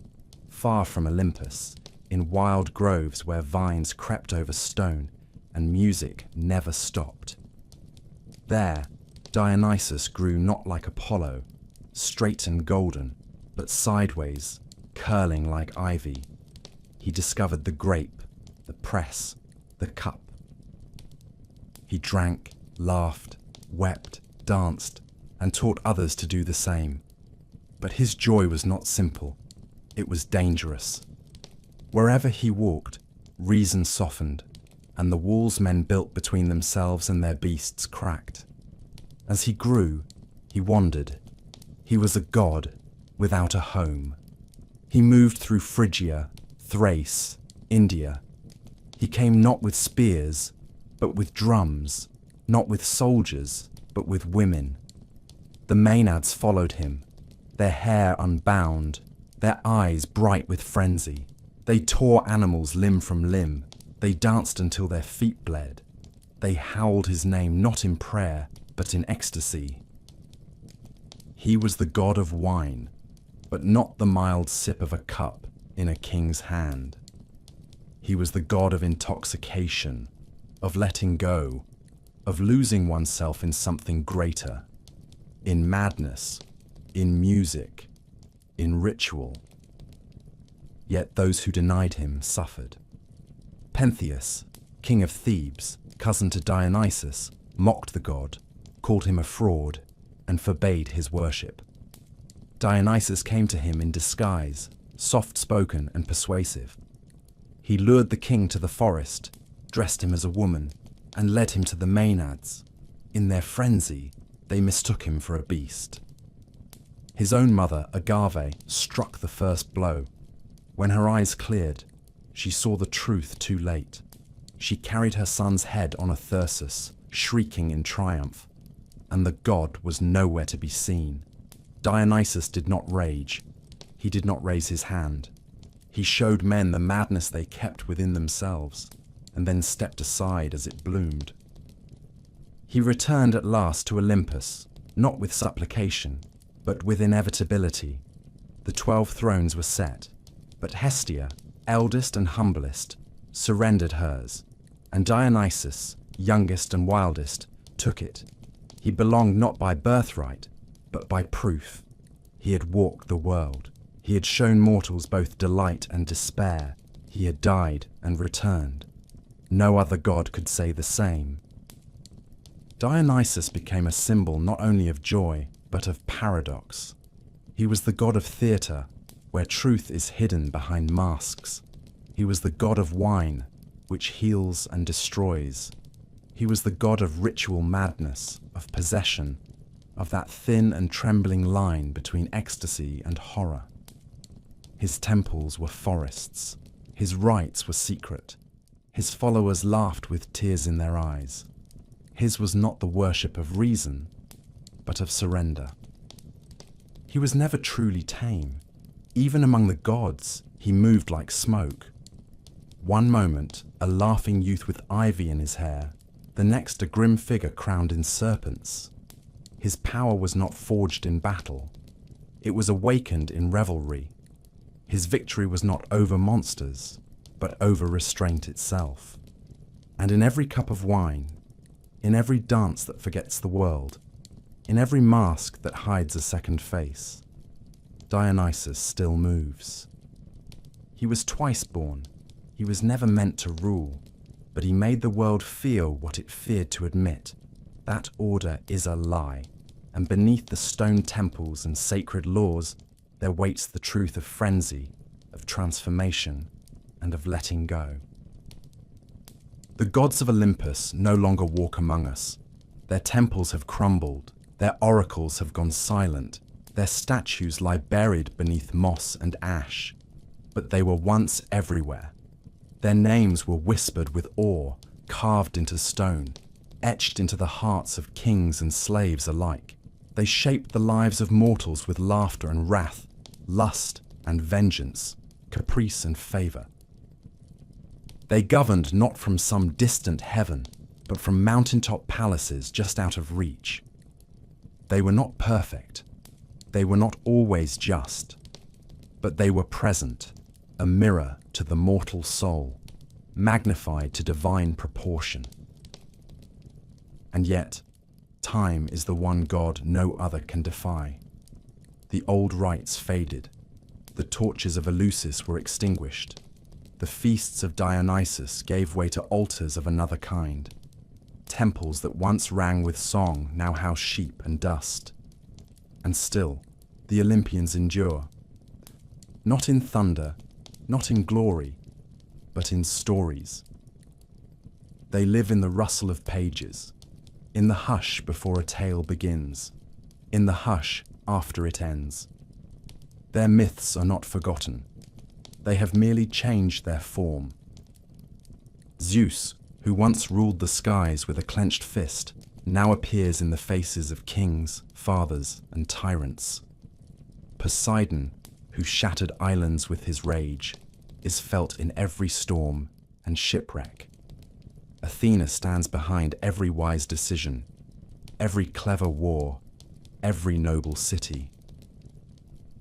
far from Olympus, in wild groves where vines crept over stone and music never stopped. There, Dionysus grew not like Apollo, straight and golden, but sideways, curling like ivy. He discovered the grape, the press, the cup. He drank, laughed, wept, danced, and taught others to do the same. But his joy was not simple. It was dangerous. Wherever he walked, reason softened, and the walls men built between themselves and their beasts cracked. As he grew, he wandered. He was a god without a home. He moved through Phrygia, Thrace, India. He came not with spears, but with drums, not with soldiers, but with women. The Maenads followed him, their hair unbound, their eyes bright with frenzy. They tore animals limb from limb. They danced until their feet bled. They howled his name not in prayer, but in ecstasy. He was the god of wine, but not the mild sip of a cup in a king's hand. He was the god of intoxication, of letting go, of losing oneself in something greater, in madness, in music, in ritual. Yet those who denied him suffered. Pentheus, king of Thebes, cousin to Dionysus, mocked the god, called him a fraud, and forbade his worship. Dionysus came to him in disguise, soft-spoken and persuasive. He lured the king to the forest, dressed him as a woman, and led him to the Maenads. In their frenzy, they mistook him for a beast. His own mother, Agave, struck the first blow. When her eyes cleared, she saw the truth too late. She carried her son's head on a thyrsus, shrieking in triumph, and the god was nowhere to be seen. Dionysus did not rage. He did not raise his hand. He showed men the madness they kept within themselves, and then stepped aside as it bloomed. He returned at last to Olympus, not with supplication, but with inevitability. The 12 thrones were set, but Hestia, eldest and humblest, surrendered hers, and Dionysus, youngest and wildest, took it. He belonged not by birthright, but by proof. He had walked the world. He had shown mortals both delight and despair. He had died and returned. No other god could say the same. Dionysus became a symbol not only of joy, but of paradox. He was the god of theatre, where truth is hidden behind masks. He was the god of wine, which heals and destroys. He was the god of ritual madness, of possession, of that thin and trembling line between ecstasy and horror. His temples were forests. His rites were secret. His followers laughed with tears in their eyes. His was not the worship of reason, but of surrender. He was never truly tame. Even among the gods, he moved like smoke. One moment, a laughing youth with ivy in his hair, the next a grim figure crowned in serpents. His power was not forged in battle. It was awakened in revelry. His victory was not over monsters, but over restraint itself. And in every cup of wine, in every dance that forgets the world, in every mask that hides a second face, Dionysus still moves. He was twice born. He was never meant to rule, but he made the world feel what it feared to admit. That order is a lie, and beneath the stone temples and sacred laws, there waits the truth of frenzy, of transformation, and of letting go. The gods of Olympus no longer walk among us. Their temples have crumbled, their oracles have gone silent, their statues lie buried beneath moss and ash, but they were once everywhere. Their names were whispered with awe, carved into stone, etched into the hearts of kings and slaves alike. They shaped the lives of mortals with laughter and wrath, lust and vengeance, caprice and favor. They governed not from some distant heaven, but from mountaintop palaces just out of reach. They were not perfect. They were not always just. But they were present, a mirror to the mortal soul, magnified to divine proportion. And yet, time is the one God no other can defy. The old rites faded. The torches of Eleusis were extinguished. The feasts of Dionysus gave way to altars of another kind. Temples that once rang with song now house sheep and dust. And still, the Olympians endure. Not in thunder, not in glory, but in stories. They live in the rustle of pages, in the hush before a tale begins, in the hush after it ends. Their myths are not forgotten. They have merely changed their form. Zeus, who once ruled the skies with a clenched fist, now appears in the faces of kings, fathers, and tyrants. Poseidon, who shattered islands with his rage, is felt in every storm and shipwreck. Athena stands behind every wise decision, every clever war, every noble city.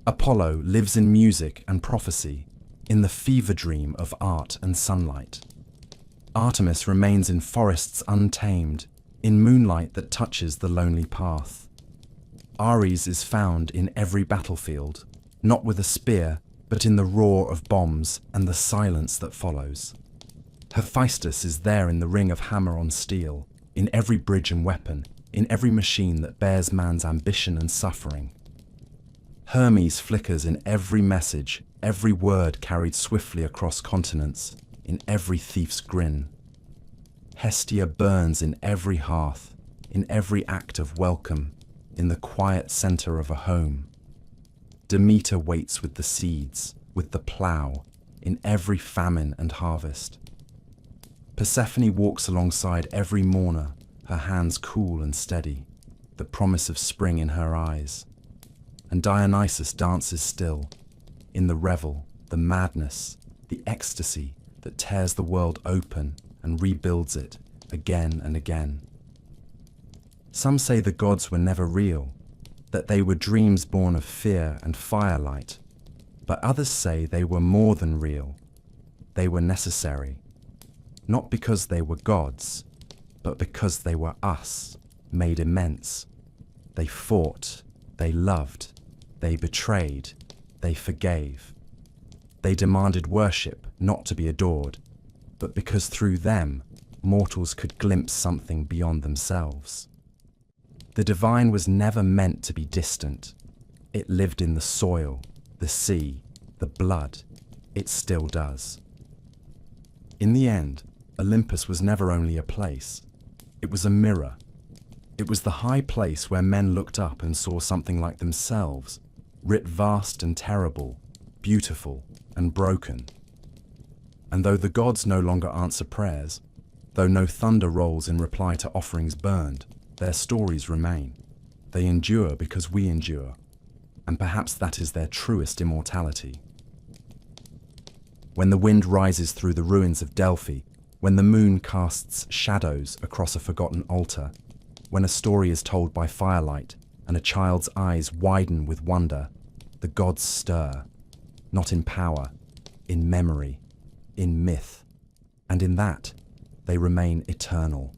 Apollo lives in music and prophecy, in the fever dream of art and sunlight. Artemis remains in forests untamed, in moonlight that touches the lonely path. Ares is found in every battlefield, not with a spear, but in the roar of bombs and the silence that follows. Hephaestus is there in the ring of hammer on steel, in every bridge and weapon, in every machine that bears man's ambition and suffering. Hermes flickers in every message, every word carried swiftly across continents, in every thief's grin. Hestia burns in every hearth, in every act of welcome, in the quiet center of a home. Demeter waits with the seeds, with the plough, in every famine and harvest. Persephone walks alongside every mourner, her hands cool and steady, the promise of spring in her eyes. And Dionysus dances still, in the revel, the madness, the ecstasy that tears the world open and rebuilds it again and again. Some say the gods were never real, that they were dreams born of fear and firelight, but others say they were more than real. They were necessary, not because they were gods, but because they were us, made immense. They fought, they loved, they betrayed, they forgave. They demanded worship, not to be adored, but because through them, mortals could glimpse something beyond themselves. The divine was never meant to be distant. It lived in the soil, the sea, the blood. It still does. In the end, Olympus was never only a place. It was a mirror. It was the high place where men looked up and saw something like themselves, writ vast and terrible, beautiful and broken. And though the gods no longer answer prayers, though no thunder rolls in reply to offerings burned, their stories remain. They endure because we endure, and perhaps that is their truest immortality. When the wind rises through the ruins of Delphi, when the moon casts shadows across a forgotten altar, when a story is told by firelight and a child's eyes widen with wonder, the gods stir, not in power, in memory, in myth, and in that they remain eternal.